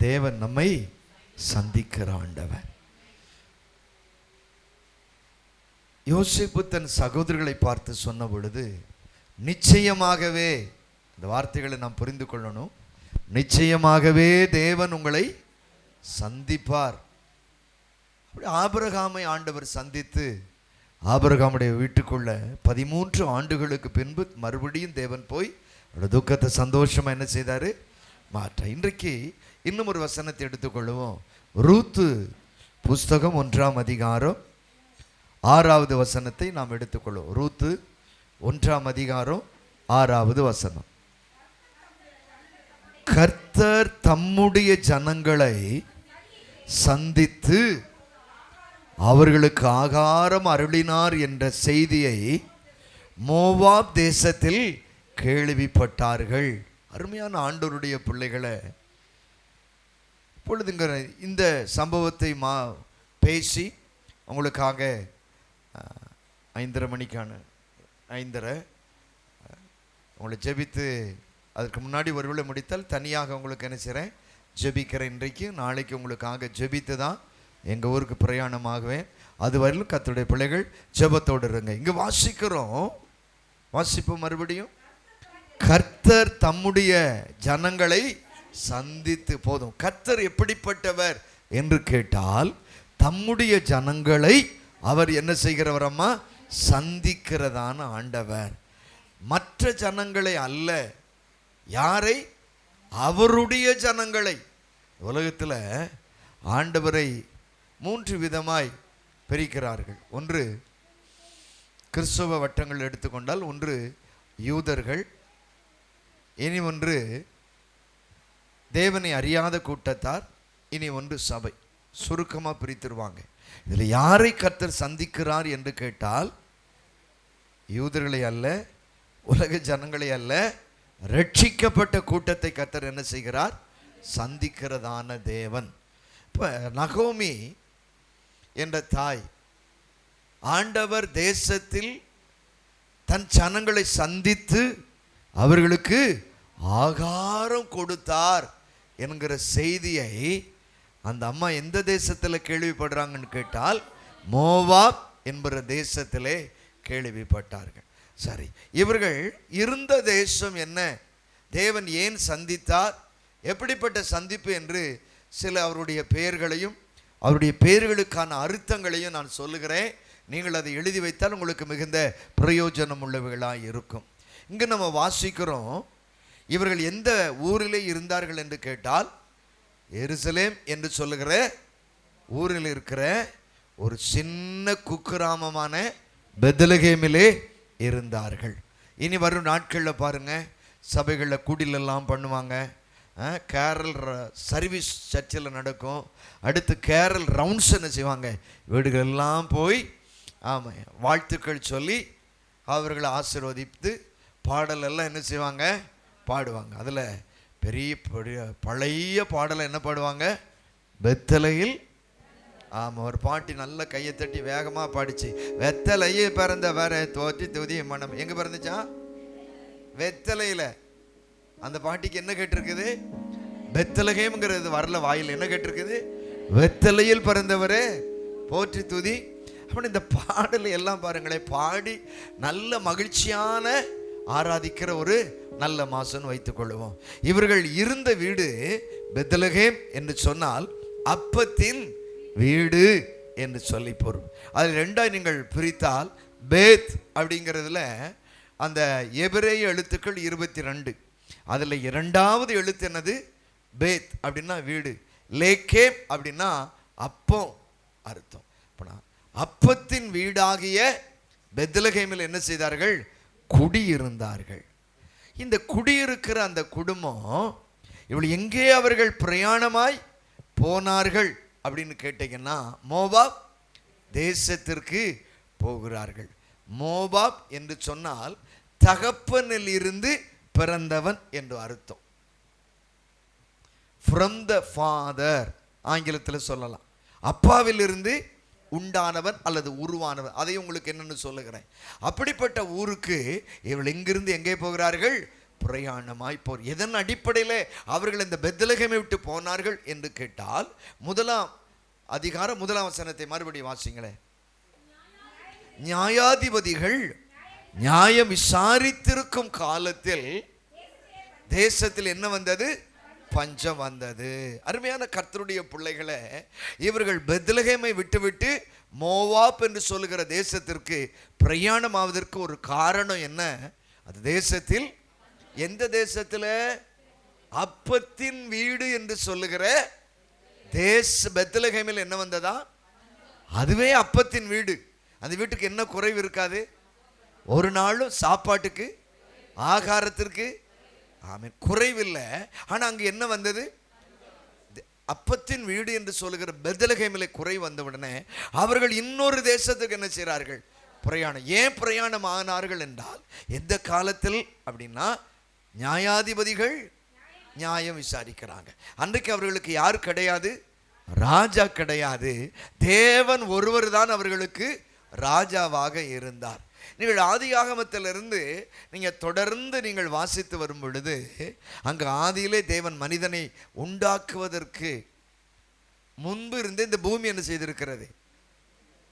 தேவன் நம்மை சந்திக்கிற ஆண்டவர். யோசேப்பு தன் சகோதரர்களை பார்த்து சொன்ன பொழுது, நிச்சயமாகவே, இந்த வார்த்தைகளை நாம் புரிந்து கொள்ளணும், நிச்சயமாகவே தேவன் உங்களை சந்திப்பார். அப்படி ஆபிரகாமை ஆண்டவர் சந்தித்து ஆபிரகாமுடைய வீட்டுக்குள்ள 13 ஆண்டுகளுக்கு பின்பு மறுபடியும் தேவன் போய் அவருடைய துக்கத்தை சந்தோஷமா என்ன செய்தாரு? மாற்ற. இன்றைக்கு இன்னும் ஒரு வசனத்தை எடுத்துக்கொள்வோம். ரூத்து புஸ்தகம் 1ஆம் அதிகாரம் 6வது வசனத்தை நாம் எடுத்துக்கொள்வோம். ரூத்து 1ஆம் அதிகாரம் 6வது வசனம். கர்த்தர் தம்முடைய ஜனங்களை சந்தித்து அவர்களுக்கு ஆகாரம் அருளினார் என்ற செய்தியை மோவாப் தேசத்தில் கேள்விப்பட்டார்கள். அருமையான ஆண்டவருடைய பிள்ளைகளை, இப்பொழுதுங்க இந்த சம்பவத்தை பேசி உங்களுக்காக 5:30 மணிக்கான 5:30 உங்களை ஜெபித்து, அதற்கு முன்னாடி ஒருவேளை முடித்தால் தனியாக உங்களுக்கு என்ன செய்கிறேன், ஜெபிக்கிறேன். இன்றைக்கு நாளைக்கு உங்களுக்காக ஜெபித்து தான் எங்கள் ஊருக்கு பிரயாணமாகுவேன். அது வரையிலும் கர்த்தருடைய பிள்ளைகள் ஜெபத்தோடு இருங்க. இங்கே வாசிக்கிறோம், வாசிப்போம் மறுபடியும். கர்த்தர் தம்முடைய ஜனங்களை சந்தித்து, போதும். கர்த்தர் எப்படிப்பட்டவர் என்று கேட்டால், தம்முடைய ஜனங்களை அவர் என்ன செய்கிறவர்? அம்மா, சந்திக்கிறதான ஆண்டவர். மற்ற ஜனங்களை அல்ல. யாரை? அவருடைய ஜனங்களை. உலகத்தில் ஆண்டவரை 3 விதமாய் பிரிக்கிறார்கள். ஒன்று கிறிஸ்தவ வட்டங்கள் எடுத்துக்கொண்டால், ஒன்று யூதர்கள், இனி ஒன்று தேவனை அறியாத கூட்டத்தார், இனி ஒன்று சபை. சுருக்கமாக பிரித்திருவாங்க. இதில் யாரை கர்த்தர் சந்திக்கிறார் என்று கேட்டால், யூதர்களை அல்ல, உலக ஜனங்களை அல்ல, ரட்சிக்கப்பட்ட கூட்டத்தை கர்த்தர் என்ன செய்கிறார்? சந்திக்கிறதான தேவன். இப்போ நகோமி என்ற தாய் ஆண்டவர் தேசத்தில் தன் ஜனங்களை சந்தித்து அவர்களுக்கு ஆகாரம் கொடுத்தார் என்கிற செய்தியை அந்த அம்மா எந்த தேசத்தில் கேள்விப்படுறாங்கன்னு கேட்டால், மோவாப் என்கிற தேசத்திலே கேள்விப்பட்டார்கள். சரி, இவர்கள் இருந்த தேசம் என்ன, தேவன் ஏன் சந்தித்தார், எப்படிப்பட்ட சந்திப்பு என்று சில அவருடைய பெயர்களையும் அவருடைய பெயர்களுக்கான அர்த்தங்களையும் நான் சொல்லுகிறேன். நீங்கள் அதை எழுதி வைத்தால் உங்களுக்கு மிகுந்த பிரயோஜனம் உள்ளவைகளாக இருக்கும். இங்கே நம்ம வாசிக்கிறோம், இவர்கள் எந்த ஊரிலே இருந்தார்கள் என்று கேட்டால், எருசலேம் என்று சொல்லுகிற ஊரில் இருக்கிற ஒரு சின்ன குக்கிராமமான பெத்லகேமிலே இருந்தார்கள். இனி வரும் நாட்களில் பாருங்கள், சபைகளில் குடிலெல்லாம் பண்ணுவாங்க, கேரல் சர்வீஸ் சர்ச்சில் நடக்கும், அடுத்து கேரல் ரவுண்ட்ஸ் என்ன செய்வாங்க, வீடுகளெல்லாம் போய் ஆமாம் வாழ்த்துக்கள் சொல்லி அவர்களை ஆசீர்வதித்து பாடலெல்லாம் என்ன செய்வாங்க, பாடுவாங்க. அதில் பெரிய பழைய பாடலை என்ன பாடுவாங்க, வெத்தலையில். ஆமாம், ஒரு பாட்டி நல்ல கையை தட்டி வேகமாக பாடிச்சு, வெத்தலையே பிறந்த வேற தோற்றி துதிய மனம். எங்கே பிறந்துச்சா? வெத்தலையில். அந்த பாட்டிக்கு என்ன கேட்டிருக்குது? பெத்லகேம்ங்கிறது வரல வாயில். என்ன கேட்டிருக்குது? வெத்தலையில் பிறந்தவரே போற்றி துதி. அப்படி இந்த பாடலை எல்லாம் பாருங்களேன், பாடி நல்ல மகிழ்ச்சியான ஆராதிக்கிற ஒரு நல்ல மாசம் வைத்துக் கொள்வோம். இவர்கள் இருந்த வீடு பெத்லகேம் என்று சொன்னால் அப்பத்தின் வீடு என்று சொல்லி பொருள். அதில் 2ஆய் நீங்கள் பிரித்தால், பேத் அப்படிங்கிறதுல அந்த எபிரேய எழுத்துக்கள் 22, அதில் 2வது எழுத்து என்னது? பேத் அப்படின்னா வீடு, லேக்கேம் அப்படின்னா அப்பம் அர்த்தம். அப்பத்தின் வீடாகிய பெத்லகேமில் என்ன செய்தார்கள்? குடியிருந்தார்கள். இந்த குடியிருக்கிற அந்த குடும்பம் இவள் எங்கே அவர்கள் பிரயாணமாய் போனார்கள் அப்படின்னு கேட்டீங்கன்னா, மோவாப் தேசத்திற்கு போகிறார்கள். மோவாப் என்று சொன்னால் தகப்பனில் இருந்து பிறந்தவன் என்று அர்த்தம். ஃப்ரம் த ஃபாதர் ஆங்கிலத்தில் சொல்லலாம். அப்பாவில் இருந்து உண்டானவன் அல்லது உருவானவன். அதை உங்களுக்கு என்னன்னு சொல்லுகிறேன். அப்படிப்பட்ட ஊருக்கு இவள் எங்கிருந்து எங்கே போகிறார்கள்? பிரயாணமாய் போர். எதன் அடிப்படையில் அவர்கள் இந்த பெத்லகேமை விட்டு போனார்கள் என்று கேட்டால், 1 வசனத்தை மறுபடியும் வாசிங்களேன். நியாயாதிபதிகள் நியாயம் விசாரித்திருக்கும் காலத்தில் தேசத்தில் என்ன வந்தது? பஞ்சம் வந்தது. அருமையான கர்த்தருடைய பிள்ளைகளை, இவர்கள் பெத்லகேமை விட்டுவிட்டு மோவாப் என்று சொல்லுகிற தேசத்திற்கு பிரயாணம் ஆவதற்கு ஒரு காரணம் என்ன? அது தேசத்தில், எந்த தேசத்தில்? அப்பத்தின் வீடு என்று சொல்லுகிற பெத்லகேமில் என்ன வந்ததா? அதுவே அப்பத்தின் வீடு. அந்த வீட்டுக்கு என்ன குறைவு இருக்காது? ஒரு நாளும் சாப்பாட்டுக்கு, ஆகாரத்திற்கு ஆமென் குறைவில்லை. ஆனால் அங்கே என்ன வந்தது? அப்பத்தின் வீடு என்று சொல்லுகிற பெத்லகேமிலே குறை வந்தவுடனே அவர்கள் இன்னொரு தேசத்துக்கு என்ன செய்கிறார்கள்? பிரயாணம். ஏன் பிரயாணம் ஆனார்கள் என்றால், எந்த காலத்தில் அப்படின்னா, நியாயாதிபதிகள் நியாயம் விசாரிக்கிறாங்க. அன்றைக்கு அவர்களுக்கு யார் கிடையாது? ராஜா கிடையாது. தேவன் ஒருவர் தான் அவர்களுக்கு ராஜாவாக இருந்தார். நீங்கள் ஆதியாகமத்திலிருந்து நீங்கள் தொடர்ந்து நீங்கள் வாசித்து வரும் பொழுது, அங்கு ஆதியிலே தேவன் மனிதனை உண்டாக்குவதற்கு முன்பு இருந்து இந்த பூமி என்ன செய்திருக்கிறது?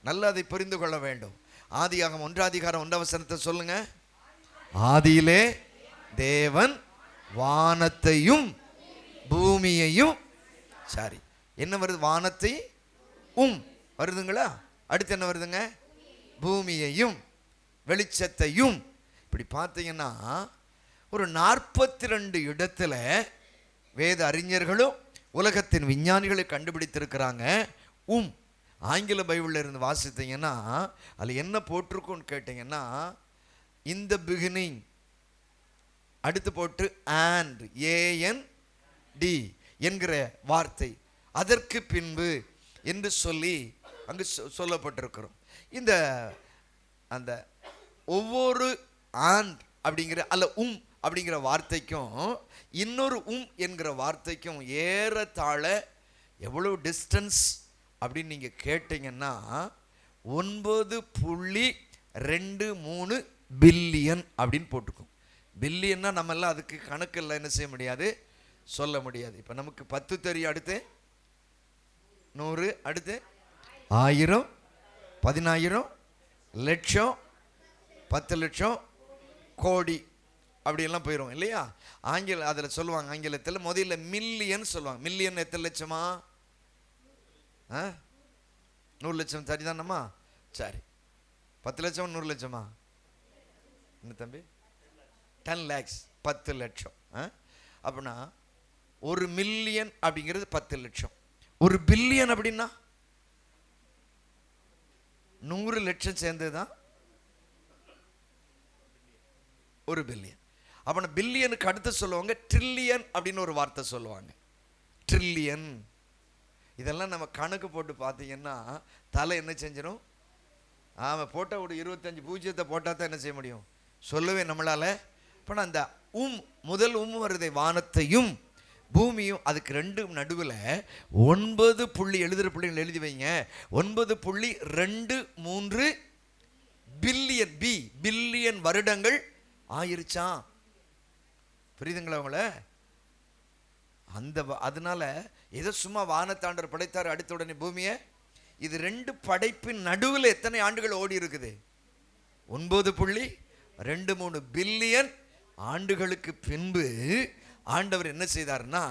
நல்ல அதை புரிந்து கொள்ள வேண்டும். ஆதியாகமம் 1:1 சொல்லுங்க. ஆதியிலே தேவன் வானத்தையும் பூமியையும், சாரி என்ன வருது? வானத்தை வருதுங்களா? அடுத்து என்ன வருதுங்க? பூமியையும் வெளிச்சத்தையும். இப்படி பார்த்தீங்கன்னா ஒரு 42 இடத்துல வேத அறிஞர்களும் உலகத்தின் விஞ்ஞானிகளை கண்டுபிடித்திருக்கிறாங்க. ஆங்கில பைபிளில் இருந்து வாசித்தீங்கன்னா அதில் என்ன போட்டிருக்குன்னு கேட்டிங்கன்னா, இந்த பிகினிங் அடுத்து போட்டு and AND என்கிற வார்த்தை, அதற்கு பின்பு என்று சொல்லி அங்கு சொல்லப்பட்டிருக்கிறோம். இந்த அந்த ஒவ்வொரு ஆண்ட் அப்படிங்கிற அல்ல அப்படிங்கிற வார்த்தைக்கும் இன்னொரு என்கிற வார்த்தைக்கும் ஏறத்தாழ எவ்வளோ டிஸ்டன்ஸ் அப்படின்னு நீங்கள் கேட்டிங்கன்னா 9.23 பில்லியன் அப்படின்னு போட்டுக்கும். பில்லியன்னா நம்ம எல்லாம் அதுக்கு கணக்கில் என்ன செய்ய முடியாது, சொல்ல முடியாது. இப்போ நமக்கு 10 தெரியும், அடுத்து 100, அடுத்து 1000, 10,000, லட்சம், 10 லட்சம், கோடி அப்படியெல்லாம் போயிடும் இல்லையா? அதில் சொல்லுவாங்க ஆங்கிலத்தில் முதல்ல மில்லியன் சொல்லுவாங்க. மில்லியன் எத்தனை லட்சமா? 100 லட்சம் சரிதானம்மா? சரி, 10 லட்சம் 100 லட்சமா? என்ன தம்பி? 10 lakhs, 10 லட்சம். அப்படின்னா ஒரு மில்லியன் அப்படிங்கிறது 10 லட்சம். ஒரு பில்லியன் அப்படின்னா 100 லட்சம் சேர்ந்தது தான் ஒரு பில்லியன். அப்படின்னா பில்லியனுக்கு அடுத்து சொல்லுவாங்க ட்ரில்லியன் அப்படின்னு ஒரு வார்த்தை சொல்லுவாங்க. ட்ரில்லியன். இதெல்லாம் நம்ம கணக்கு போட்டு பார்த்தீங்கன்னா தலை என்ன செஞ்சிடும்? ஆமாம், போட்டால் ஒரு 25 பூஜ்ஜியத்தை போட்டால் தான் என்ன செய்ய முடியும், சொல்லவே நம்மளால. இப்போ அந்த முதல் வருதை வானத்தையும் பூமியும், அதுக்கு 2 நடுவில் 9 புள்ளி எழுதுகிற புள்ளிகள் எழுதி வைங்க. 9.23 பில்லியன் பில்லியன் வருடங்கள் ஆயிருச்சா? புரியுதுங்களா உங்களை? அதனால ஏதோ சும்மா வானத்தாண்டர் படைத்தார் அடுத்த உடனே பூமியை. இது 2 படைப்பின் நடுவில் எத்தனை ஆண்டுகள் ஓடி இருக்குது? 9.23 பில்லியன் ஆண்டுகளுக்கு பின்பு ஆண்டவர் என்ன செய்தார்னா,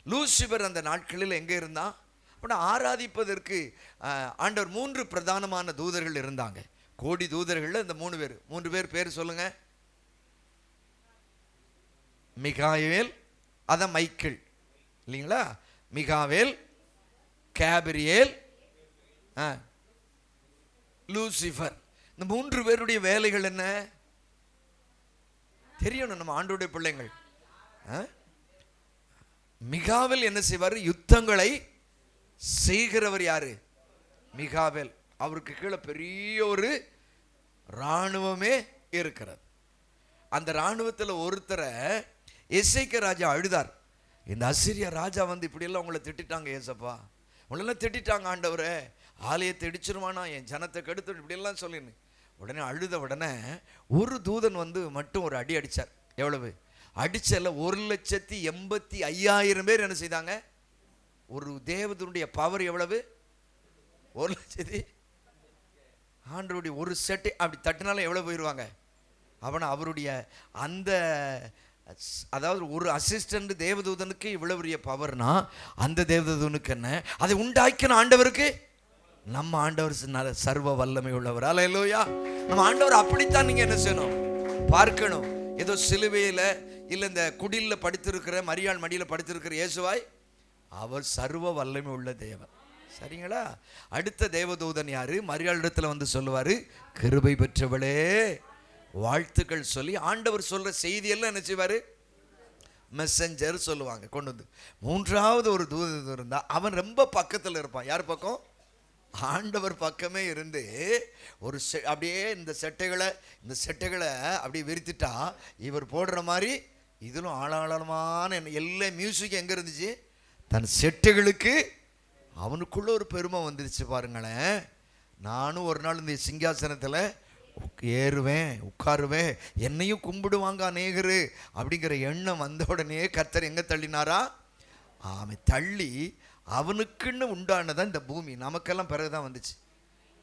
லூசிபர் அந்த நாட்களில் எங்கே இருந்தான் அப்படின்னா ஆராதிப்பதற்கு ஆண்டவர் 3 பிரதானமான தூதர்கள் இருந்தாங்க. கோடி தூதர்கள் இந்த 3 பேர் சொல்லுங்க. மிகாவேல், அதான் மைக்கேல் இல்லைங்களா? மிகாவேல், கேப்ரியேல், லூசிபர். இந்த 3 பேருடைய வேலைகள் என்ன தெரியணும் நம்ம ஆண்டவருடைய பிள்ளைங்கள். மிகாவேல் என்ன செய்வார்? யுத்தங்களை செய்கிறவர் யாரு? மிகாவேல். அவருக்கு கீழே பெரிய ஒரு இராணுவமே இருக்கிறது. அந்த இராணுவத்தில் ஒருத்தரை எசேக்கியா ராஜா அழுதார். இந்த அசீரியா ராஜா வந்து இப்படியெல்லாம் உங்களை திட்டாங்க, ஏசப்பா உங்களெல்லாம் திட்டாங்க ஆண்டவரே, ஆலயத்தை இடிச்சிருவானா, என் ஜனத்தை கெடுத்து இப்படியெல்லாம் சொல்லின்னு உடனே அழுத உடனே ஒரு தூதன் வந்து மட்டும் ஒரு அடி அடித்தார். எவ்வளவு? அடிச்சல 1,85,000 பேர் என்ன செய்தாங்க. ஒரு தேவதனுடைய பவர் எவ்வளவு? 1,00,000. ஆண்டவருடைய ஒரு செட்டு அப்படி தட்டினாலும் எவ்வளோ போயிடுவாங்க. அவனை அவருடைய அந்த அதாவது ஒரு அசிஸ்டன்ட் தேவதூதனுக்கு இவ்வளவு பெரிய பவர்னா அந்த தேவதூதனுக்கு என்ன? அதை உண்டாக்கின ஆண்டவருக்கு நம்ம ஆண்டவர் சர்வ வல்லமை உள்ளவர். அல்லேலூயா. நம்ம ஆண்டவர் அப்படித்தான் நீங்க என்ன செய்யணும், பார்க்கணும். ஏதோ சிலுவையில் இல்லை இந்த குடிலில் படுத்திருக்கிற மரியாள் மடியில் படுத்திருக்கிற இயேசுவாய் அவர் சர்வ வல்லமை உள்ள தேவன். சரிங்களா? அடுத்த தேவதூதன் யாரு? மரியாள் இடத்துல வந்து சொல்லுவாரு, கிருபை பெற்றவளே வாழ்த்துக்கள் சொல்லி ஆண்டவர் சொல்ற செய்தியெல்லாம் என்ன செய்வாரு? மெசஞ்சர் சொல்லுவாங்க கொண்டு வந்து. மூன்றாவது ஒரு தூதன் இருந்தா அவன் ரொம்ப பக்கத்தில் இருப்பான். யார் பக்கம்? ஆண்டவர் பக்கமே இருந்து ஒரு அப்படியே இந்த செட்டைகளை அப்படியே விரித்துட்டா இவர் போடுற மாதிரி இதிலும் ஆழாளமான எல்லா மியூசிக் எங்கே இருந்துச்சு? தன் செட்டைகளுக்கு. அவனுக்குள்ள ஒரு பெருமை வந்துருச்சு பாருங்களேன். நானும் ஒரு நாள் இந்த சிங்காசனத்தில் ஏறுவேன், உட்காருவேன், என்னையும் கும்பிடுவாங்க அநேகரு அப்படிங்கிற எண்ணம் வந்த உடனே கர்த்தர் எங்கே தள்ளினாரா? அவன் தள்ளி அவனுக்குன்னு உண்டானதான் இந்த பூமி. நமக்கெல்லாம் பிறகுதான் வந்துச்சு.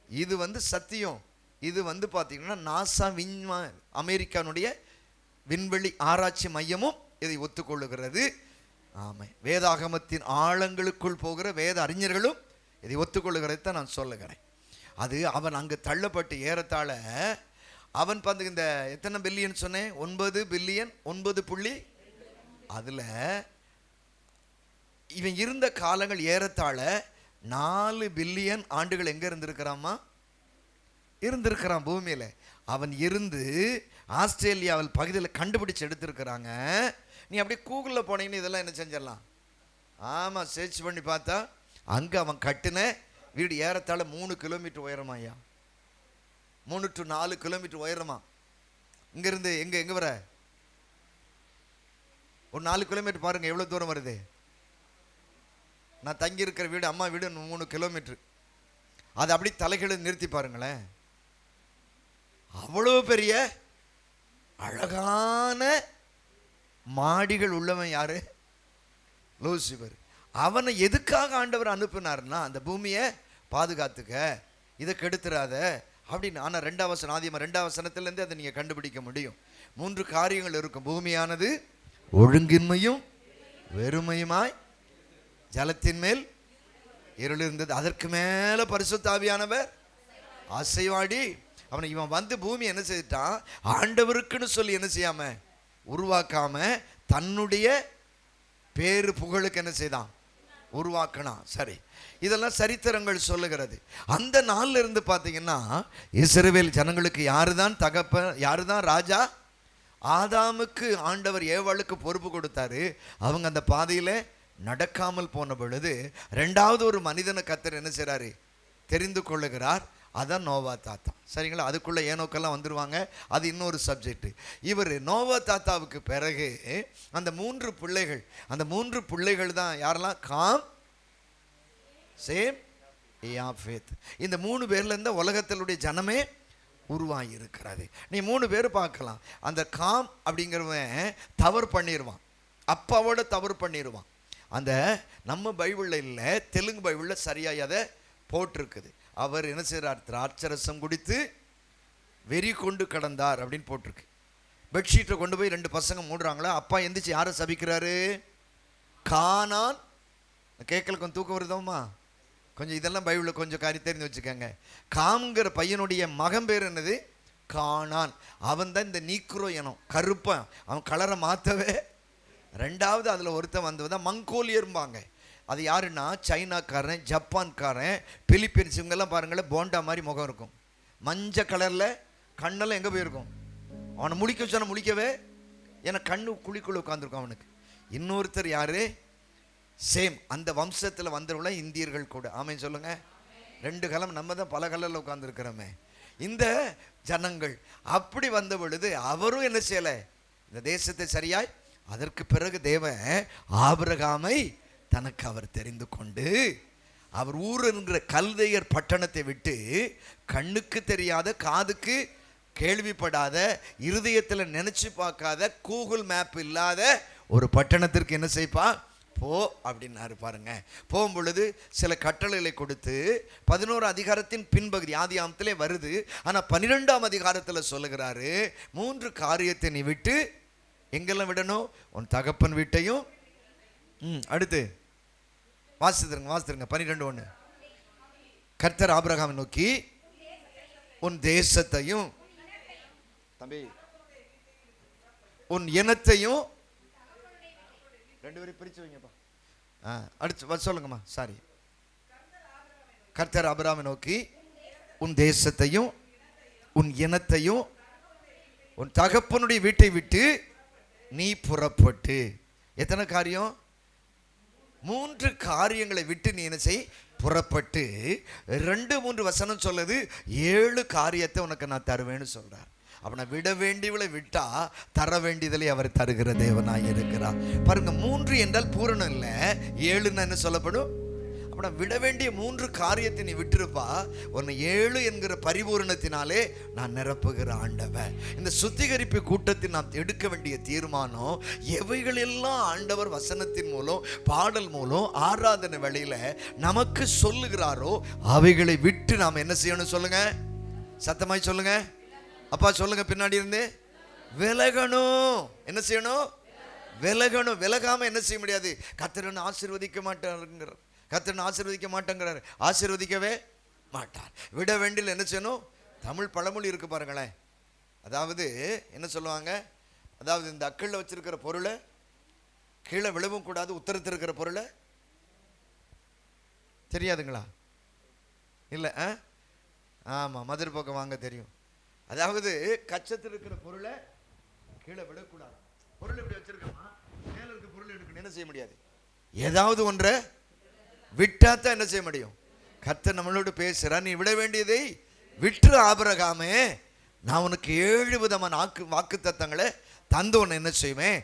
இது வந்து சத்தியம். இது வந்து பார்த்தீங்கன்னா நாசா அமெரிக்கானுடைய விண்வெளி ஆராய்ச்சி மையமும் இதை ஒத்துக்கொள்ளுகிறது. ஆமாம், வேதாகமத்தின் ஆழங்களுக்குள் போகிற வேத அறிஞர்களும் இதை ஒத்துக்கொள்ளுகிறதை தான் நான் சொல்லுகிறேன். அது அவன் அங்கே தள்ளப்பட்டு ஏறத்தாழ அவன் பார்த்து இந்த எத்தனை பில்லியன் சொன்னேன்? 9 பில்லியன் 9 அதில் இவன் இருந்த காலங்கள் ஏறத்தாழ 4 பில்லியன் ஆண்டுகள் எங்கே இருந்திருக்கிறான் பூமியில். அவன் இருந்து ஆஸ்திரேலியாவில் பகுதியில் கண்டுபிடிச்சு எடுத்திருக்கிறாங்க. நீ அப்படியே கூகுளில் போனீங்கன்னு இதெல்லாம் என்ன செஞ்சிடலாம். ஆமாம், சர்ச் பண்ணி பார்த்தா அங்கே அவன் கட்டின வீடு ஏறத்தாழ 3 கிலோமீட்டர் உயரமா ஐயா. 3 to 4 கிலோமீட்டர் உயரமா. இங்கேருந்து எங்கே வர ஒரு 4 கிலோமீட்டர் பாருங்கள் எவ்வளோ தூரம் வருது. நான் தங்கியிருக்கிற வீடு அம்மா வீடு 3 கிலோமீட்டர். அதை அப்படி தலைகளை நிறுத்தி பாருங்களேன். அவ்வளோ பெரிய அழகான மாடிகள் உள்ளவன் யாரு? லூசிபர். அவனை எதுக்காக ஆண்டவர் அனுப்பினார்னா அந்த பூமியை பாதுகாத்துக்க, இதை கெடுத்துறாத அப்படின்னு. ஆனால் 2 வசனத்திலேருந்து அதை நீங்கள் கண்டுபிடிக்க முடியும். 3 காரியங்கள் இருக்கும். பூமியானது ஒழுங்கின்மையும் வெறுமையுமாய் ஜலத்தின் மேல் இருள் இருந்தது. அதற்கு மேலே பரிசுத்த ஆவியானவர் அசைவாடி அவனை இவன் வந்து பூமி என்ன செய்துட்டான்? ஆண்டவருக்குன்னு சொல்லி என்ன செய்யாம உருவாக்காம தன்னுடைய பேரு புகழுக்கு என்ன செய்தான்? உருவாக்கணும். சரி, இதெல்லாம் சரித்திரங்கள் சொல்லுகிறது. அந்த நாள்ல இருந்து பார்த்தீங்கன்னா இஸ்ரவேல் ஜனங்களுக்கு யாருதான் தகப்பன், யாருதான் ராஜா? ஆதாமுக்கு ஆண்டவர் ஏவாளுக்கு பொறுப்பு கொடுத்தாரு. அவங்க அந்த பாதையில் நடக்காமல் போன பொழுது 2வது ஒரு மனிதனை கர்த்தர் என்ன செய்றாரு? தெரிந்து கொள்ளுகிறார். அதான் நோவா தாத்தா. சரிங்களா? அதுக்குள்ளே ஏனோக்கெல்லாம் வந்துடுவாங்க, அது இன்னொரு சப்ஜெக்ட். இவர் நோவா தாத்தாவுக்கு பிறகு அந்த 3 பிள்ளைகள், அந்த 3 பிள்ளைகள் தான் யாரெல்லாம்? Ham, Shem, Japheth. இந்த 3 பேர்ல இருந்த உலகத்தினுடைய ஜனமே உருவாகி இருக்கிறது. நீ 3 பேர் பார்க்கலாம். அந்த காம் அப்படிங்கிறவன் தவறு பண்ணிடுவான், அப்பாவோட தவறு பண்ணிடுவான். அந்த நம்ம பைபிளில் இல்லை, தெலுங்கு பைபிளில் சரியாக அதை போட்டிருக்குது. அவர் என்ன செய்கிறார்? திராட்சரசம் குடித்து வெறி கொண்டு கடந்தார் அப்படின்னு போட்டிருக்கு. பெட்ஷீட்டை கொண்டு போய் 2 பசங்க மூடுறாங்களா, அப்பா எந்திரிச்சு யாரை சபிக்கிறாரு? கானான். கேட்கல கொஞ்சம் தூக்கம் வருதோம்மா? கொஞ்சம் இதெல்லாம் பைபிளில் கொஞ்சம் காரியம் தெரிஞ்சு வச்சுக்கோங்க. காம்ங்கிற பையனுடைய மகன் பேர் என்னது? கானான். அவன் தான் இந்த நீக்ரோ இனம், கருப்பன். அவன் கலரை மாற்றவே. 2வது அதில் ஒருத்தன் வந்தவன் மங்கோலியர்பாங்க. அது யாருன்னா சைனாக்காரன், ஜப்பான்காரன், பிலிப்பீன்ஸ். இவங்கெல்லாம் பாருங்களேன் போண்டா மாதிரி முகம் இருக்கும், மஞ்சள் கலரில், கண்ணெல்லாம் எங்கே போயிருக்கும்? அவனை முழிக்க சொன்ன முழிக்கவே, ஏன்னா கண்ணு குழிக்குள்ள உட்காந்துருக்கும் அவனுக்கு. இன்னொருத்தர் யாரு? சேம். அந்த வம்சத்தில் வந்தவங்கள இந்தியர்கள் கூட. ஆமேன்னு சொல்லுங்க. 2 கலம். நம்ம தான் பல கலரில் உட்காந்துருக்கிறோமே. இந்த ஜனங்கள் அப்படி வந்த பொழுது அவரும் என்ன செய்யலை? இந்த தேசத்தை சரியாய். அதற்கு பிறகு தேவன் ஆபிரகாமை தனக்கு அவர் தெரிந்து கொண்டு அவர் ஊர் என்கிற கல்தையர் பட்டணத்தை விட்டு கண்ணுக்கு தெரியாத காதுக்கு கேள்விப்படாத, இருதயத்தில் நினைச்சு பார்க்காத, கூகுள் மேப் இல்லாத ஒரு பட்டணத்திற்கு என்ன செய்ப்பா போ அப்படின்னாரு பாருங்க. போகும் பொழுது சில கட்டளைகளை கொடுத்து 11 அதிகாரத்தின் பின்பகுதி ஆதியாகமத்திலே வருது. ஆனால் 12ஆம் அதிகாரத்தில் சொல்லுகிறாரு, 3 காரியத்தை நீ விட்டு எங்கெல்லாம் விடணும்? உன் தகப்பன் வீட்டையும். அடுத்து வாசித்துருங்க 12:1. கர்த்தர் ஆபிரகாமை நோக்கி உன் தேசத்தையும் தம்பி உன் இனத்தையும், 2 பேரும் பிரிச்சு வைங்கப்பா. அடுத்து சொல்லுங்கம்மா. சாரி. கர்த்தர் ஆபிரகாமை நோக்கி உன் தேசத்தையும் உன் இனத்தையும் உன் தகப்பனுடைய வீட்டை விட்டு நீ புறப்பட்டு. எத்தனை காரியம்? 3 காரியங்களை விட்டு நீ என்ன செய்? புறப்பட்டு. 2-3 வசனம் சொல்லுது 7 காரியத்தை உனக்கு நான் தருவேன்னு சொல்றார். அப்ப நான் விட வேண்டியவளை விட்டா தர வேண்டியதிலே அவர் தருகிற தேவனாய் இருக்கிறார். பாருங்க, 3 என்றால் பூரணம் இல்லை, 7ன்னு என்ன சொல்லப்படும்? அப்ப நான் விட வேண்டிய 3 காரியத்தை நீ விட்டுருப்பா, உன்னை 7 என்கிற பரிபூரணத்தினாலே நான் நிரப்புகிற ஆண்டவர். இந்த சுத்திகரிப்பு கூட்டத்தில் நாம் எடுக்க வேண்டிய தீர்மானம், எவைகளெல்லாம் ஆண்டவர் வசனத்தின் மூலம், பாடல் மூலம், ஆராதனை வேளையில நமக்கு சொல்லுகிறாரோ அவைகளை விட்டு நாம் என்ன செய்யணும்? சொல்லுங்க, சத்தமாய் சொல்லுங்க. அப்பா சொல்லுங்க, பின்னாடி இருந்து விலகணும். என்ன செய்யணும்? விலகணும். விலகாம என்ன செய்ய முடியாது? கர்த்தர் ஆசீர்வதிக்க மாட்டாருங்கிறார். கர்த்தர் ஆசீர்வதிக்க மாட்டேங்கிறார், ஆசீர்வதிக்கவே மாட்டார். விட வேண்டியில் என்ன செய்யணும்? தமிழ் பழமொழி இருக்கு பாருங்களேன். அதாவது என்ன சொல்லுவாங்க? அதாவது இந்த அக்கல்ல வச்சிருக்கிற பொருளை கீழே விழவும் கூடாது, உத்தரத்தில் இருக்கிற பொருளை தெரியாதுங்களா? இல்லை, ஆமாம், மதுரை பக்கம் வாங்க தெரியும். அதாவது கச்சத்தில் இருக்கிற பொருளை கீழே விடக்கூடாது. பொருள் இப்படி வச்சிருக்கோமா, மேல இருக்க பொருள் எடுக்கணும், என்ன செய்ய முடியாது? ஏதாவது ஒன்றை விட்டாத்தான் என்ன செய்ய முடியும்? கர்த்தர் நம்மளோடு பேசுறான், நீ விட வேண்டியதை விட்டு ஆபிரகாமே, நான் உனக்கு 7 விதமான வாக்கு தத்தங்களை தந்து உன்னை என்ன செய்வேன்?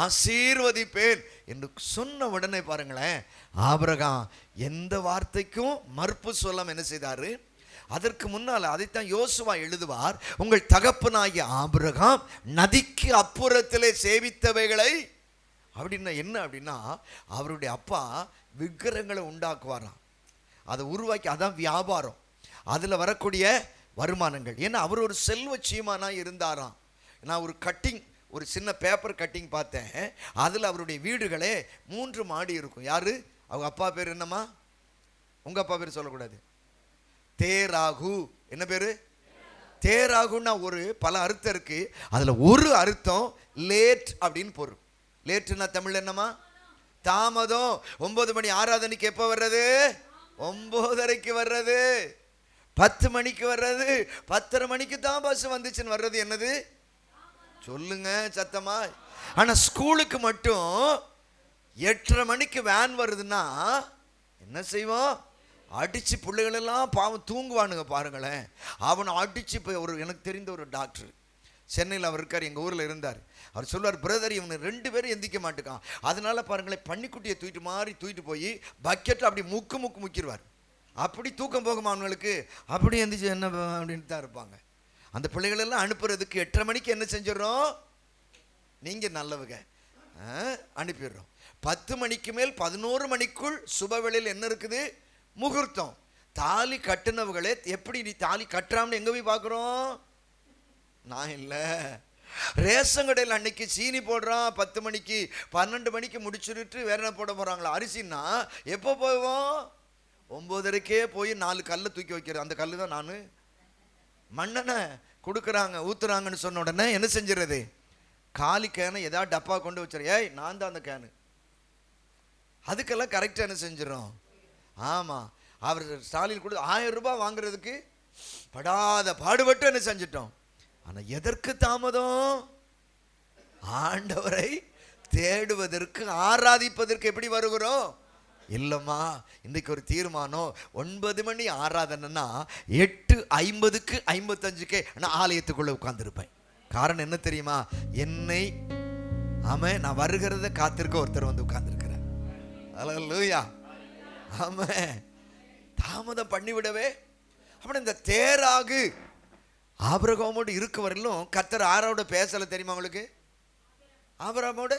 ஆசீர்வதிப்பேன் என்று சொன்ன உடனே பாருங்களேன், ஆபிரகாம் எந்த வார்த்தைக்கும் மறுப்பு சொல்லாம என்ன செய்தாரு? அதற்கு முன்னால் அதைத்தான் யோசுவா எழுதுவார், உங்கள் தகப்பனாகிய ஆபிரகாம் நதிக்கு அப்புறத்திலே சேவித்தவைகளை. அப்படின்னா என்ன? அப்படின்னா அவருடைய அப்பா விக்கிரகங்களை உண்டாக்குவாராம், அதை உருவாக்கி, அதான் வியாபாரம், அதில் வரக்கூடிய வருமானங்கள். ஏன்னா அவர் ஒரு செல்வ சீமானா இருந்தாராம். நான் ஒரு சின்ன பேப்பர் கட்டிங் பார்த்தேன், அதில் அவருடைய வீடுகளே 3 மாடி இருக்கும். யாரு? அவங்க அப்பா பேர் என்னம்மா? உங்க அப்பா பேர் சொல்லக்கூடாது. தேராகு. என்ன பேரு? தேராகுன்னா பல அர்த்தம் இருக்கு. அதுல ஒரு அர்த்தம் லேட் அப்படின்னு பொருள். லேட்னா தமிழ் என்னமா? தாமதம். 9 மணி ஆராதனைக்கு எப்ப வர்றது? 9:30க்கு வர்றது, 10 மணிக்கு வர்றது, 10:30 மணிக்கு தான் பஸ் வந்துச்சுன்னு வர்றது. என்னது சொல்லுங்க சத்தமா? ஆனா ஸ்கூலுக்கு மட்டும் 8:30 மணிக்கு வேன் வருதுன்னா என்ன செய்வோம்? அடிச்சு பிள்ளைகளெல்லாம் பாவம் தூங்குவானுங்க பாருங்களேன். அவனை அடிச்சு. இப்போ எனக்கு தெரிந்த ஒரு டாக்டர் சென்னையில் அவர் இருக்கார், எங்கள் ஊரில் இருந்தார். அவர் சொல்லுவார், பிரதர் இவங்க 2 பேரும் எந்திக்க மாட்டுக்கான், அதனால பாருங்களேன் பன்னிக்குட்டியை தூக்கிட்டு போய் பக்கெட்டில் அப்படி முக்கிடுவார். அப்படி தூக்கம் போகுமா அவங்களுக்கு? அப்படி எந்திரிச்சு என்ன அப்படின்ட்டு தான் இருப்பாங்க. அந்த பிள்ளைகளெல்லாம் அனுப்புறதுக்கு 8:30 மணிக்கு என்ன செஞ்சிடறோம்? நீங்கள் நல்லவங்க அனுப்பிடுறோம். 10 மணிக்கு மேல் 11 மணிக்குள் சுபவேளையில் என்ன இருக்குது? முகூர்த்தம். தாலி கட்டினவங்களே எப்படி நீ தாலி கட்டுறான்னு எங்க போய் பார்க்குறோம்? நான் இல்லை, ரேஷன் கடையில் அன்னைக்கு சீனி போடுறான் 10 மணிக்கு, 12 மணிக்கு முடிச்சுட்டு வேற என்ன போட போறாங்களா? அரிசின்னா எப்போ போவோம்? 9:30க்கே போய் 4 கல்லை தூக்கி வைக்கிறேன். அந்த கல்லு தான் நான் மண்ணெண்ணை கொடுக்குறாங்க ஊத்துறாங்கன்னு சொன்ன உடனே என்ன செஞ்சிடறது? காலி கேனை ஏதாவது டப்பா கொண்டு வச்சிரு. ஏய் நான் தான் அந்த கேனு. அதுக்கெல்லாம் கரெக்டாக என்ன செஞ்சிடறோம்? ஆமாம், அவர் ஸ்டாலின் கூட 1000 ரூபாய் வாங்குறதுக்கு படாத பாடுபட்டு என்ன செஞ்சிட்டோம். ஆனால் எதற்கு தாமதம்? ஆண்டவரை தேடுவதற்கு, ஆராதிப்பதற்கு எப்படி வருகிறோம்? இல்லைம்மா, இன்றைக்கு ஒரு தீர்மானம். 9 மணி ஆராதனைன்னா 8:50க்கு 55க்கே நான் ஆலயத்துக்குள்ளே உட்கார்ந்துருப்பேன். காரணம் என்ன தெரியுமா? நான் வருகிறத காத்திருக்க ஒருத்தர் வந்து உட்கார்ந்துருக்கிறார். அல்லேலூயா. ஆமாம், தாமதம் பண்ணிவிடவே. அப்படி இந்த தேராகு ஆபிரகாமோடு இருக்க வரையிலும் கர்த்தர் ஆரோட பேசலை தெரியுமா உங்களுக்கு? ஆபிரகாமோடு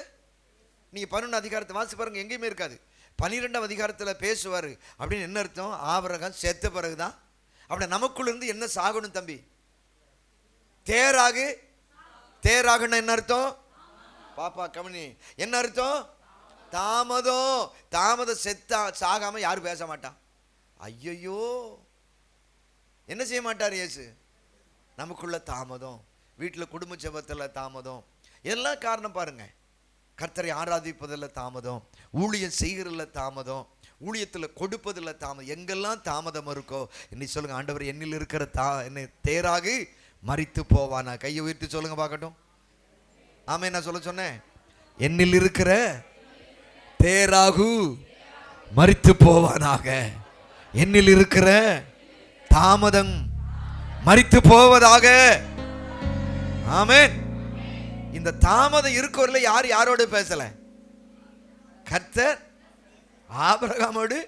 நீங்கள் 11 அதிகாரத்தை வாசி பாருங்க, எங்கேயுமே இருக்காது. 12ஆம் அதிகாரத்தில் பேசுவார். அப்படின்னு என்ன அர்த்தம்? ஆபிரகாம் செத்த பிறகுதான். அப்படி நமக்குள்ள இருந்து என்ன சாகணும் தம்பி? தேராகுன்னா என்ன அர்த்தம்? பாப்பா கவனி, என்ன அர்த்தம்? தாமதம் செத்தா சாகாம யாரும் பேச மாட்டான். ஐயோ என்ன செய்ய மாட்டார் இயேசு? நமக்குள்ள தாமதம், வீட்டில் குடும்ப ஜெபத்தில் தாமதம், எல்லாம் காரணம் பாருங்க. கர்த்தரை ஆராதிப்பதில் தாமதம், ஊழியம் செய்கிறதில்ல தாமதம், ஊழியத்தில் கொடுப்பதில் தாமதம், எங்கெல்லாம் தாமதம் இருக்கோ இன்னைக்கு சொல்லுங்க, ஆண்டவர் என்னில் இருக்கிற என்னை தேராகி மரித்து போவானா? கையை உயர்த்தி சொல்லுங்க பார்க்கட்டும். ஆமே, நான் சொல்ல சொன்னேன், என்னில் இருக்கிற தேராகு மரித்து போவானாக. என்னில் இருக்கிற தாமதம் மரித்து போவதாக. ஆமென். இந்த தாமதம் இருக்கவரில் யாரோடு பேசல? கர்த்தர் ஆபிரகாமோடு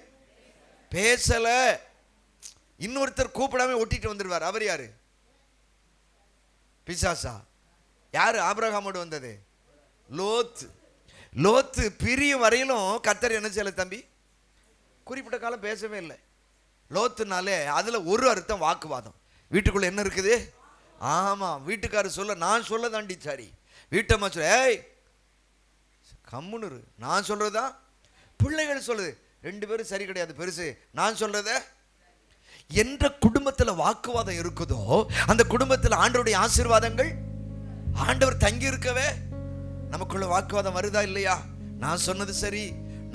பேசல. இன்னொருத்தர் கூப்பிடாம ஒட்டிட்டு வந்துடுவார். அவர் யாரு? பிசாசா? யாரு ஆபிரகாமோடு வந்தது? லோத்து பிரியும் வரையிலும் கர்த்தர் என்ன செய்யல தம்பி? குறிப்பிட்ட காலம் பேசவே இல்லை. லோத்துனாலே அதுல ஒரு அர்த்தம் வாக்குவாதம். வீட்டுக்குள்ள என்ன இருக்குது? ஆமா, வீட்டுக்காரர் சொல்ல நான் சொல்ல தாண்டி சரி, வீட்டம்மா சொல்ல ஏய் கம்முன்னு நான் சொல்றதா, பிள்ளைகள் சொல்லுது, 2 பேரும் சரி கிடையாது பெருசு, நான் சொல்றத. என்ற குடும்பத்தில் வாக்குவாதம் இருக்குதோ அந்த குடும்பத்தில் ஆண்டவருடைய ஆசீர்வாதங்கள், ஆண்டவர் தங்கி இருக்கவே. நமக்குள்ள வாக்குவாதம் வருதா இல்லையா? நான் சொன்னது சரி,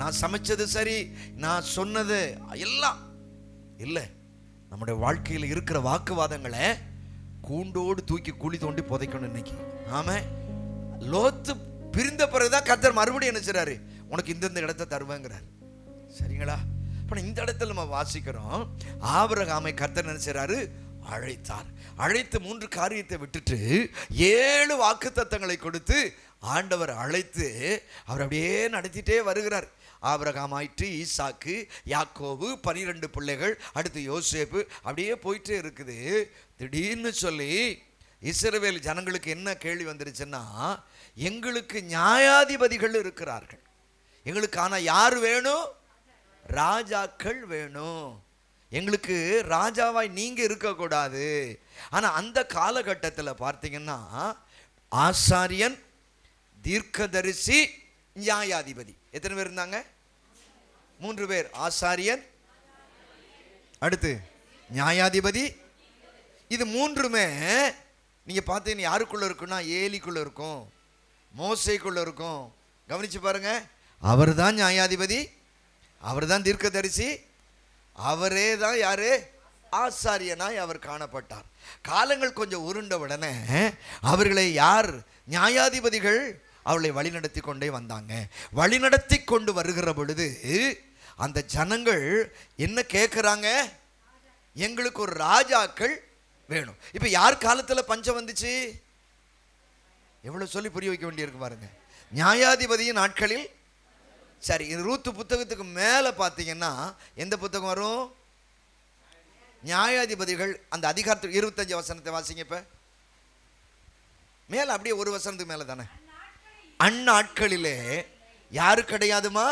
நான் சமைச்சது சரி, நான் சொன்னது எல்லாம் இல்லை. நம்முடைய வாழ்க்கையில் இருக்கிற வாக்குவாதங்களை கூண்டோடு தூக்கி குழி தோண்டி புதைக்கணும் இன்னைக்கு. ஆமா, லோத்து பிரிந்த பிறகுதான் கர்த்தர் மறுபடியும் என்ன செய்றாரு? உனக்கு இந்த இடத்தை தருவேங்கிறார். சரிங்களா? இப்போ இந்த இடத்துல நம்ம வாசிக்கிறோம், ஆபிரகாமை கர்த்தர் என்ன செய்றாரு? அழைத்தார். அழைத்து 3 காரியத்தை விட்டுட்டு 7 வாக்குத்தத்தங்களை கொடுத்து ஆண்டவர் அழைத்து அவர் அப்படியே நடத்திட்டே வருகிறார். ஆபிரகாம் ஆயிற்று, ஈசாக்கு, யாக்கோபு, 12 பிள்ளைகள், அடுத்து யோசேப்பு, அப்படியே போயிட்டே இருக்குது. திடீர்னு சொல்லி இஸ்ரவேல் ஜனங்களுக்கு என்ன கேள்வி வந்துருச்சுன்னா, எங்களுக்கு நியாயாதிபதிகள் இருக்கிறார்கள், எங்களுக்கு ஆனா யார் வேணும்? ராஜாக்கள் வேணும். எங்களுக்கு ராஜாவாய் நீங்க இருக்கக்கூடாது. ஆனா அந்த காலகட்டத்தில் பார்த்தீங்கன்னா ஆசாரியன், தீர்க்கதரிசி, நியாயாதிபதி. எத்தனை பேர் இருந்தாங்க? 3 பேர். ஆசாரியன், அடுத்து நியாயாதிபதி. இது 3மே நீங்க பார்த்தீங்கன்னா யாருக்குள்ள இருக்குன்னா ஏலிக்குள்ள இருக்கும், மோசேக்குள்ள இருக்கும். கவனிச்சு பாருங்க, அவர் தான் நியாயாதிபதி, அவர் தான் தீர்க்கதரிசி, அவரே தான் யாரு? ஆசாரியனாய் அவர் காணப்பட்டார். காலங்கள் கொஞ்சம் உருண்ட உடனே அவர்களை யார்? நியாயாதிபதிகள் அவளை வழிநடத்தி கொண்டே வந்தாங்க. வழிநடத்தி கொண்டு வருகிற பொழுது அந்த ஜனங்கள் என்ன கேட்குறாங்க? எங்களுக்கு ஒரு ராஜாக்கள் வேணும். இப்போ யார் காலத்தில் பஞ்சம் வந்துச்சு? எவ்வளோ சொல்லி புரிய வைக்க வேண்டியிருக்கு பாருங்க. நியாயாதிபதியின் நாட்களில். சரி, இது ரூத்து புத்தகத்துக்கு மேலே பார்த்தீங்கன்னா எந்த புத்தகம் வரும்? நியாயாதிபதிகள் அந்த அதிகாரத்துக்கு 25 வசனத்தை வாசிங்க. இப்போ மேலே அப்படியே ஒரு வசனத்துக்கு மேலே தானே. அந்நாட்களிலே யாரு கிடையாதுமா?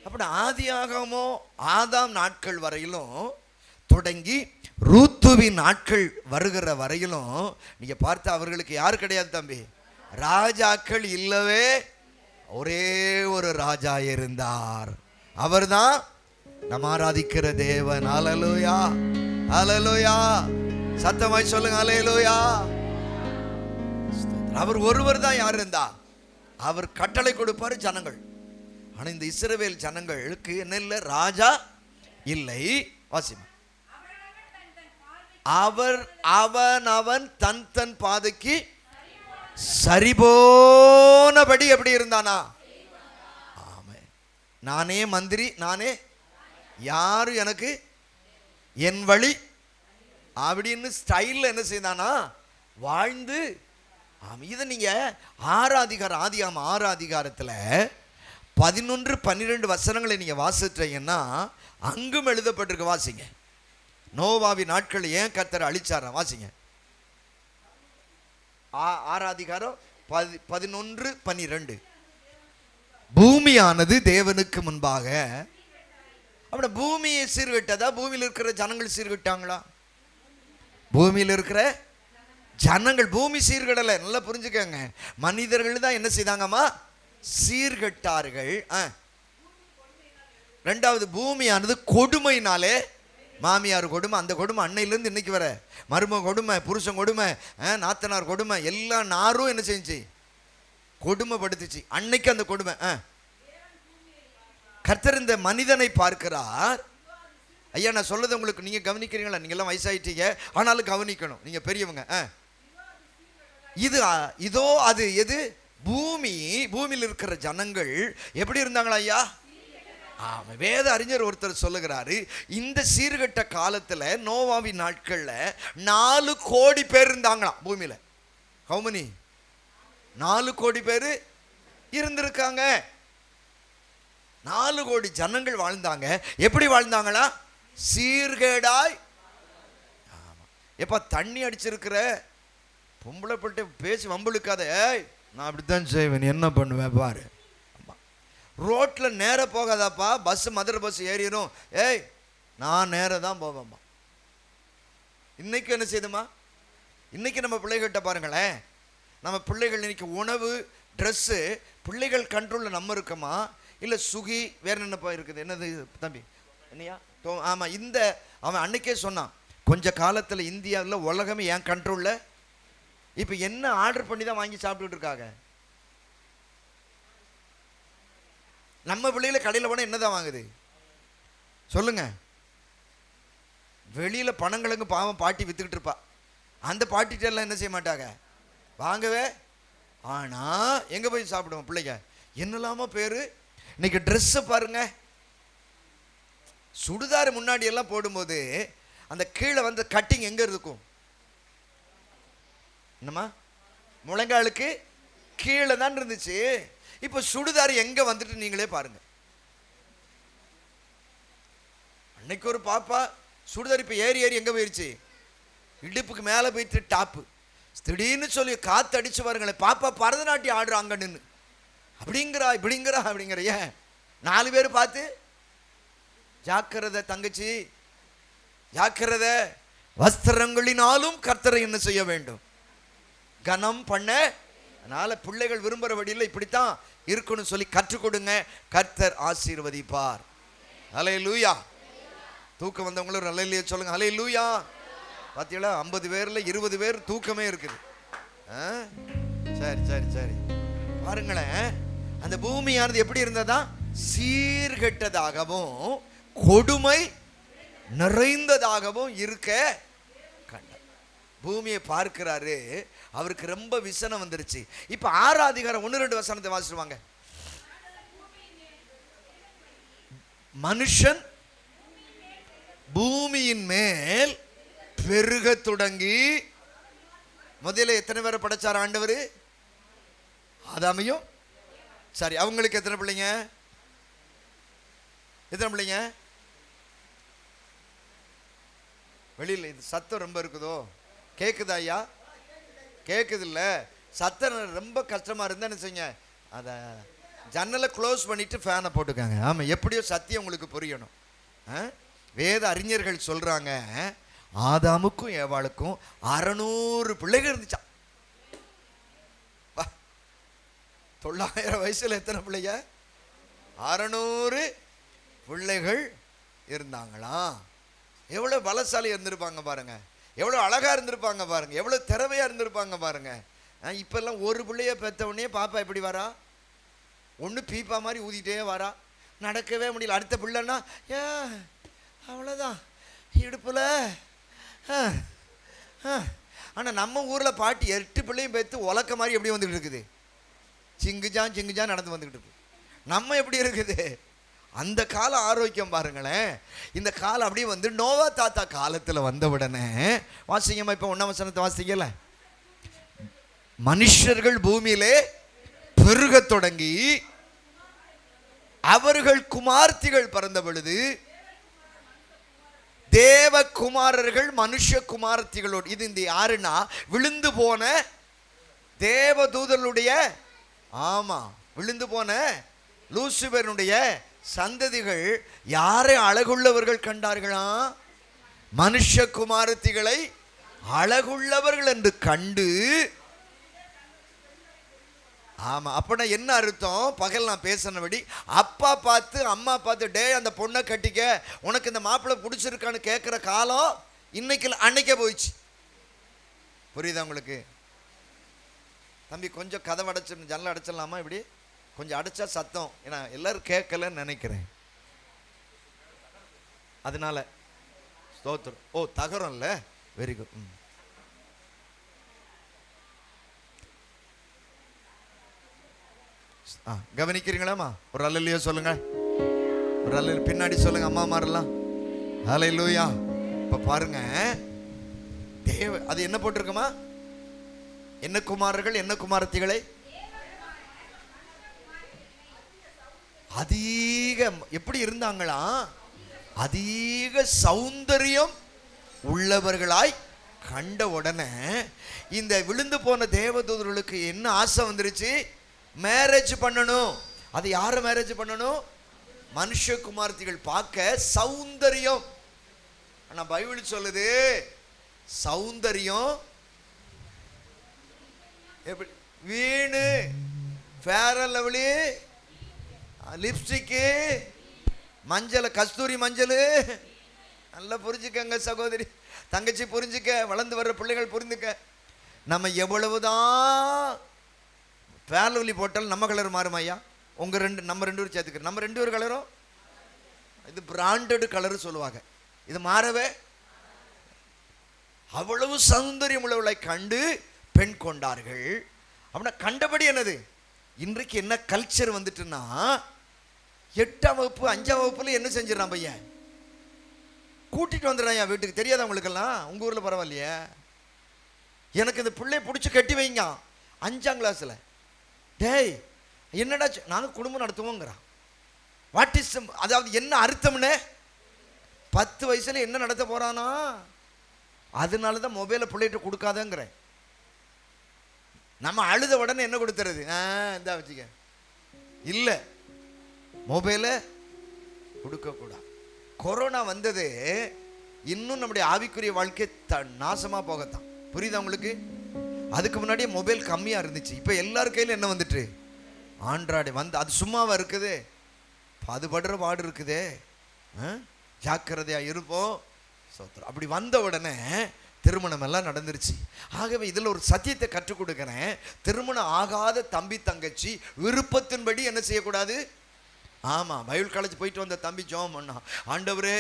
அப்படி ஆதியாகமோ ஆதாம் நாட்கள் வரையிலும் தொடங்கி ரூத்துவின் நாட்கள் வருகிற வரையிலும் நீங்க பார்த்து அவர்களுக்கு யாரு கிடையாது தம்பி? ராஜாக்கள் இல்லவே. ஒரே ஒரு ராஜா இருந்தார், அவர்தான் நம்ம ஆராதிக்கிற தேவன். அல்லேலூயா, அல்லேலூயா, சத்தமாய் சொல்லுங்க அல்லேலூயா. அவர் ஒருவர் தான் யார் இருந்தா? அவர் கட்டளை கொடுப்பாரு ஜனங்கள். ஆனா இந்த இஸ்ரவேல் ஜனங்களுக்கு என்ன இல்லை? ராஜா இல்லை. வாசிமா, அவன் தன் பாதைக்கு சரிபோனபடி எப்படி இருந்தானா? ஆமே, நானே மந்திரி, நானே யாரு எனக்கு என் வழி அப்படின்னு ஸ்டைல்ல என்ன செய்தானா? வாழ்ந்து. இதை நீங்க ஆதியாகமம் 6 அதிகாரத்துல 11, 12 வசனங்களை நீங்க வாசிட்டீங்கன்னா அங்கும் எழுதப்பட்டிருக்கு. வாசிங்க. நோவாவின் நாட்கள் ஏன் கர்த்தர் அழிச்சாரா? வாசிங்க. 6ஆம் அதிகாரம் 11-12. பூமியானது தேவனுக்கு முன்பாக. அப்படி பூமியை சீர்கட்டதா, பூமியில் இருக்கிற ஜனங்கள் சீர்கட்டாங்களா? பூமியில் இருக்கிற ஜனங்கள், பூமி சீர்கடலை. நல்லா புரிஞ்சுக்கங்க, மனிதர்கள் தான் என்ன செய்தாங்கம்மா? சீர்கட்டார்கள். ரெண்டாவது, பூமியானது கொடுமையினாலே, மாமியார் கொடுமை, அந்த கொடுமை அன்னையிலேருந்து இன்னைக்கு வர, மரும கொடுமை, புருஷன் கொடுமை, நாத்தனார் கொடுமை, எல்லா நாரும் என்ன செஞ்சு? கொடுமைப்படுத்துச்சு. அன்னைக்கு அந்த கொடுமை. கர்த்தர் இந்த மனிதனை பார்க்கிறார். ஐயா, நான் சொல்லது உங்களுக்கு நீங்க கவனிக்கிறீங்களா? நீங்க எல்லாம் வயசாயிட்டீங்க, ஆனாலும் கவனிக்கணும், நீங்க பெரியவங்க. இதோ அது எது? பூமியில் இருக்கிற ஜனங்கள் எப்படி இருந்தாங்களா ஐயா? வேத அறிஞர் ஒருத்தர் சொல்லுகிறாரு, இந்த சீர்கட்ட காலத்துல, நோவாவின் நாட்கள்ல 4 கோடி பேர் இருந்தாங்களாம் பூமியில. How many? 4 கோடி பேர் இருந்திருக்காங்க. 4 கோடி ஜனங்கள் வாழ்ந்தாங்க. எப்படி வாழ்ந்தாங்களா? சீர்கேடாய். எப்ப தண்ணி அடிச்சிருக்கிற பொம்பளை பட்டு பேசி வம்பளுக்காத, நான் அப்படித்தான் செய்வேன், என்ன பண்ணுவேன் பாரு. ரோட்ல நேர போகாதாப்பா, பஸ் மதுரை பஸ் ஏறிடும், ஏய் நான் நேர தான் போவேன்ப்பா. இன்னைக்கு என்ன செய்யுதுமா? இன்னைக்கு நம்ம பிள்ளைகள்கிட்ட பாருங்களேன், நம்ம பிள்ளைகள் இன்னைக்கு உணவு, ட்ரெஸ்ஸு, பிள்ளைகள் கண்ட்ரோலில் நம்ம இருக்கோமா இல்லை சுகி வேற என்னப்பா இருக்குது? என்னது தம்பி என்னையா? ஆமாம், இந்த அவன் அன்னைக்கே சொன்னான், கொஞ்ச காலத்தில் இந்தியாவில் உலகமே என் கண்ட்ரோலில். இப்போ என்ன ஆர்டர் பண்ணி தான் வாங்கி சாப்பிட்டுட்டு இருக்காங்க. நம்ம பிள்ளைகளை கடையில் போனால் என்ன தான் வாங்குது சொல்லுங்க? வெளியில் பணங்களுக்கு பாவம் பாட்டி வித்துக்கிட்டு இருப்பா, அந்த பாட்டிட்டெல்லாம் என்ன செய்ய மாட்டாங்க, வாங்கவே. ஆனால் எங்கே போய் சாப்பிடுவோம் பிள்ளைங்க? என்னெல்லாமோ பேர். இன்னைக்கு ட்ரெஸ்ஸை பாருங்க, சுடிதார் முன்னாடி எல்லாம் போடும்போது அந்த கீழே வந்து கட்டிங் எங்கே இருக்கும்? என்னம்மா? முழங்காலுக்கு கீழே தான் இருந்துச்சு. இப்போ சுடிதார் எங்க வந்துட்டு நீங்களே பாருங்க. அன்னைக்கு ஒரு பாப்பா சுடிதார் இப்போ ஏறி எங்க போயிருச்சு? இடுப்புக்கு மேலே போயிட்டு டாப்பு. திடீர்னு சொல்லி காற்று அடிச்சு பாருங்களேன், பாப்பா பரதநாட்டியம் ஆடுறா அங்க நின்று, அப்படிங்கிறா இப்படிங்கிறா அப்படிங்கிற. ஏன் 4 பேர் பார்த்து ஜாக்கிரதை தங்கச்சி, ஜாக்கிரதை, வஸ்திரங்களினாலும் கர்த்தரை என்ன செய்ய வேண்டும்? கனம் பண்ண. அதனால பிள்ளைகள் விரும்புகிற வழியில் இப்படித்தான் இருக்கணும் சொல்லி கற்றுக் கொடுங்க, கர்த்தர் ஆசீர்வதிப்பார். ஹல்லேலூயா. தூக்கம் வந்தவங்களும் ஹல்லேலூயா சொல்லுங்க. ஹல்லேலூயா. பார்த்தீங்களா, 50 பேர்ல 20 பேர் தூக்கமே இருக்குது. சரி சரி சரி, பாருங்களேன், அந்த பூமியானது எப்படி இருந்ததா? சீர்கெட்டதாகவும் கொடுமை நிறைந்ததாகவும் இருக்க கண்ட. பூமியை பார்க்கிறாரு, அவருக்கு ரொம்ப விசனம் வந்துருச்சு. இப்ப 6ஆம் அதிகாரம் 1-2 வசனத்தை வாசிடுவாங்க. மனுஷன் பூமியின் மேல் பெருக தொடங்கி, முதல்ல எத்தனை பேரை படைச்சார் ஆண்டவர்? ஆதாமையும். சரி, அவங்களுக்கு எத்தனை பிள்ளைங்க? எத்தனை பிள்ளைங்க? வெளியில் இது சத்தம் ரொம்ப இருக்குதோ? கேக்குதா ஐயா? கேக்குது இல்ல? சத்தம் ரொம்ப கஷ்டமா இருந்தா என்ன செய்யுங்க, அத ஜன்னலை க்ளோஸ் பண்ணிட்டு ஃபேனை போட்டுக்காங்க. ஆமா, எப்படியோ சத்தியம் உங்களுக்கு புரியணும். வேத அறிஞர்கள் சொல்றாங்க, ஆதாமுக்கும் ஏவாளுக்கும் 600 பிள்ளைகள் இருந்துச்சா. 900 வயசுல எத்தனை பிள்ளைங்க? 600 பிள்ளைகள் இருந்தாங்களாம். எவ்வளவு பலசாலி இருந்திருப்பாங்க பாருங்க, எவ்வளவு அழகா இருந்திருப்பாங்க பாருங்க, எவ்வளவு திறமையா இருந்திருப்பாங்க பாருங்க. இப்பெல்லாம் ஒரு பிள்ளைய பெற்ற உடனே பாப்பா எப்படி வரா? ஒன்று பீப்பா மாதிரி ஊதிட்டே வரா, நடக்கவே முடியல. அடுத்த பிள்ளைன்னா ஏ அவ்வளோதான் இடுப்புல. ஆனால் நம்ம ஊரில் பாட்டி 8 பிள்ளையும் பெற்று உலக்க மாதிரி எப்படி வந்துக்கிட்டு இருக்குது? சிங்குஜான் சிங்குஜான் நடந்து வந்துக்கிட்டு இருக்கு. நம்ம எப்படி இருக்குது? அந்த கால ஆரோக்கியம் பாருங்களேன். இந்த காலம் அப்படியே வந்து நோவா தாத்தா காலத்தில் வந்த உடனே வாசிங்கம்மா, இப்போ 1ஆம் வசனத்தை வாசிக்கல. மனுஷர்கள் பூமியிலே பெருக தொடங்கி அவர்கள் குமார்த்திகள் பிறந்த பொழுது தேவகுமாரர்கள் மனுஷ குமார்த்திகளோடு, இது இந்த யாருன்னா விழுந்து போன தேவதூதர்களுடைய, ஆமா, விழுந்து போன லூசிபருடைய சந்ததிகள் யாரை அழகுள்ளவர்கள் கண்டார்களா? மனுஷகுமாரத்திகளை அழகுள்ளவர்கள் என்று கண்டு. ஆமா, அப்பனா என்ன அர்த்தம்? பகல் நான் பேசினபடி அப்பா பார்த்து அம்மா பார்த்து, டே அந்த பொண்ணை கட்டிக்க, உனக்கு இந்த மாப்பிள்ளை பிடிச்சிருக்கான்னு கேட்குற காலம் இன்னைக்கு அன்னைக்கே போயிடுச்சு. புரியுதா உங்களுக்கு? தம்பி கொஞ்சம் கதவை அடைச்சு ஜன்னல் அடைச்சிடலாமா? இப்படி கொஞ்சம் அடைச்சா சத்தம், ஏன்னா எல்லாரும் கேட்கலன்னு நினைக்கிறேன், அதனால. ஸ்தோத்திரம். ஓ, தகரம் இல்லை, வெரி குட். கவனிக்கிறீங்களாமா? ஒரு அல்லையோ சொல்லுங்க, ஒரு அல்ல பின்னாடி சொல்லுங்க அம்மா மாறலாம். ஹல்லேலூயா. இப்ப பாருங்க, தேவ அது என்ன போட்டிருக்குமா? என்ன குமாரர்கள் என்ன குமாரத்திகளை அதிக எப்படி இருந்தாங்களா? அதிக சௌந்தரியம் உள்ளவர்களாய் கண்ட உடனே இந்த விழுந்து போன தேவதூதர்களுக்கு என்ன ஆசை வந்துருச்சு? மேரேஜ் பண்ணணும். அது யாரை மேரேஜ் பண்ணணும்? மனுஷகுமாரத்திகள் பார்க்க சௌந்தரியம். ஆனா பைபிள் சொல்லுது சௌந்தரியம் எப்படி? வீணு, ஃபேர் அண்ட் லவ்லி, லிப்ஸ்டிக்கு, மஞ்சள், கஸ்தூரி மஞ்சள். நல்லா புரிஞ்சுக்கங்க சகோதரி தங்கச்சி, புரிஞ்சுக்க, வளர்ந்து வர்ற பிள்ளைகள் புரிஞ்சுக்க. நம்ம எவ்வளவுதான் ஃபேர் லவ்லி போட்டாலும் நம்ம கலர் மாறும் ஐயா. உங்க நம்ம ரெண்டு பேரும் சேர்த்துக்கிறோம். நம்ம ரெண்டு பேரும் கலரும் இது பிராண்டட் கலர் சொல்லுவாங்க. இது மாறவே. அவ்வளவு சௌந்தரியம் உள்ளவளை கண்டு பெண் கொண்டார்கள். அப்படின்னா கண்டபடி என்னது? இன்றைக்கு என்ன கல்ச்சர் வந்துட்டுன்னா, 8ஆம் வகுப்பு 5ஆம் வகுப்புல என்ன செஞ்சிடறான் பையன்? கூட்டிட்டு வந்துடுறான் வீட்டுக்கு. தெரியாத உங்களுக்கெல்லாம்? உங்க ஊர்ல பரவாயில்லையே. எனக்கு இந்த பிள்ளைய பிடிச்சி கட்டி வைங்க 5ஆம் கிளாஸ்ல. டேய் என்னடா, நாங்கள் குடும்பம் நடத்துவோங்கிறான். வாட் இஸ், அதாவது என்ன அர்த்தம்னு 10 வயசுல என்ன நடத்த போறானா? அதனால தான் மொபைலை பிள்ளைகிட்ட கொடுக்காதங்கிறேன். நம்ம அழுத உடனே என்ன கொடுத்துறது? இந்த வச்சுக்க, இல்லை மொபைலை கொடுக்கக்கூடாது. கொரோனா வந்தது இன்னும் நம்முடைய ஆவிக்குரிய வாழ்க்கை நாசமா போகத்தான். புரியுதா உங்களுக்கு? அதுக்கு முன்னாடியே மொபைல் கம்மியா இருந்துச்சு. இப்போ எல்லார் கையில என்ன வந்துட்டு? ஆண்ட்ராய்டு வந்து. அது சும்மாவா இருக்குது? அது படுற பாடு இருக்குதே. ஜாக்கிரதையா இருப்போம். அப்படி வந்த உடனே திருமணம் எல்லாம் நடந்துருச்சு. ஆகவே இதில் ஒரு சத்தியத்தை கற்றுக் கொடுக்கிறேன். திருமணம் ஆகாத தம்பி தங்கச்சி விருப்பத்தின்படி என்ன செய்யக்கூடாது? ஆமா, பைபிள் காலேஜ் போயிட்டு வந்த தம்பி ஜெபம் பண்ணா, ஆண்டவரே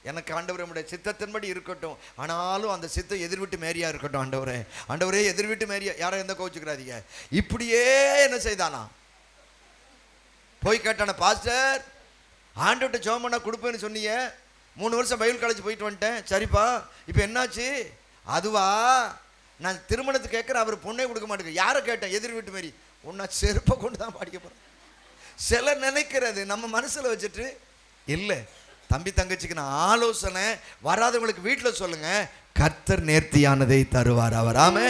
எனக்கு ஆண்டவரே உம்முடைய சித்தத்தின்படி இருக்கட்டும், ஆனாலும் அந்த சித்தம் எதிர்விட்டு மேரியா இருக்கட்டும். ஆண்டவரே, ஆண்டவரே எதிர்விட்டு மேரியா. யாரும் எந்த கோச்சுக்கிறாதீங்க. இப்படியே என்ன செய்தானா? போய் கேட்டான, பாஸ்டர் ஆண்டவர்கிட்ட ஜெபம் பண்ணா கொடுப்பேன்னு சொன்னீங்க, 3 வருஷம் பைபிள் காலேஜ் போயிட்டு வந்துட்டேன். சரிப்பா, இப்போ என்னாச்சு? அதுவா, நான் திருமணத்துக்கு கேட்குறேன், அவர் பொண்ணே கொடுக்க மாட்டேங்க. யாரை கேட்டேன்? எதிர் வீட்டு மாரி. உன்னை செருப்பை கொண்டு தான் படிக்க போகிறேன். சில நினைக்கிறது நம்ம மனசில் வச்சுட்டு இல்லை. தம்பி தங்கச்சிக்கு நான் ஆலோசனை, வராதவங்களுக்கு வீட்டில் சொல்லுங்க, கர்த்தர் நேர்த்தியானதை தருவார் அவர். ஆமே.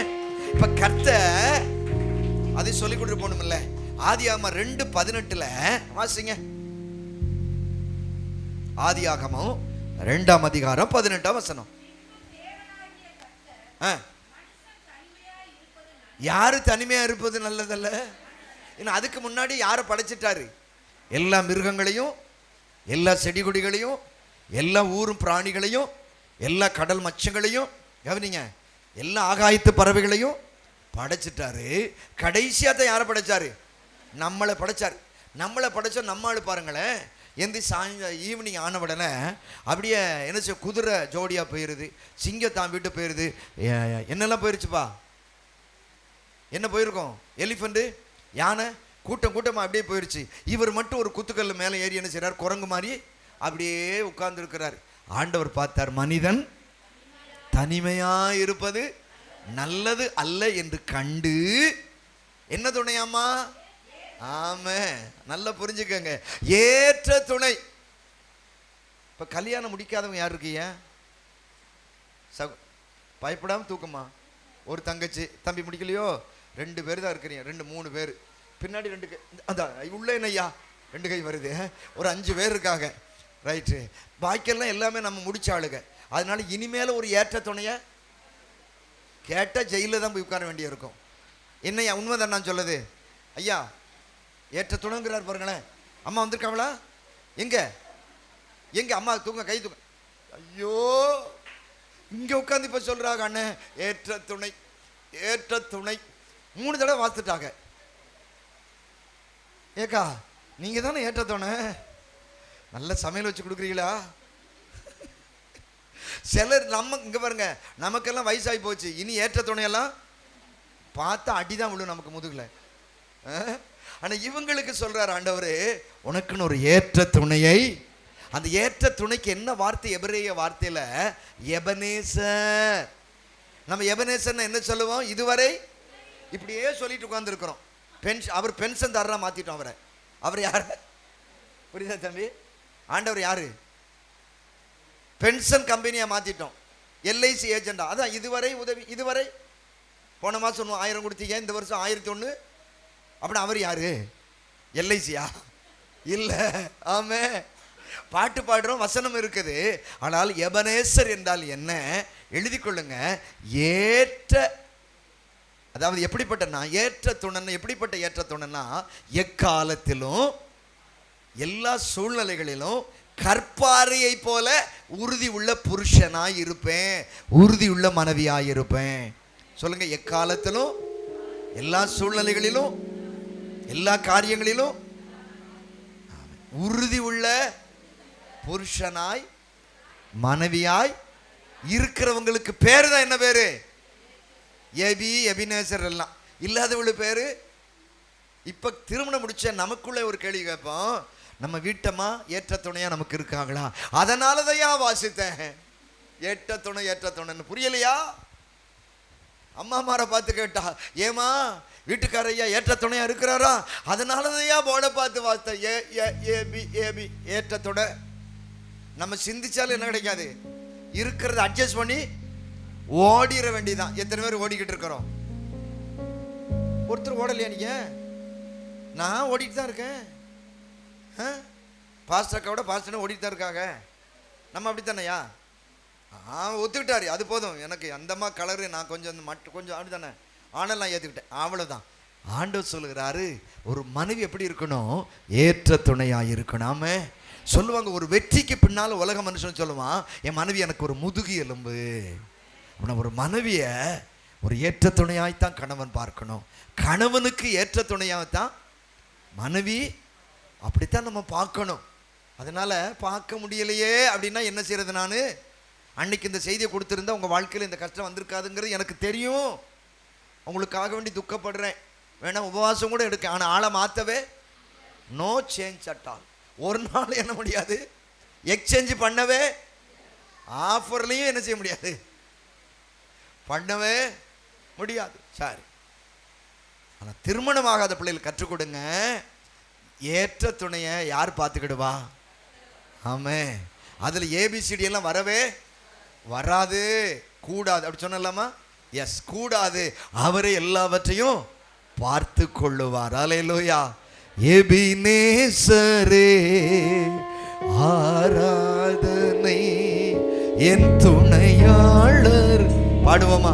இப்போ கர்த்தர் அதை சொல்லி கொடுத்து போகணுமில்ல. ஆதியாகமம் 2:18 வாசிங்க. ஆதியாகமம் 2ஆம் அதிகாரம் 18ஆம் வசனம். யாரு தனிமையா இருப்பது நல்லதல்ல. இன்னும் அதுக்கு முன்னாடி யாரை படைச்சிட்டாரு? எல்லா மிருகங்களையும், எல்லா செடி கொடிகளையும், எல்லா ஊரும் பிராணிகளையும், எல்லா கடல் மச்சங்களையும், கவனிங்க, எல்லா ஆகாயத்து பறவைகளையும் படைச்சிட்டாரு. கடைசியா தான் யாரை படைச்சாரு? நம்மளை படைச்சாரு. நம்மளை படைச்சா நம்ம ஆளு பாருங்களேன். எந்த ஈவினிங் ஆன உடனே அப்படியே என்ன செய்ய, குதிரை ஜோடியா போயிருது, சிங்கம் தான் வீட்டு போயிருது, என்னெல்லாம் போயிருச்சுப்பா. என்ன போயிருக்கோம்? எலிஃபண்ட், யானை, கூட்டம் கூட்டமாக அப்படியே போயிருச்சு. இவர் மட்டும் ஒரு குத்துக்கல்ல மேலே ஏறி என்ன செய்றார்? குரங்கு மாதிரி அப்படியே உட்கார்ந்து இருக்கிறார். ஆண்டவர் பார்த்தார், மனிதன் தனிமையா இருப்பது நல்லது அல்ல என்று கண்டு என்ன துணையாமா? ஆமே, நல்லா புரிஞ்சுக்கங்க, ஏற்ற துணை. இப்ப கல்யாணம் முடிக்காதவங்க யார் இருக்கீங்க? பயப்படாம தூக்கமா. ஒரு தங்கச்சி, தம்பி முடிக்கலையோ, 2 பேர் தான் இருக்கிறீங்க, 2-3 பேர் பின்னாடி 2 கை அதான் உள்ள என்னய்யா 2 கை வருது, ஒரு 5 பேர் இருக்காங்க, ரைட்டு. பாக்கியெல்லாம் எல்லாமே நம்ம முடிச்ச ஆளுங்க. அதனால இனிமேல் ஒரு ஏற்ற துணையை கேட்டால் ஜெயிலில் தான் போய் உட்கார வேண்டிய இருக்கும். என்னையா உண்மைதான் நான் சொல்லுது? ஐயா ஏற்ற துணைங்கிறார் பாருங்களேன். அம்மா வந்திருக்காங்களா? எங்க அம்மா தூங்க, கை தூங்க. ஐயோ இங்கே உட்காந்து இப்போ சொல்கிறாங்க அண்ணன் ஏற்ற துணை ஏற்ற துணை 3 தடவை வாசிட்டாங்க. ஏக்கா நீங்கள் தானே ஏற்ற துணை, நல்ல சமையல் வச்சு கொடுக்குறீங்களா? சிலர் நம்ம இங்கே பாருங்க, நமக்கெல்லாம் வயசாகி போச்சு, இனி ஏற்ற துணையெல்லாம் பார்த்தா அடிதான் விழும் நமக்கு முதுகுல. ஆனால் இவங்களுக்கு சொல்கிறார் ஆண்டவர், உனக்குன்னு ஒரு ஏற்ற துணையை. அந்த ஏற்ற துணைக்கு என்ன வார்த்தை? எபிரேய வார்த்தையில் எபனேசர். நம்ம எபனேசர்னு என்ன சொல்லுவோம்? இதுவரை இப்படியே சொல்லிட்டு உட்காந்துருக்கிறோம். அவர் பென்ஷன் தர்றா மாற்றிட்டோம் அவரை. அவர் யார் புரியுதா தம்பி? ஆண்டவர் யாரு? பென்ஷன் கம்பெனியை மாற்றிட்டோம், எல்ஐசி ஏஜெண்டா. அதான் இதுவரை உதவி, இதுவரை போன மாதம் 1000 கொடுத்தீங்க, இந்த வருஷம் 1001. அப்படின்னா அவர் யாரு? எல்ஐசியா? இல்லை. ஆமே, பாட்டு பாடுறோம், வசனம் இருக்குது. ஆனால் எபனேசர் என்றால் என்ன? எழுதி கொள்ளுங்க. ஏற்ற, அதாவது எப்படிப்பட்டனா ஏற்ற துணைன்னா, எப்படிப்பட்ட ஏற்ற துணைன்னா எக்காலத்திலும் எல்லா சூழ்நிலைகளிலும் கற்பாறையை போல உறுதி உள்ள புருஷனாய் இருப்பேன், உறுதி உள்ள மனைவியாய் இருப்பேன். சொல்லுங்க, எக்காலத்திலும் எல்லா சூழ்நிலைகளிலும் எல்லா காரியங்களிலும் உறுதி உள்ள புருஷனாய் மனைவியாய் இருக்கிறவங்களுக்கு பேரு தான் என்ன பேரு? எபினேசர். எல்லாம் இல்லாதவங்களுக்கு பேரு. இப்ப திருமணம் முடிச்ச நமக்குள்ள ஒரு கேள்வி கேட்போம், நம்ம வீட்டம்மா ஏற்ற துணையா நமக்கு இருக்காங்களா? அதனாலதான் வாசித்தேன் ஏற்ற துணை ஏற்ற துணைன்னு. புரியலையா? அம்மாமாரை பார்த்து கேட்டா, ஏமா வீட்டுக்காரையா ஏற்ற துணையா இருக்கிறாரா? அதனாலதான் போர்டை பார்த்து வாசித்த ஏற்ற துணை. நம்ம சிந்திச்சாலும் என்ன கிடைக்காது, இருக்கிறத அட்ஜஸ்ட் பண்ணி ஓடிட வேண்டியதான். எத்தனை பேர் ஓடிக்கிட்டு இருக்கிறோம்? ஒருத்தர் ஓடலையா? நீங்க? நான் ஓடிட்டு தான் இருக்கேன். பாஸ்டர்க்காவோட பாஸ்டர் ஓடிட்டு தான் இருக்காங்க. நம்ம அப்படித்தானையா? ஒத்துக்கிட்டாரு, அது போதும் எனக்கு. அந்தம்மா கலரு நான் கொஞ்சம் மட்டும் கொஞ்சம் அப்படித்தானே, ஆனால் நான் ஏற்றுக்கிட்டேன், அவ்வளோதான். ஆண்டவர் சொல்லுகிறாரு, ஒரு மனைவி எப்படி இருக்கணும்? ஏற்ற துணையாக இருக்கணும். ஆமே சொல்லுவாங்க, ஒரு வெற்றிக்கு பின்னால் உலக மனுஷன் சொல்லுவான், என் மனைவி எனக்கு ஒரு முதுகு எலும்பு. ஒரு மனைவியை ஒரு ஏற்ற துணையாய்த்தான் கணவன் பார்க்கணும். கணவனுக்கு ஏற்ற துணையாகத்தான் மனைவி, அப்படித்தான் நம்ம பார்க்கணும். அதனால் பார்க்க முடியலையே அப்படின்னா என்ன செய்கிறது? நான் அன்னைக்கு இந்த செய்தியை கொடுத்துருந்தா உங்கள் வாழ்க்கையில் இந்த கஷ்டம் வந்திருக்காதுங்கிறது எனக்கு தெரியும். உங்களுக்காக வேண்டி துக்கப்படுறேன், வேணா உபவாசம் கூட எடுக்க. ஆனால் ஆளை மாற்றவே நோ சேஞ்ச் அட் ஆல். ஒரு நாள் என்ன முடியாது, எக்ஸ்சேஞ்ச் பண்ணவே, ஆஃபர்லையும் என்ன செய்ய முடியாது, பண்ணவே முடியாது. சரி, ஆனால் திருமணமாகாத பிள்ளைகள் கற்றுக் கொடுங்க, ஏற்ற துணையை யார் பார்த்துக்கிடுவா? ஆமே, அதில் ஏபிசிடி எல்லாம் வரவே வராது, கூடாது. அப்படி சொன்னலாமா? எஸ், கூடாது. அவரே எல்லாவற்றையும் பார்த்து கொள்ளுவார். அல்லேலூயா. எபினேசரே ஆராதனை என் துணையாளர். பாடுவோமா?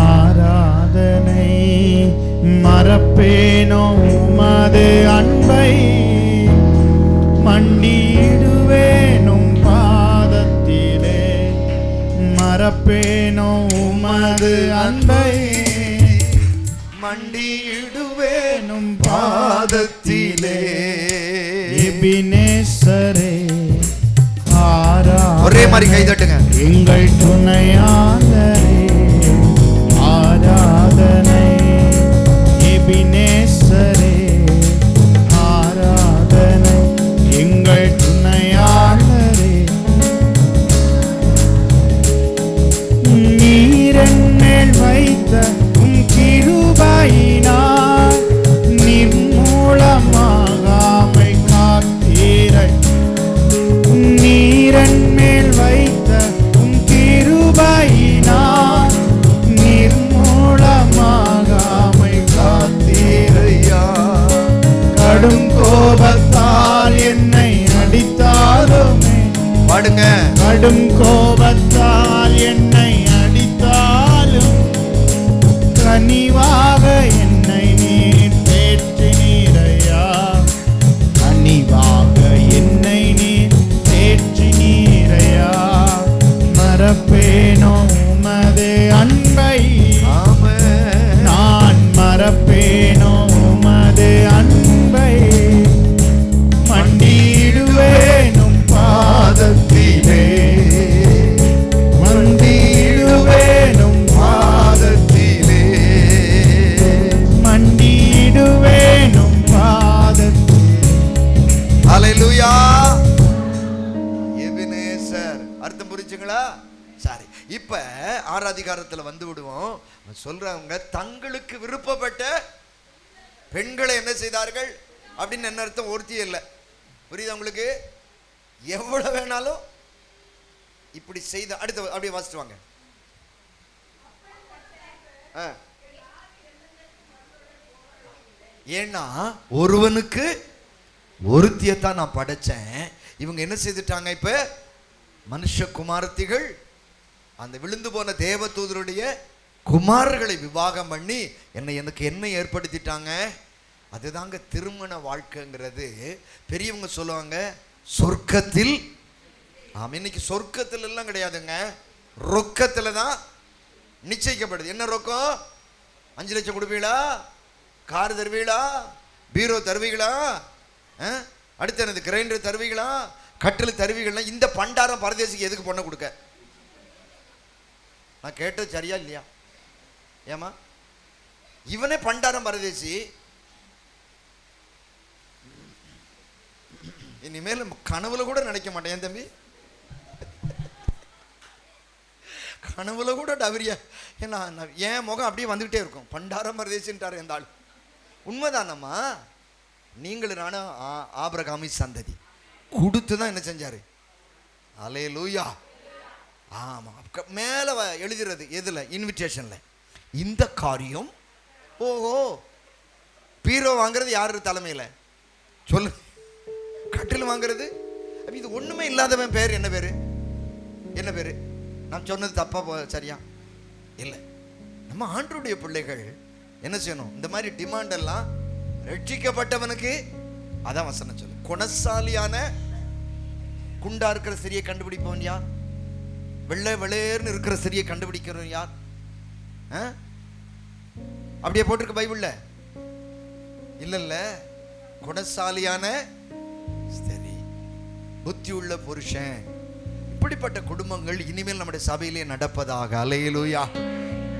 ஆராதனை மறப்பேனோ உமது அன்பை, மண்டியிடுவேனும் பாதத்திலே. மறப்பேனோ உமது அன்பை, மண்டியிடுவேனும் பாதத்திலே. எபினேசரே ஒரே மாதிரி கை தட்டுங்க. எங்கள் துணையாளரே ஆராதனை. எபினேசரே ஆராதனை எங்கள் துணையாளரே. நீரென் மேல் வைத்த உம் கிருபையினால் நிர்மூலமாகாமை காத்தருளும். கடும் கோபத்தால் என்னை அடித்தாலும் கனிவாக என்னை நீர் தேற்றினீரையா. கனிவாக என்னை நீர் தேற்றினீரையா. மறப்பேனோ உமது அன்பை, நான் மறப்பேனோ உமது அன்பை. மண்டியிடுவேனும் பாதத்திலே, மண்டியிடுவேனும் பாதத்திலே, மண்டியிடுவேனும் பாதத்திலே. ஹல்லேலூயா. எபினேசர் அர்த்தம் புரிஞ்சுங்களா? சரி, இப்ப 6 அதிகாரத்துல வந்து விடுவோம். சொல்றவங்க தங்களுக்கு விருப்பப்பட்ட பெண்களை என்ன செய்தார்கள் அப்படின்னு என்ன அர்த்தம்? ஒருத்தி இல்லை. புரியுதா உங்களுக்கு? எவ்வளவு வேணாலும் இப்படி செய்த. அடுத்த அப்படியே வாசிட்டு வாங்க. ஏன்னா ஒருவனுக்கு ஒருத்தியத்தான் நான் படைச்சேன். இவங்க என்ன செய்துட்டாங்க? இப்ப மனுஷ குமாரத்திகள் அந்த விழுந்து போன தேவதூதருடைய குமாரர்களை விவாகம் பண்ணி எனக்கு என்ன ஏற்படுத்திட்டாங்க? அதுதாங்க திருமண வாழ்க்கைங்கிறது. பெரியவங்க சொல்லுவாங்க சொர்க்கத்தில். இன்னைக்கு சொர்க்கத்துல எல்லாம் கிடையாதுங்க, ரொக்கத்துல தான் நிச்சயிக்கப்படுது. என்ன ரொக்கம்? 5 லட்சம் கொடுப்பீங்களா? கார் தருவீங்களா? பீரோ தருவீங்களா? அடுத்து என்னது? கிரைண்டர் தருவீங்களா? கட்டில் தருவீங்களா? இந்த பண்டாரம் பரதேசிக்கு எதுக்கு பொண்ணை கொடுக்க? நான் கேட்டது சரியா இல்லையா? ஏமா இவனே பண்டாரம் பரதேசி. இனிமேல் கனவுல கூட நினைக்க மாட்டேன். என் தம்பி கனவுல கூட டவரியா. ஏன்னா என் முகம் அப்படியே வந்துகிட்டே இருக்கும். பண்டாரம் பரதேசின்ட்டார் எந்த ஆள். உண்மைதானம்மா. நீங்களும் நானும் ஆபிரகாமி சந்ததி. கொடுத்து தான் என்ன செஞ்சாரு? அல்லேலூயா. ஆமா, மேல எழுதுறது எதுல? இன்விடேஷன்ல. இந்த காரியம். ஓஹோ, பீரோ வாங்குறது யாரு தலைமையில சொல்லு? கட்டில் வாங்குறது. இது ஒண்ணுமே இல்லாதவன் பேர் என்ன பேரு? என்ன பேரு? நான் சொன்னது தப்பா சரியா இல்லை? நம்ம ஆண்டவருடைய பிள்ளைகள் என்ன செய்யணும்? இந்த மாதிரி டிமாண்ட் எல்லாம் ரட்சிக்கப்பட்டவனுக்கு அதான் வசனம் சொல்லு. குணசாலியான குண்டா இருக்கிற ஸ்திரியை கண்டுபிடிப்பவன் யார்? வெள்ளை வெளேர்னு இருக்கிற ஸ்திரியை கண்டுபிடிக்கிறவன் யார்? அப்படியே போட்டிருக்க பைபிள்ல இல்ல. குணசாலியான ஸ்திரி, புத்தி உள்ள புருஷன். இப்படிப்பட்ட குடும்பங்கள் இனிமேல் நம்முடைய சபையிலே நடப்பதாக. அல்லேலூயா.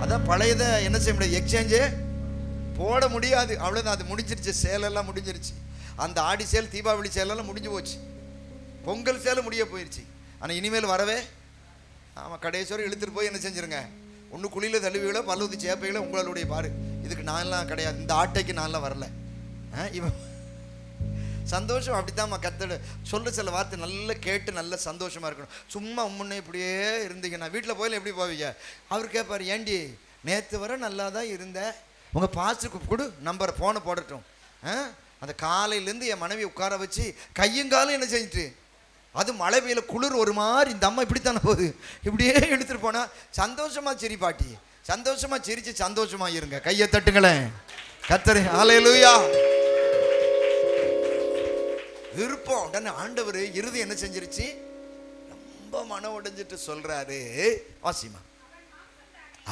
அதான் பழையதை என்ன செய்ய முடியாது, எக்ஸ்சேஞ்சே போட முடியாது. அவ்வளோதான், அது முடிஞ்சிருச்சு. சேலெல்லாம் முடிஞ்சிருச்சு. அந்த ஆடி சேல், தீபாவளி சேலெல்லாம் முடிஞ்சு போச்சு. பொங்கல் சேலை முடிய போயிடுச்சு. ஆனால் இனிமேல் வரவே. ஆமாம், கடைசி வரை இழுத்துட்டு போய் என்ன செஞ்சிருங்க? ஒன்று குழியில் தழுவிகளோ பல்லுவதி சேப்பைகளோ உங்களுடைய பாரு. இதுக்கு நான்லாம் கிடையாது. இந்த ஆட்டைக்கு நான்லாம் வரல. இவன் சந்தோஷம் அப்படித்தாம்மா. கத்தோட சொல்ல சில வார்த்தை நல்லா கேட்டு நல்ல சந்தோஷமா இருக்கணும். சும்மா முன்னே இப்படியே இருந்தீங்கன்னா வீட்டில் போயில எப்படி போவீங்க? அவர் கேட்பார், ஏண்டி நேற்று வர நல்லா தான் இருந்தேன், உங்கள் பாஸ்டருக்கு கொடு நம்பரை, ஃபோனை போடட்டும். அந்த காலையிலேருந்து என் மனைவி உட்கார வச்சு கையங்காலும் என்ன செஞ்சுட்டு, அது மழை பெய்யல, குளிர் ஒரு மாதிரி, இந்த அம்மா இப்படித்தானே போகுது, இப்படியே எடுத்துகிட்டு போனால் சந்தோஷமா சிரி பாட்டி, சந்தோஷமா சிரிச்சு சந்தோஷமா இருங்க. கையை தட்டுங்களேன். கர்த்தரே ஹல்லேலூயா. விருப்பம் உடனே ஆண்டவர் இறுதி என்ன செஞ்சிருச்சு? ரொம்ப மனம் உடைஞ்சிட்டு சொல்றாரு, வாசிமா.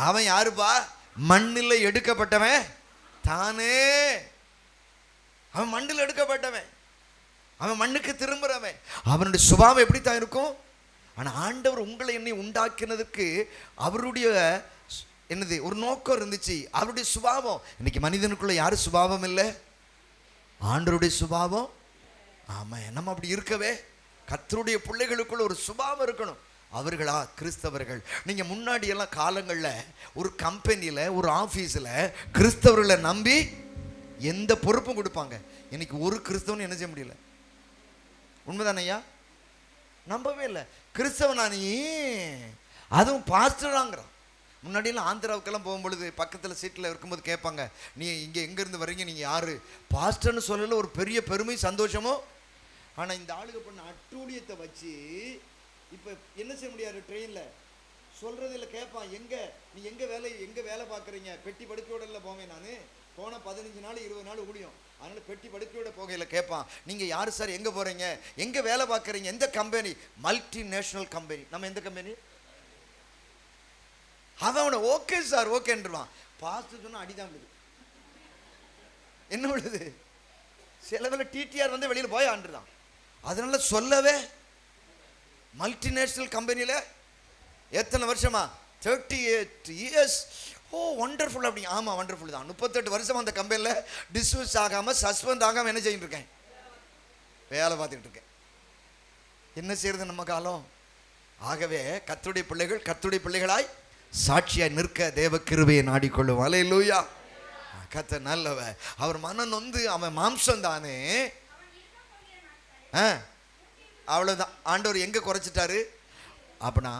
அவன் யாருப்பா? மண்ணில் எடுக்கப்பட்டவன் தானே. அவன் மண்ணில் எடுக்கப்பட்டவன், அவன் மண்ணுக்கு திரும்புறவன். அவனுடைய சுபாவம் எப்படித்தான் இருக்கும்? ஆனா ஆண்டவர் உங்களை என்னை உண்டாக்கினதுக்கு அவருடைய என்னது ஒரு நோக்கம் இருந்துச்சு. அவருடைய சுபாவம். இன்னைக்கு மனிதனுக்குள்ள யாரு சுபாவம் இல்லை? ஆண்டவருடைய சுபாவம். ஆமா, நம்ம அப்படி இருக்கவே. கர்த்தருடைய பிள்ளைகளுக்குள்ள ஒரு சுபாவம் இருக்கணும். அவர்களா கிறிஸ்தவர்கள். நீங்க முன்னாடி எல்லாம் காலங்கள்ல ஒரு கம்பெனியில ஒரு ஆபீஸ்ல கிறிஸ்தவர்களை நம்பி எந்த பொறுப்பும் கொடுப்பாங்க. இன்னைக்கு ஒரு கிறிஸ்தவன் என்ன செய்ய முடியல. உண்மைதானையா? நம்பவே இல்லை. கிறிஸ்தவனா நீ, அதுவும் பாஸ்டராங்கிறான். முன்னாடியெல்லாம் ஆந்திராவுக்கெல்லாம் போகும்பொழுது பக்கத்தில் சீட்டில் இருக்கும்போது கேட்பாங்க, நீ இங்கே எங்கேருந்து வர்றீங்க, நீங்கள் யார்? பாஸ்டர்னு சொல்லல ஒரு பெரிய பெருமை சந்தோஷமோ. ஆனால் இந்த ஆளுக பண்ண அட்டூழியத்தை வச்சு இப்போ என்ன செய்ய முடியாது, ட்ரெயினில் சொல்கிறதில் கேட்பான், நீ எங்கே வேலை பார்க்குறீங்க? பெட்டி படுக்கையோட போவேன் நான், போனால் 15 நாள் 20 நாள் ஓடியும். அதனால் பெட்டி படுக்கையோட போகையில் கேட்பான், நீங்கள் யார் சார், எங்கே போகிறீங்க, எங்கே வேலை பார்க்குறீங்க, எந்த கம்பெனி? Multinational company. நம்ம எந்த கம்பெனி? அவனை ஓகே சார் ஓகேன்றான். பார்த்து சொன்னால் அடிதான் விடுது. என்ன விடுது? சிலவில் டிடிஆர் வந்து வெளியில் போய் ஆண்டுதான். அதனால சொல்லவே மல்டிநேஷ்னல் கம்பெனியில் எத்தனை வருஷமா? 38 years. ஓ ஒண்டர்ஃபுல். அப்படி ஆமாம் ஒண்டர்ஃபுல் தான். 38 வருஷம் அந்த கம்பெனியில் டிஸ்மிஸ் ஆகாமல் சஸ்பெண்ட் ஆகாமல் என்ன செஞ்சுட்டு இருக்கேன்? வேலை பார்த்துக்கிட்டு இருக்கேன். என்ன செய்யறது நம்ம காலம்? ஆகவே கர்த்தருடைய பிள்ளைகள் கர்த்தருடைய பிள்ளைகளாய் சாட்சியாய் நிற்க தேவ கிருபையை நாடிக்கொள்ளும். அல்லேலூயா. கர்த்தர் நல்லவர். அவர் மனம் நொந்து, அவன் மாம்சம் தானே. அவ்வளோதான். ஆண்டவர் எங்கே குறைச்சிட்டாரு அப்படின்னா,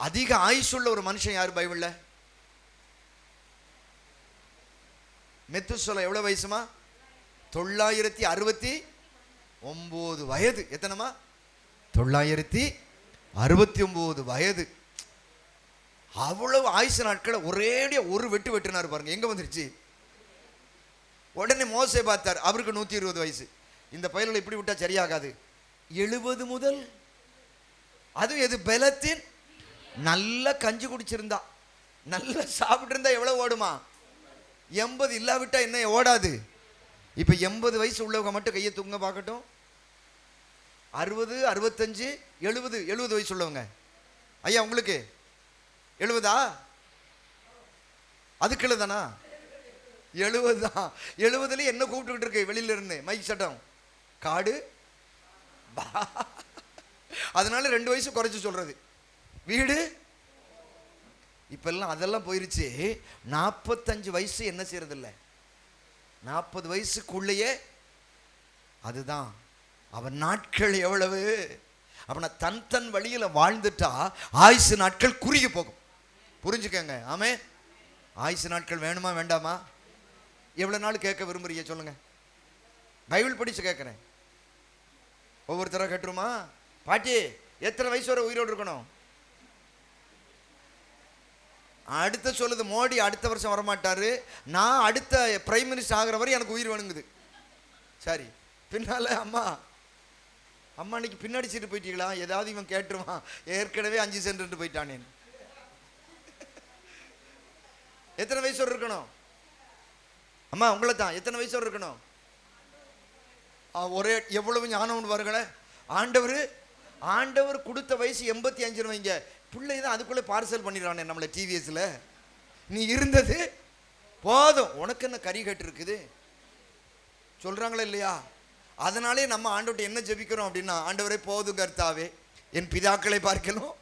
அதிக ஆயுசுள்ள ஒரு மனுஷன் யார் பைபிள்ல? மெத்துசலா எவ்வளோ வயசுமா? 969 வயது. எத்தனைமா? 969 வயது. அவ்வளவு ஆயுசு நாட்களை ஒரேடியா ஒரு வெட்டினார் பாருங்க. எங்க வந்துருச்சு? உடனே மோசே பார்த்தார், அவருக்கு 120 வயசு. இந்த பயல்களை இப்படி விட்டா சரியாகாது. 70 முதல், அதுவும் எது? பலத்தின். நல்ல கஞ்சி குடிச்சிருந்தா, நல்லா சாப்பிட்டு இருந்தா எவ்வளவு ஓடுமா? 80 இல்லாவிட்டா என்ன ஓடாது. இப்ப 80 வயசு உள்ளவங்க மட்டும் கையை தூங்க பார்க்கட்டும். 60, 65, 70 வயசு உள்ளவங்க. ஐயா உங்களுக்கு 70? அதுக்குள்ள தானா? 70 தான். 70ல என்ன கூப்பிட்டுக்கிட்டு இருக்கு வெளியில இருந்து? மைக் சட்டம், காடு. அதனால 2 வயசு குறைச்சு சொல்றது. வீடு இப்பெல்லாம் அதெல்லாம் போயிருச்சு. 45 வயசு என்ன செய்யறது இல்லை. 40 வயசுக்குள்ளேயே அதுதான் அவன் நாட்கள் எவ்வளவு. அவனை தன் வழியில வாழ்ந்துட்டா ஆயுசு நாட்கள் குறுகி போகும். புரிஞ்சுக்கங்க. ஆமே. ஆயுசு நாட்கள் வேணுமா வேண்டாமா? எவ்வளவு நாள் கேட்க விரும்புறீங்க சொல்லுங்க. பைபிள் படிச்சு கேட்கிறேன். ஒவ்வொருத்தரா கேட்டுருமா? பாட்டி எத்தனை வயசு வரை உயிரோடு இருக்கணும்? அடுத்த சொல்லுது, மோடி அடுத்த வருஷம் வரமாட்டாரு, நான் அடுத்த பிரைம் மினிஸ்டர் ஆகிற வரை எனக்கு உயிர் வேணுங்குது. சரி, பின்னால அம்மா இன்னைக்கு பின்னாடி சீட்டு போயிட்டீங்களா? ஏதாவது இவன் கேட்டுருவான், ஏற்கனவே 5 சென்ட் போயிட்டானே. எத்தனை வயசு வரை இருக்கணும்? அம்மா உங்களை தான். எத்தனை வயசு வரை இருக்கணும்? ஒரே எவ்வளவு ஞானம் பாருங்களேன். ஆண்டவர் கொடுத்த வயசு 85 வைங்க. பிள்ளை தான் அதுக்குள்ளே பார்சல் பண்ணிடுறானே நம்மளை டிவிஎஸ்ல. நீ இருந்தது போதும், உனக்கு என்ன கறி கட்டு இருக்குது சொல்றாங்களா இல்லையா? அதனாலே நம்ம ஆண்டவர்கிட்ட என்ன ஜெபிக்கிறோம் அப்படின்னா, ஆண்டவரே போதும் கர்த்தாவே, என் பிதாக்களை பார்க்கணும்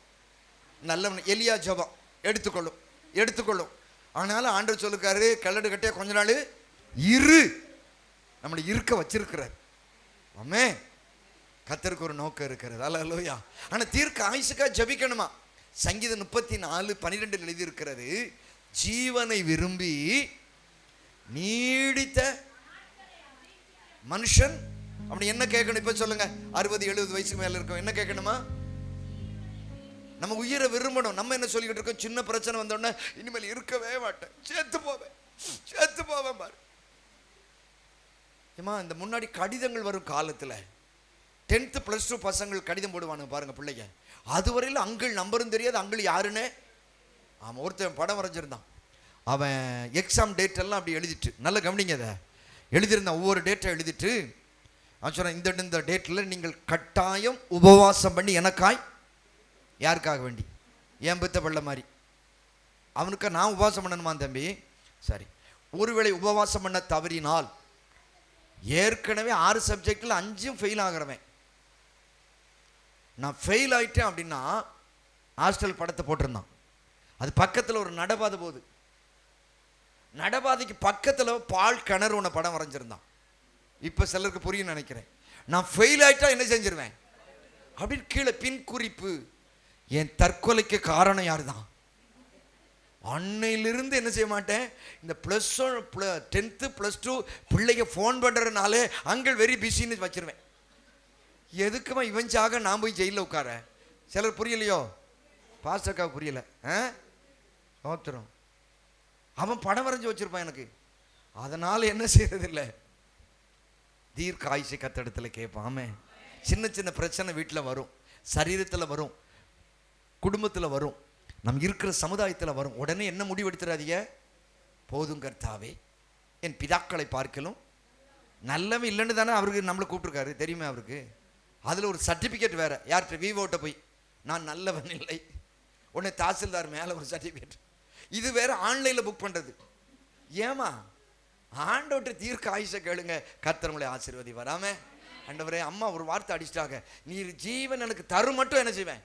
நல்லவன். எலியா ஜெபம் எடுத்துக்கொள்ளும். ஆனாலும் ஆண்டவர் சொல்லுக்காரு, கல்லடு கட்டியா கொஞ்ச நாள் இரு. நம்மளை இருக்க வச்சிருக்கிறார். ஆமே. கர்த்தருக்கு ஒரு நோக்கம் இருக்கிறது. அல்லேலூயா. ஆனா தீர்க்க ஆயுசுக்கா ஜெபிக்கணுமா? சங்கீதம் 34:12 எழுதி இருக்கிறது, ஜீவனை விரும்பி நீடித்த மனுஷன். அப்படி என்ன கேட்கணும் இப்ப சொல்லுங்க? 60-70 வயசுக்கு மேல இருக்கும். என்ன கேட்கணுமா? நம்ம உயிரை விரும்பணும். நம்ம என்ன சொல்லிக்கிட்டு இருக்கோம்? சின்ன பிரச்சனை வந்தோடனே இனிமேல் இருக்கவே மாட்டேன், சேர்த்து போவேன் பாரு. ஏமா இந்த முன்னாடி கடிதங்கள் வரும் காலத்துல 10th +2 பசங்கள் கடிதம் போடுவானுங்க பாருங்க பிள்ளைங்க. அதுவரையில் அங்கிள் நம்பரும் தெரியாது, அங்கிள் யாருன்னு. ஆமாம், ஒருத்தன் படம் வரைஞ்சிருந்தான். அவன் எக்ஸாம் டேட் எல்லாம் அப்படி எழுதிட்டு, நல்லா கவனிங்க, அதை எழுதியிருந்தான். ஒவ்வொரு டேட்டை எழுதிட்டு அவன் சொன்னான், இந்த டேட்டில் நீங்கள் கட்டாயம் உபவாசம் பண்ணி எனக்காய். யாருக்காக வேண்டி? என் பித்த பிள்ளை மாதிரி. அவனுக்கு நான் உபவாசம் பண்ணணுமா தம்பி? சரி, ஒருவேளை உபவாசம் பண்ண தவறினால், ஏற்கனவே 6 சப்ஜெக்டில் 5 ஃபெயில் ஆகிறவன், நான் ஃபெயில் ஆயிட்டேன் அப்படின்னா ஹாஸ்டல் படத்தை போட்டிருந்தான். அது பக்கத்தில் ஒரு நடபாதை போகுது, நடபாதைக்கு பக்கத்தில் பால் கிணறு ஒன்று படம் வரைஞ்சிருந்தான். இப்போ சிலருக்கு புரியும் நினைக்கிறேன். நான் ஃபெயில் ஆயிட்டா என்ன செஞ்சிருவேன் அப்படின்னு கீழே பின் குறிப்பு. என் தற்கொலைக்கு காரணம் யாரு தான்? அன்னையிலிருந்து என்ன செய்ய மாட்டேன், இந்த +1 10th +2 பிள்ளைங்க ஃபோன் பண்ணுறதுனாலே அங்கிள் வெரி பிஸின்னு வச்சிருவேன். எதுக்குமா இவன் சாக நான் போய் ஜெயிலில் உட்கார? சிலர் புரியலையோ? பாஸ்டர்க்காக புரியல. சோத்திரம். அவன் படம் வரைஞ்சி வச்சிருப்பான் எனக்கு, அதனால என்ன செய்யறதில்லை, தீர்க்க ஆயுசை கத்தடத்தில் கேட்பான். ஆமென். சின்ன சின்ன பிரச்சனை வீட்டில் வரும், சரீரத்தில் வரும், குடும்பத்தில் வரும், நம் இருக்கிற சமுதாயத்தில் வரும். உடனே என்ன முடிவெடுத்துறாதீங்க, போதும் கர்த்தாவே என் பிதாக்களை பார்க்கலும் நல்லவன் இல்லைன்னு தானே அவருக்கு நம்மளை கூப்பிட்டுருக்காரு, தெரியுமே அவருக்கு. அதில் ஒரு சர்டிஃபிகேட் வேற, யார்கிட்ட விவோட்ட போய் நான் நல்லவன் இல்லை, உடனே தாசில்தார் மேலே ஒரு சர்டிஃபிகேட். இது வேற ஆன்லைனில் புக் பண்ணுறது. ஏமா ஆண்டவர்கிட்ட தீர்க்க ஆயுசை கேளுங்க, கர்த்தர் உங்களை ஆசீர்வதி வராம. ஆண்டவரே, அம்மா ஒரு வார்த்தை அடிச்சிட்டாங்க, நீர் ஜீவன் எனக்கு தரும் மட்டும் என்ன செய்வேன்,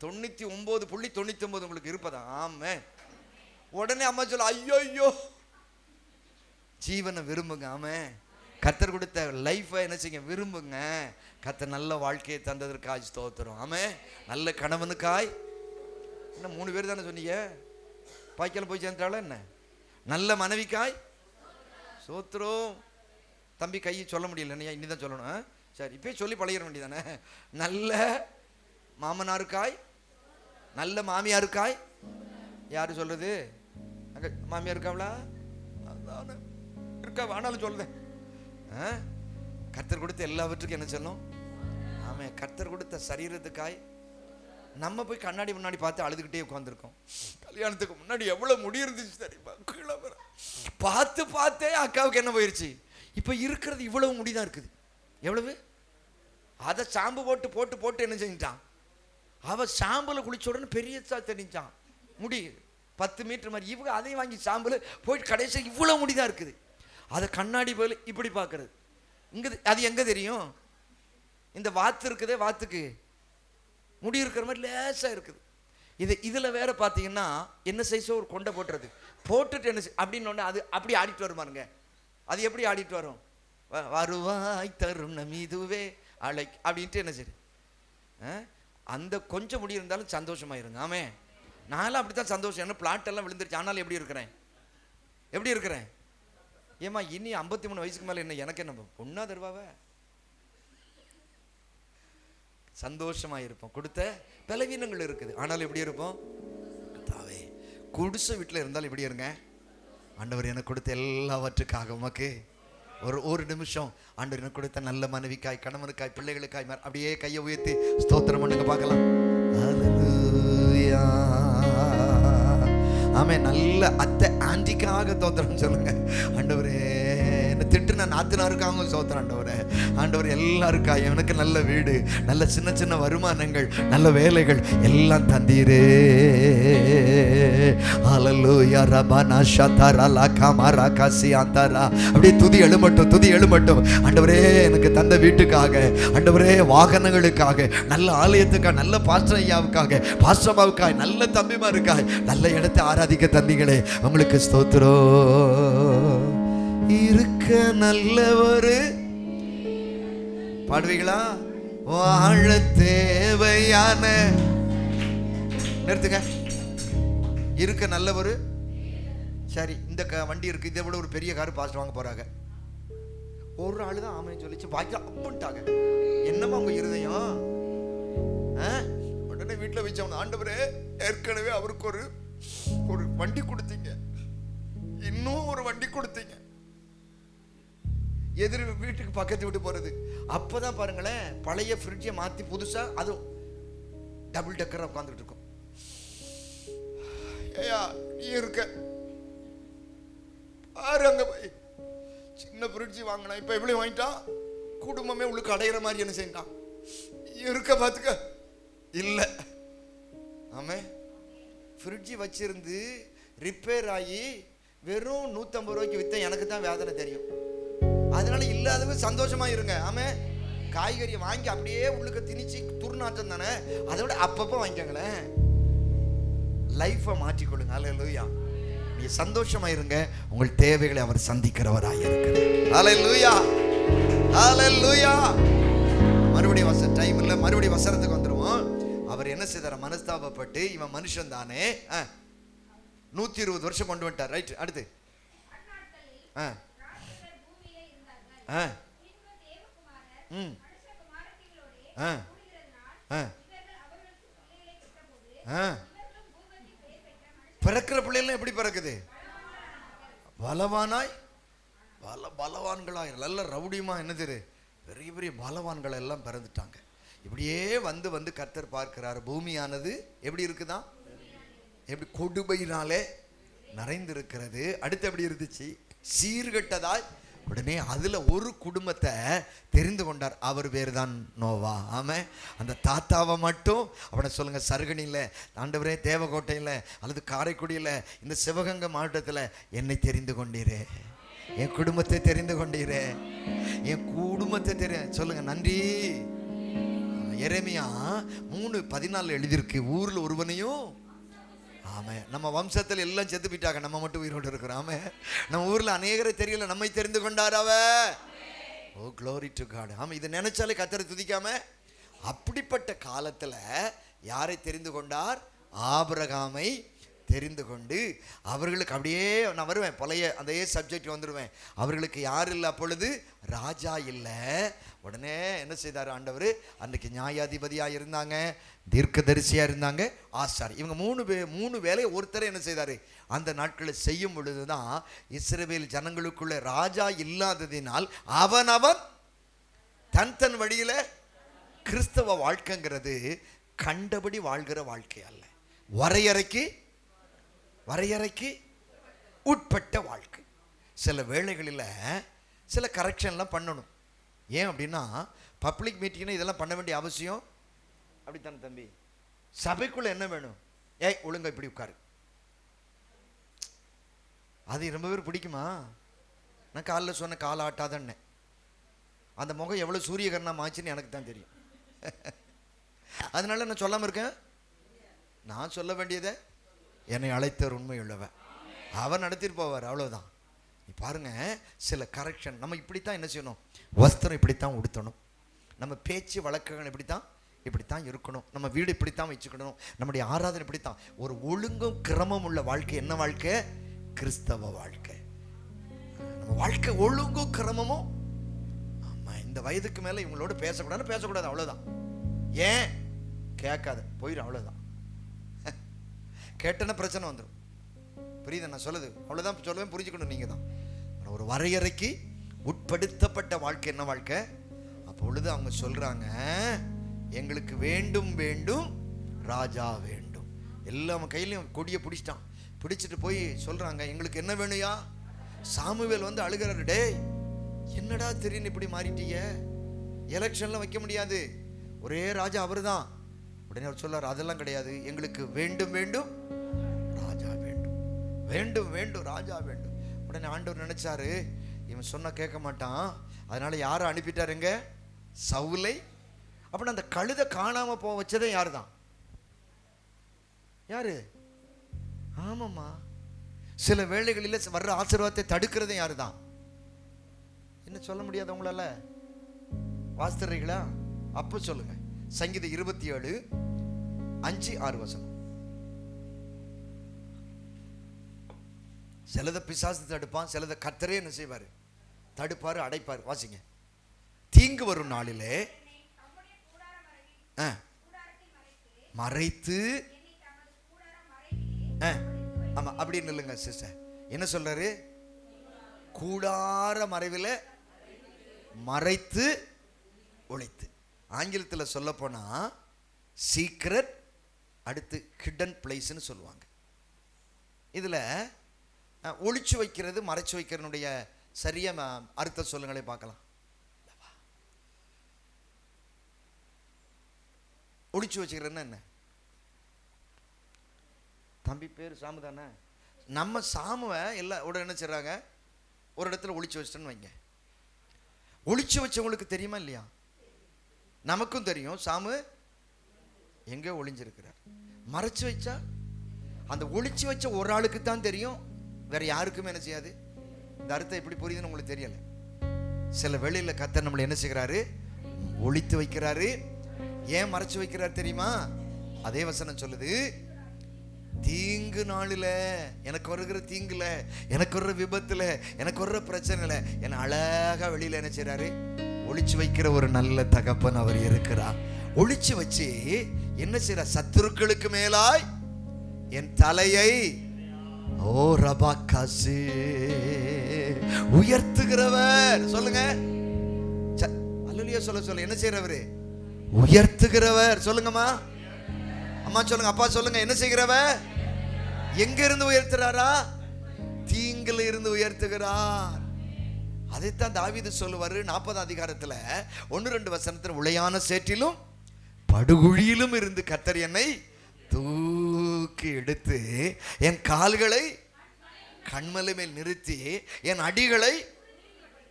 99.99 உங்களுக்கு இருப்பதா? ஆமே. உடனே அம்மா சொல்ல, ஐயோ ஐயோ, ஜீவனை விரும்புங்க. ஆமே. கர்த்தர் கொடுத்த லைஃபை என்ன செய்யுங்க, விரும்புங்க. கர்த்தர் நல்ல வாழ்க்கையை தந்ததற்காய் ஸ்தோத்திரம். ஆமே. நல்ல கணவனுக்காய், என்ன 3 பேர் தானே சொன்னீங்க, பாய்க்கால போய் சேர்ந்தால என்ன, நல்ல மனைவிக்காய் சோத்திரம். தம்பி கையை சொல்ல முடியல, இனி தான் சொல்லணும். சரி, இப்போ சொல்லி பழகிற வேண்டியதானே. நல்ல மாமனாருக்காய், நல்ல மாமியாருக்காய். யாரு சொல்றது? அங்கே மாமியார் இருக்காவளா? இருக்கா, ஆனாலும் சொல்லுதேன். கர்த்தர் கொடுத்த எல்லாவற்றுக்கும் என்ன சொல்லணும்? ஆமே. கர்த்தர் கொடுத்த சரீரத்துக்காய். நம்ம போய் கண்ணாடி முன்னாடி பார்த்து அழுதுகிட்டே உட்காந்துருக்கோம். கல்யாணத்துக்கு முன்னாடி எவ்வளோ முடி இருந்துச்சு தெரியுமா, கீழே பார்த்து பார்த்தே அக்காவுக்கு என்ன போயிருச்சு, இப்போ இருக்கிறது இவ்வளவு முடிதான் இருக்குது. எவ்வளவு? அதை ஷாம்பு போட்டு போட்டு போட்டு என்ன செஞ்சான், அவ ஷாம்புல குளிச்ச உடனே பெரிய தெரிஞ்சான் முடி 10 மீட்டர் மாதிரி. இவங்க அதையும் வாங்கி ஷாம்புல போயிட்டு கடைசியாக இவ்வளோ முடிதான் இருக்குது. அதை கண்ணாடி போல இப்படி பார்க்கறது. இங்கே அது எங்கே தெரியும்? இந்த வாத்து இருக்குதே, வாத்துக்கு முடி இருக்கிற மாதிரி லேசாக இருக்குது. இதில் வேற பார்த்தீங்கன்னா என்ன சைஸோ ஒரு கொண்டை போட்டுறது, போட்டுட்டு என்ன அப்படின்னு அது அப்படி ஆடிட்டு வருமாருங்க. அது எப்படி ஆடிட்டு வரும், வருவாய் தருணம் இதுவே அலை அப்படின்ட்டு என்ன சரி. அந்த கொஞ்சம் முடி இருந்தாலும் சந்தோஷமாயிருங்க. ஆமே. நானும் அப்படி தான் சந்தோஷம். என்ன பிளாட் எல்லாம் விழுந்துருச்சு, ஆனாலும் எப்படி இருக்கிறேன், எப்படி இருக்கிறேன். ஏமா இனி 53 வயசுக்கு மேலே என்ன எனக்கு என்ன பொண்ணா தருவாவே, சந்தோஷமா இருப்போம். கொடுத்த பலவீனங்கள் இருக்குது, ஆனாலும் எப்படி இருப்போம், தாவே. குடிசை வீட்டில் இருந்தாலும் எப்படி இருங்க, ஆண்டவர் எனக்கு கொடுத்த எல்லாவற்றுக்காக உமக்கு ஒரு நிமிஷம் ஆண்டவர் எனக்கு கொடுத்த நல்ல மனைவிக்காய், கணவனுக்காய், பிள்ளைகளுக்காய் அப்படியே கையை உயர்த்தி ஸ்தோத்திரம் பண்ணுங்க பார்க்கலாம். ஹல்லேலூயா. ஆமே. நல்ல அத்தை ஆண்டிக்காக ஸ்தோத்திரம் சொல்லுங்க. ஆண்டவரே, என்ன திட்டுன நாத்தனாருக்காக ஸ்தோத்திரம். ஆண்டவரே, ஆண்டவர் எல்லாருக்காக எனக்கு நல்ல வீடு, நல்ல சின்ன சின்ன வருமானங்கள், நல்ல வேலைகள் எல்லாம் தந்தீரே. ஹல்லேலூயா. ரபனா ஷதரா லகமரா கசியாந்தரா. அப்படியே துதி எழுமட்டும், துதி எழுமட்டும். ஆண்டவரே, எனக்கு தந்த வீட்டுக்காக, ஆண்டவரே வாகனங்களுக்காக, நல்ல ஆலயத்துக்காக, நல்ல பாஸ்டர் ஐயாவுக்காக, பாஸ்டர் அம்மாவுக்காக, நல்ல தம்பிமாருக்காக, நல்ல இடத்தை ஆராதிக்க தந்தீங்களே, உங்களுக்கு ஸ்தோத்திரம். இருக்க நல்ல ஒரு பாடுவீங்களா, வாழ தேவையான, நிறுத்துங்க. இருக்க நல்ல ஒரு, சரி இந்த வண்டி இருக்கு, இதை விட ஒரு பெரிய கார் பாஸ்டர் வாங்க போறாங்க. ஒரு ஆளு தான் ஆமைன்னு சொல்லிச்சு, பாக்கி அப்படின்ட்டாங்க. என்னமா உங்க இருதயம்? உடனே வீட்டில் வச்சவங்க, ஆண்டவரே ஏற்கனவே அவருக்கு ஒரு வண்டி கொடுத்தீங்க, இன்னும் ஒரு வண்டி கொடுத்தீங்க, எதிர் வீட்டுக்கு பக்கத்து வீட்டு போறது. அப்பதான் பாருங்களேன், பழைய ஃப்ரிட்ஜை மாத்தி புதுசா அதுவும் டபுள் டக்கரா உட்காந்துட்டு இருக்கும். ஏயா நீ இருக்க பாரு, அங்க போய் சின்ன ஃப்ரிட்ஜ் வாங்கினா இப்ப எப்படி வாங்கிட்டான், குடும்பமே உள்ளுக்கு அடையிற மாதிரி என்ன செய்யலாம் இருக்க பாத்துக்க இல்ல. ஆமே. ஃப்ரிட்ஜ் வச்சிருந்து ரிப்பேர் ஆகி வெறும் 150 ரூபாய்க்கு வித்த எனக்கு தான் வேதனை தெரியும். அதனால இல்லாதவங்க சந்தோஷமா இருங்க. ஆமே. காய்கறியை வாங்கி அப்படியே உள்ளுக்கு திணிச்சு துர்நாற்றம் தானே, அதை விட அப்பப்போ வாங்கிக்கங்களேன். லைஃபை மாற்றிக்கொள்ளுங்க. ஹல்லேலூயா. நீ சந்தோஷமா இருங்க, உங்கள் தேவைகளை அவர் சந்திக்கிறவராக இருக்கிறார். ஹல்லேலூயா. ஹல்லேலூயா. மறுபடியும் டைம் இல்லை, மறுபடியும் வசனத்துக்கு வந்துருவோம். அவர் என்ன செய்தார, மனஸ்தாபப்பட்டு, இவன் மனுஷன் தானே 120 வருஷம் கொண்டு வந்துட்டார். ரைட். அடுத்து பிறக்கிற பிள்ளைகள் எப்படி பிறக்குது? பலவானாய், பலவான்களாய், நல்ல ரவுடியமா, என்னது, பெரிய பெரிய பலவான்கள் எல்லாம் பிறந்துட்டாங்க. இப்படியே வந்து வந்து கர்த்தர் பார்க்கிறார், பூமியானது எப்படி இருக்குதான், எப்படி கொடுமையினாலே நிறைந்திருக்கிறது. அடுத்து எப்படி இருந்துச்சு? சீர்கெட்டதாய். உடனே அதுல ஒரு குடும்பத்தை தெரிந்து கொண்டார். அவர் பேர் தான் நோவா. ஆமா, அந்த தாத்தாவை மட்டும் அவனை சொல்லுங்க, சருகணியில், ஆண்டவரே தேவக்கோட்டையில் அல்லது காரைக்குடியில், இந்த சிவகங்கை மாவட்டத்தில் என்னை தெரிந்து கொண்டீரே, என் குடும்பத்தை தெரிந்து கொண்டீரே, என் குடும்பத்தை சொல்லுங்க, நன்றி. எரேமியா 3:14 எழுதியிருக்கு, ஊர்ல ஒருவனையும். ஆமா, நம்ம வம்சத்தில் எல்லாம் செத்து போயிட்டாங்க, நம்ம மட்டும் உயிரோடு இருக்கிறோம். ஆமா, நம்ம ஊர்ல அநேகரை தெரியல, நம்மை தெரிந்து கொண்டார் அவ. Oh glory to God. ஆமா, இதை நினைச்சாலே கர்த்தரை துதிக்காம. அப்படிப்பட்ட காலத்துல யாரை தெரிந்து கொண்டார்? ஆபிரகாமை தெரிந்து கொண்டு அவர்களுக்கு, அப்படியே நான் வருவேன், பழைய அதே சப்ஜெக்ட் வந்துடுவேன். அவர்களுக்கு யார் இல்லை அப்பொழுது? ராஜா இல்லை. உடனே என்ன செய்தார் ஆண்டவர்? அன்றைக்கு நியாயாதிபதியாக இருந்தாங்க, தீர்க்கதரிசியாக இருந்தாங்க, ஆசாரி. இவங்க மூணு வேலையை ஒருத்தரை என்ன செய்தார்? அந்த நாட்களை செய்யும் பொழுது தான் இஸ்ரவேல் ஜனங்களுக்குள்ள ராஜா இல்லாததினால் அவனவன் தன் வழியில். கிறிஸ்தவ வாழ்க்கைங்கிறது கண்டபடி வாழ்கிற வாழ்க்கை அல்ல, வரையறைக்கு உட்பட்ட வாழ்க்கை. சில வேளைகளில் சில கரெக்ஷன்லாம் பண்ணணும். ஏன் அப்படின்னா, பப்ளிக் மீட்டிங்னா இதெல்லாம் பண்ண வேண்டிய அவசியம் அப்படித்தானே தம்பி? சபைக்குள்ள என்ன வேணும்? ஏய் ஒழுங்கா இப்படி உட்காரு. அது ரொம்ப பேர் பிடிக்குமா? நான் காலைல சொன்ன காலை ஆட்டாதன்னே, அந்த முகம் எவ்வளோ சூரியகரணம் ஆச்சுன்னு எனக்கு தான் தெரியும். அதனால நான் சொல்லாமல் இருக்கேன். நான் சொல்ல வேண்டியதை என்னை அழைத்தவர் உண்மை உள்ளவன், அவன் நடத்திட்டு போவார், அவ்வளோதான். நீ பாருங்க, சில கரெக்ஷன். நம்ம இப்படித்தான் என்ன செய்யணும்? வஸ்திரம் இப்படித்தான் உடுத்தணும், நம்ம பேச்சு வழக்குகள் இப்படித்தான் இருக்கணும், நம்ம வீடு இப்படித்தான் வச்சுக்கணும், நம்முடைய ஆராதனை இப்படித்தான். ஒரு ஒழுங்கும் கிரமம் உள்ள வாழ்க்கை என்ன வாழ்க்கை? கிறிஸ்தவ வாழ்க்கை. நம்ம வாழ்க்கை ஒழுங்கும் கிரமமும். ஆமா, இந்த வயதுக்கு மேல இவங்களோட பேசக்கூடாது, அவ்வளவுதான். ஏன் கேட்காத போயிடும், அவ்வளவுதான். கேட்டன பிரச்சனை வந்துடும். புரியுது நான் சொல்லுது? அவ்வளவுதான் சொல்லுவேன், புரிஞ்சுக்கணும் நீங்க தான். ஒரு வரையறைக்கு உட்படுத்தப்பட்ட வாழ்க்கை என்ன வாழ்க்கை? அப்பொழுது அவங்க சொல்றாங்க, எங்களுக்கு வேண்டும் ராஜா வேண்டும். எல்லா கையிலையும் கொடியை பிடிச்சிட்டு போய் சொல்றாங்க, எங்களுக்கு என்ன வேணுயா? சாமுவேல் வந்து அழுகிறாரு, டேய் என்னடா திடீர்னு இப்படி மாறிட்டீங்க, எலெக்ஷன்லாம் வைக்க முடியாது, ஒரே ராஜா அவரு தான். உடனே அவர் சொல்றாரு, அதெல்லாம் கிடையாது, எங்களுக்கு வேண்டும் ராஜா வேண்டும் ராஜா வேண்டும். உடனே ஆண்டவர் நினைச்சாரு, இவன் சொன்னா கேட்க மாட்டான், அதனால யாரை அனுப்பிட்டாருங்க? சவுலை. அப்படின்னா அந்த கழுதை காணாம போக வச்சதே யாரு தான்? யாரு? ஆமாம்மா, சில வேளைகளில் வர்ற ஆசீர்வாதத்தை தடுக்கிறதே யாரு தான்? என்ன சொல்ல முடியாது உங்களால? வாசித்துறீங்களா? அப்ப சொல்லுங்க, சங்கீதம் 27:5-6 சிலதை பிசாசு தடுப்பான், சிலதை கர்த்தரே என்ன செய்வாரு? தடுப்பாரு, அடைப்பாரு. வாசிங்க. தீங்கு வரும் நாளிலே மறைத்து. ஆமா, அப்படின்னு இல்லைங்க சிஸ்டர், என்ன சொல்றாரு? கூடார மறைவில் மறைத்து ஒளித்து. ஆங்கிலத்தில் சொல்ல போனா சீக்ரெட், அடுத்து ஹிடன் பிளேஸ்ன்னு சொல்லுவாங்க. இதுல ஒளிச்சு வைக்கிறது, மறைச்சு வைக்கிறனுடைய சரியா அர்த்தம் சொல்லுங்களே பார்க்கலாம். ஒளிச்சு வச்சுக்கிறேன்னா என்ன? தம்பி பேர் சாமு தானே? நம்ம சாமுவை எல்லாம் உடனே என்ன செய்றாங்க? ஒரு இடத்துல ஒளிச்சு வச்சிட்டேன்னு வைங்க. ஒளிச்சு வச்சவங்களுக்கு தெரியுமா இல்லையா? நமக்கும் தெரியும் சாமு எங்க ஒளிஞ்சிருக்கிறார். மறைச்சு வச்சா அந்த ஒளிச்சு வச்ச ஒரு ஆளுக்கு தான் தெரியும், வேற யாருக்குமே என்ன செய்யாது. இந்த அர்த்தம் எப்படி புரியுதுன்னு உங்களுக்கு தெரியல. சில வேளையில கர்த்தர் நம்மளை என்ன செய்கிறாரு? ஒளித்து வைக்கிறாரு. ஏன் மறைச்சு வைக்கிறார் தெரியுமா? அதே வசனம் சொல்லுது, தீங்கு நாளில், எனக்கு வருகிற தீங்குல, எனக்கு வர்ற விபத்துல, எனக்கு வர்ற பிரச்சனைல என்னை அழகா வெளியில என்ன செய்றாரு? ஒளிச்சு வைக்கிற ஒரு நல்ல தகப்பன் அவர் இருக்கிறார். ஒளிச்சு வச்சு என்ன செய்யற? சத்துருக்களுக்கு மேலாய் என் தலையை ஓ ரபாக்காசு உயர்த்துகிறவர். சொல்லுங்க அல்லேலூயா. சொல்ல என்ன செய்யறவரு? உயர்த்துகிறவர். சொல்லுங்கம்மா, அம்மா சொல்லுங்க, அப்பா சொல்லுங்க, என்ன செய்கிறவர்? எங்க இருந்து உயர்த்துறாரா? தீங்குல இருந்து உயர்த்துகிறார். அதைத்தான் தாவீது சொல்லுவாரு 40 அதிகாரத்துல 1-2 வசனத்துல, உளையான சேற்றிலும் படுகுழியிலும் இருந்து கர்த்தர் என்னை தூக்கி எடுத்து என் கால்களை கண்மலை மேல் நிறுத்தி என் அடிகளை,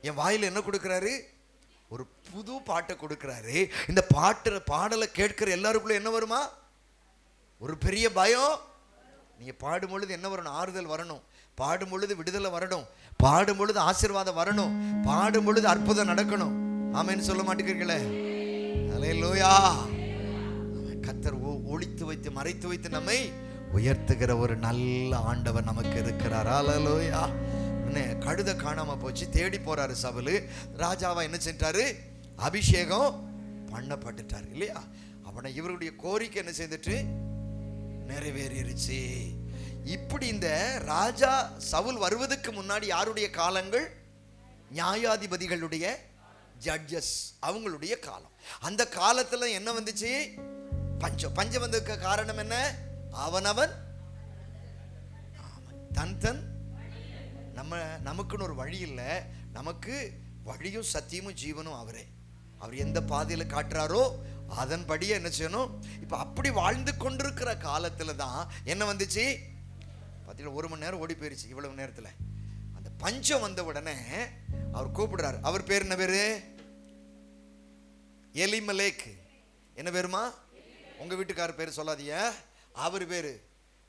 என் வாயில என்ன கொடுக்கிறாரு? ஒரு புது பாட்டை கொடுக்கிறாரு. இந்த பாடலை கேட்கிற எல்லாருக்குள்ள என்ன வருமா? ஒரு பெரிய பயம். நீங்க பாடும் பொழுது என்ன வரணும்? ஆறுதல் வரணும். பாடும் பொழுது விடுதலை வரணும். பாடும் பொழுது ஆசீர்வாதம் வரணும். பாடும் பொழுது அற்புதம் நடக்கணும். ஆமென்னு சொல்ல மாட்டேங்கிறீங்களே? அல்லேலூயா. கர்த்தர் ஒளித்து வைத்து மறைத்து வைத்து நம்மை உயர்த்துகிற ஒரு நல்ல ஆண்டவர் நமக்கு இருக்கிறார். அல்லேலூயா. கழுத காணாம போச்சு, தேடி போறாரு சவுலு. ராஜாவா என்ன செஞ்சாரு? அபிஷேகம் பண்ணப்பட்டுட்டார் இல்லையா? அவனை இவருடைய கோரிக்கை என்ன செய்துட்டு நிறைவேறிடுச்சு. இப்படி இந்த ராஜா சவுல் வருவதற்கு முன்னாடி யாருடைய காலங்கள்? நியாயாதிபதிகளுடைய, ஜட்ஜஸ், அவங்களுடைய காலம். அந்த காலத்துல என்ன வந்துச்சு? பஞ்சம். பஞ்சம் வந்ததுக்கு காரணம் என்ன? அவனவன் தன் நமக்குன்னு ஒரு வழி இல்லை. நமக்கு வழியும் சத்தியமும் ஜீவனும் அவரே. அவர் எந்த பாதையில காட்டுறாரோ அதன்படியே என்ன செய்யணும். இப்ப அப்படி வாழ்ந்து கொண்டிருக்கிற காலத்துல தான் என்ன வந்துச்சு? பார்த்தீங்கன்னா 1 மணி நேரம் ஓடி போயிருச்சு. இவ்வளவு நேரத்துல அந்த பஞ்சம் வந்த உடனே அவர் கூப்பிடுறாரு. அவர் பேர் என்ன பேரு? எலிமெலேக். என்ன பேருமா? உங்க வீட்டுக்கார பேரு சொல்லாதீங்க. அவர் பேரு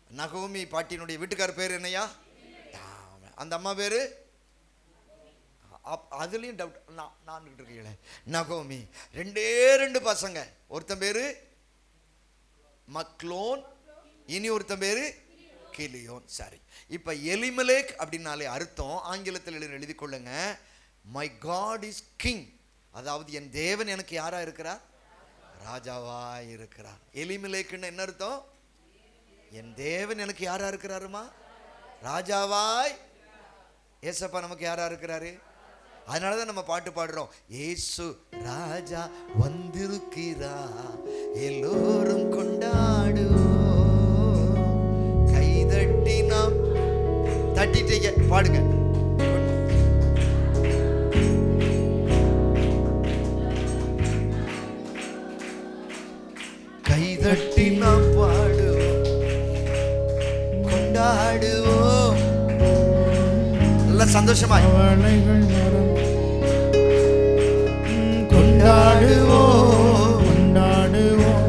நகோமி பாட்டியினுடைய வீட்டுக்கார பேர் என்னையா? அந்த அம்மா பேரு அதுலயும் டவுட். நான் இருக்கீங்களே நகோமி. 2 பசங்க. ஒருத்தன் பேரு மக்லோன், இனி ஒருத்தன் பேரு கிலியோன். சரி, இப்ப எலிமெலேக் அப்படின்னாலே அர்த்தம் ஆங்கிலத்தில் எழுதி கொள்ளுங்க, மை காட் இஸ் கிங். அதாவது என் தேவன் எனக்கு யாரா இருக்கிறார்? ராஜாவா இருக்கிறார். எலிமெலேக்னு என்ன அர்த்தம்? என் தேவன் எனக்கு யாரா இருக்கிறாருமா? ராஜாவாய். ஏசப்பா நமக்கு யாரா இருக்கிறாரு? அதனாலதான் நம்ம பாட்டு பாடுறோம், ஏசு ராஜா வந்திருக்கிறா எல்லோரும் கொண்டாடுவோம், கைதட்டி நாம் தட்டிட்டீங்க பாடுங்க. கைதட்டி நாம் பாடுவோம், கொண்டாடுவோம், நல்ல சந்தோஷமாய் கொண்டாடுவோம், கொண்டாடுவோம்,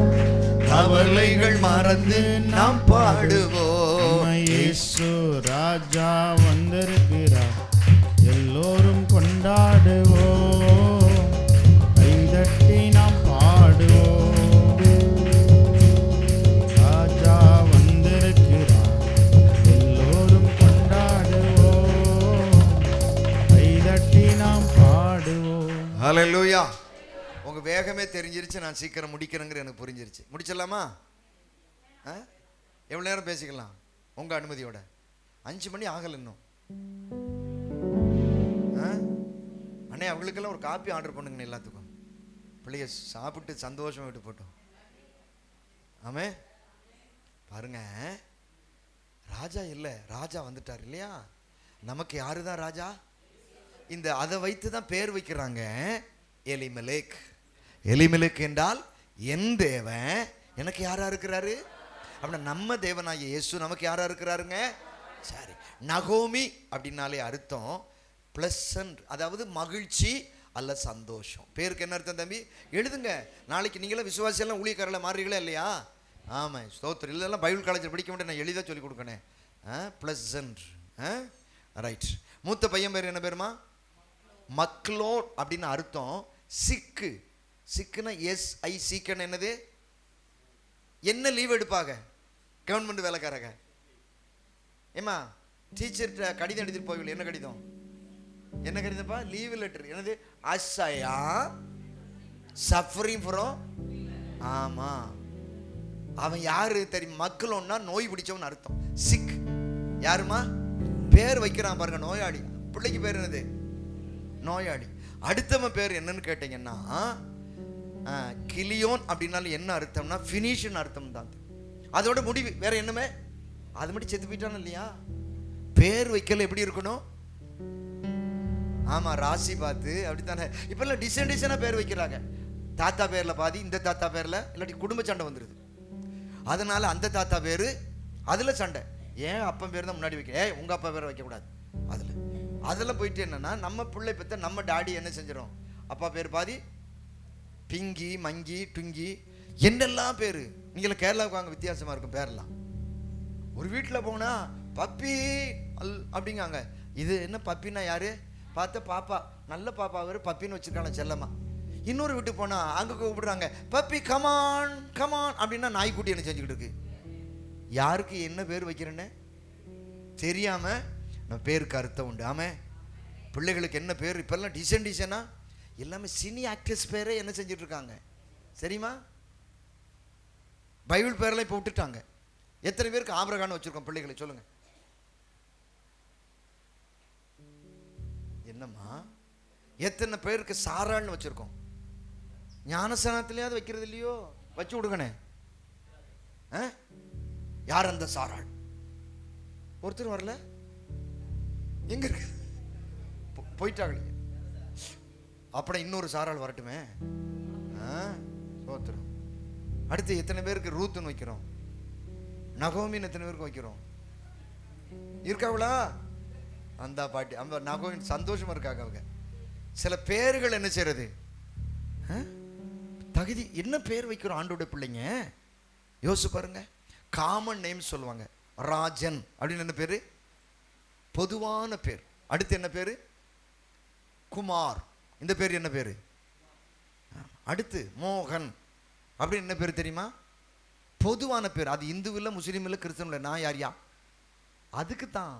கவலைகள் மறந்து நாம் பாடுவோம். இயேசு ராஜா வந்திருக்கிறார் எல்லோரும் கொண்டாடுவோம், கைதட்டி நாம் பாடுவோம். ராஜா வந்திருக்கிறார் எல்லோரும் கொண்டாடுவோம், கைதட்டி நாம் பாடுவோம். ஹல்லேலூயா. உங்க வேகமே தெரிஞ்சிருச்சு, நான் சீக்கிரம் முடிக்கிறேங்கிற எனக்கு புரிஞ்சிருச்சு. முடிச்சிடலாமா? எவ்வளவு நேரம் பேசிக்கலாம் உங்க அனுமதியோட? 5 மணி ஆகல இன்னும். அண்ணே அவங்களுக்கெல்லாம் ஒரு காப்பி ஆர்டர் பண்ணுங்க எல்லாத்துக்கும். பிள்ளைய சாப்பிட்டு சந்தோஷமா விட்டு போட்டோம். ஆமே பாருங்க, ராஜா இல்ல, ராஜா வந்துட்டார் இல்லையா? நமக்கு யாருதான் ராஜா? இந்த அதை வைத்து தான் பேர் வைக்கிறாங்க எலிமெலேக். எலிமெலேக் என்றால் என் தேவன் எனக்கு யாரா இருக்கிறாரு? அப்படின்னா நம்ம தேவனாகிய இயேசு நமக்கு யாரா இருக்கிறாருங்க? சரி, நகோமி அப்படின்னாலே அர்த்தம் பிளசன்ட், அதாவது மகிழ்ச்சி அல்ல சந்தோஷம். பேருக்கு என்ன அர்த்தம் தம்பி? எழுதுங்க. நாளைக்கு நீங்களே விசுவாசியெல்லாம் ஊழியக்காரர்களை மாறுறீங்களா இல்லையா? ஆமாம், ஸ்தோத்திரம். இதெல்லாம் பைபிள் காலேஜில் படிக்க மாட்டேன், நான் எளிதாக சொல்லி கொடுக்கணே. பிளசன்ட். ரைட். மூத்த பையன் பேர் என்ன பேருமா? மக்லோன் அப்படின்னு அர்த்தம் சிக்கு. சிக்குன்னா SICK என்னது? என்ன லீவ் எடுப்பாங்க கவர்மெண்ட் வேலைக்காரங்க? ஏமா டீச்சர்கிட்ட கடிதம் எடுத்துட்டு போகல. என்ன கடிதம்? என்ன கடிதப்பா? Leave letter. என்னது? அசையா சஃபரிங் ஃப்ரம். ஆமா, அவன் யாரு தெரியும்? மக்களோன்னா நோய் பிடிச்சவன் அர்த்தம். சிக். யாருமா? பேர் வைக்கிறான் பாருங்க, நோயாளி. பிள்ளைக்கு பேர் என்னது? நோயாளி. அடுத்தவன் பேர் என்னன்னு கேட்டீங்கன்னா கிலியோன் அப்படின்னாலும் என்ன அர்த்தம்னா ஃபினிஷ்னு அர்த்தம் தான். அதோட முடிவு வேற என்னமே, அது மட்டும் செத்து போயிட்டானு இல்லையா? பேர் வைக்கல எப்படி இருக்கணும்? ஆமா, ராசி பார்த்து அப்படித்தானே. இப்பெல்லாம் டிசைனா பேர் வைக்கிறாங்க. தாத்தா பேர்ல பாதி, இந்த தாத்தா பேர்ல, இல்லாட்டி குடும்ப சண்டை வந்துருது. அதனால அந்த தாத்தா பேரு அதுல சண்டை. ஏன் அப்பன் பேர் தான் முன்னாடி வைக்க, உங்க அப்பா பேரை வைக்க கூடாது. அதெல்லாம் போயிட்டு என்னன்னா, நம்ம பிள்ளை பெற்ற நம்ம டாடி என்ன செஞ்சிடும், அப்பா பேர் பாதி, பிங்கி, மங்கி, டுங்கி, என்னெல்லாம் பேரு. நீங்கள கேரளாவுக்கு வாங்க, வித்தியாசமா இருக்கும் பேரெல்லாம். ஒரு வீட்டில் போனா பப்பி அப்படிங்காங்க. இது என்ன பப்பின்னா யாரு பார்த்த பாப்பா, நல்ல பாப்பா அவரு பப்பின்னு வச்சிருக்காங்க செல்லம்மா. இன்னொரு வீட்டுக்கு போனா அங்க கூப்பிடுறாங்க பப்பி கமான் கமான் அப்படின்னா நாய்க்குட்டி என்ன செஞ்சுக்கிட்டு இருக்கு. யாருக்கு என்ன பேர் வைக்கிறேன்னு தெரியாம நம்ம பேருக்கு அர்த்தம் உண்டு. ஆமே, பிள்ளைகளுக்கு என்ன பேர் இப்பெல்லாம் டிசைனா எல்லாமே சினி ஆக்ட்ரஸ் பேரே என்ன செஞ்சுட்டு இருக்காங்க சரிமா? பைபிள் பேரெல்லாம் இப்போ விட்டுட்டாங்க. எத்தனை பேருக்கு ஆபிரகாம்னு வச்சிருக்கோம் பிள்ளைகளை சொல்லுங்க. என்னம்மா, எத்தனை பேருக்கு சாராள்னு வச்சிருக்கோம்? ஞானஸ்தானத்திலேயாவது வைக்கிறது இல்லையோ? வச்சு விடுங்கண்ணே. யார் அந்த சாராள்? ஒருத்தர் வரல, எங்க இருக்கு? போயிட்டாங்க. அப்புறம் இன்னொரு சாராள் வரட்டுமே. சோத்திரம். அடுத்து எத்தனை பேருக்கு ரூத்துன்னு வைக்கிறோம்? நகோமின்னு எத்தனை பேருக்கு வைக்கிறோம்? இருக்காங்களா? அந்த பாட்டி அந்த நகோமின் சந்தோஷமா இருக்காங்க அவங்க. சில பேர்கள் என்ன செய்யறது தகுதி, என்ன பேர் வைக்கிறோம் ஆண்டோட பிள்ளைங்க? யோசிச்சு பாருங்க. காமன் நேம் சொல்லுவாங்க. ராஜன் அப்படின்னு என்ன பேரு? பொதுவான பேர். அடுத்து என்ன பேரு? குமார். இந்த பேர் என்ன பேரு? அடுத்து மோகன் அப்படின்னு என்ன பேர் தெரியுமா? பொதுவான பேர். அது இந்து இல்லை, முஸ்லீம் இல்லை, கிறிஸ்தவன் இல்லை. நான் யாரியா? அதுக்கு தான்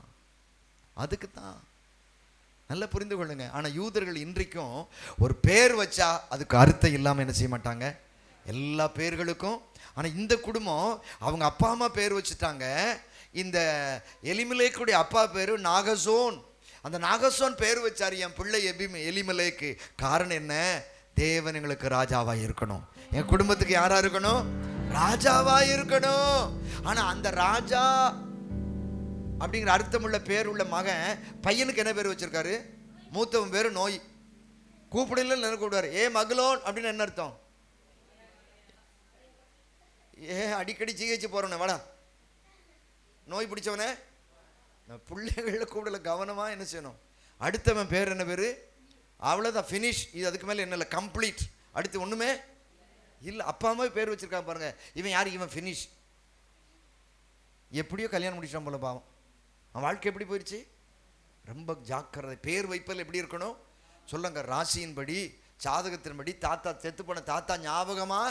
நல்லா புரிந்து கொள்ளுங்க. ஆனா யூதர்கள் இன்றைக்கும் ஒரு பேர் வச்சா அதுக்கு அர்த்தம் இல்லாம என்ன செய்ய மாட்டாங்க, எல்லா பேர்களுக்கும். ஆனா இந்த குடும்பம் அவங்க அப்பா அம்மா பேர் வச்சுட்டாங்க. இந்த எலிமலேக்குடைய அப்பா பேரு நாகசோன். அந்த நாகசோன் பேர் வச்சாரு என் பிள்ளை எலிமலேக்கு. காரணம் என்ன? தேவன் எங்களுக்கு ராஜாவா இருக்கணும், என் குடும்பத்துக்கு யாரா இருக்கணும்? ராஜாவா இருக்கணும். ஆனா அந்த ராஜா அப்படிங்கிற அர்த்தமுள்ள பேர் உள்ள மகன் பையனுக்கு என்ன பேர் வச்சிருக்காரு? மூத்தவன் பேரு நோய். கூப்பிடல கூப்பிடுவாரு, ஏ மகளோன் அப்படின்னு என்ன அர்த்தம்? அடிக்கடி சிகிச்சை போறவனே வாடா, நோய் பிடிச்சவனே. பிள்ளைகள கூப்பிடல, கவனமா என்ன செய்யணும். அடுத்தவன் பேர் என்ன பேரு? அவ்வளவுதான், ஃபினிஷ். இது அதுக்கு மேல என்ன இல்லை, கம்ப்ளீட். அடுத்து ஒண்ணுமே இல்லை. அப்பா அம்மா பேர் வச்சிருக்காங்க பாருங்க. இவன் யாரு? இவன் ஃபினிஷ். எப்படியோ கல்யாணம் முடிச்சிட்டான் போல பாவம். அவன் வாழ்க்கை எப்படி போயிடுச்சு? ரொம்ப ஜாக்கிரதை. பேர் வைப்பல் எப்படி இருக்கணும் சொல்லுங்க. ராசியின்படி, சாதகத்தின்படி, தாத்தா செத்து போன தாத்தா ஞாபகமா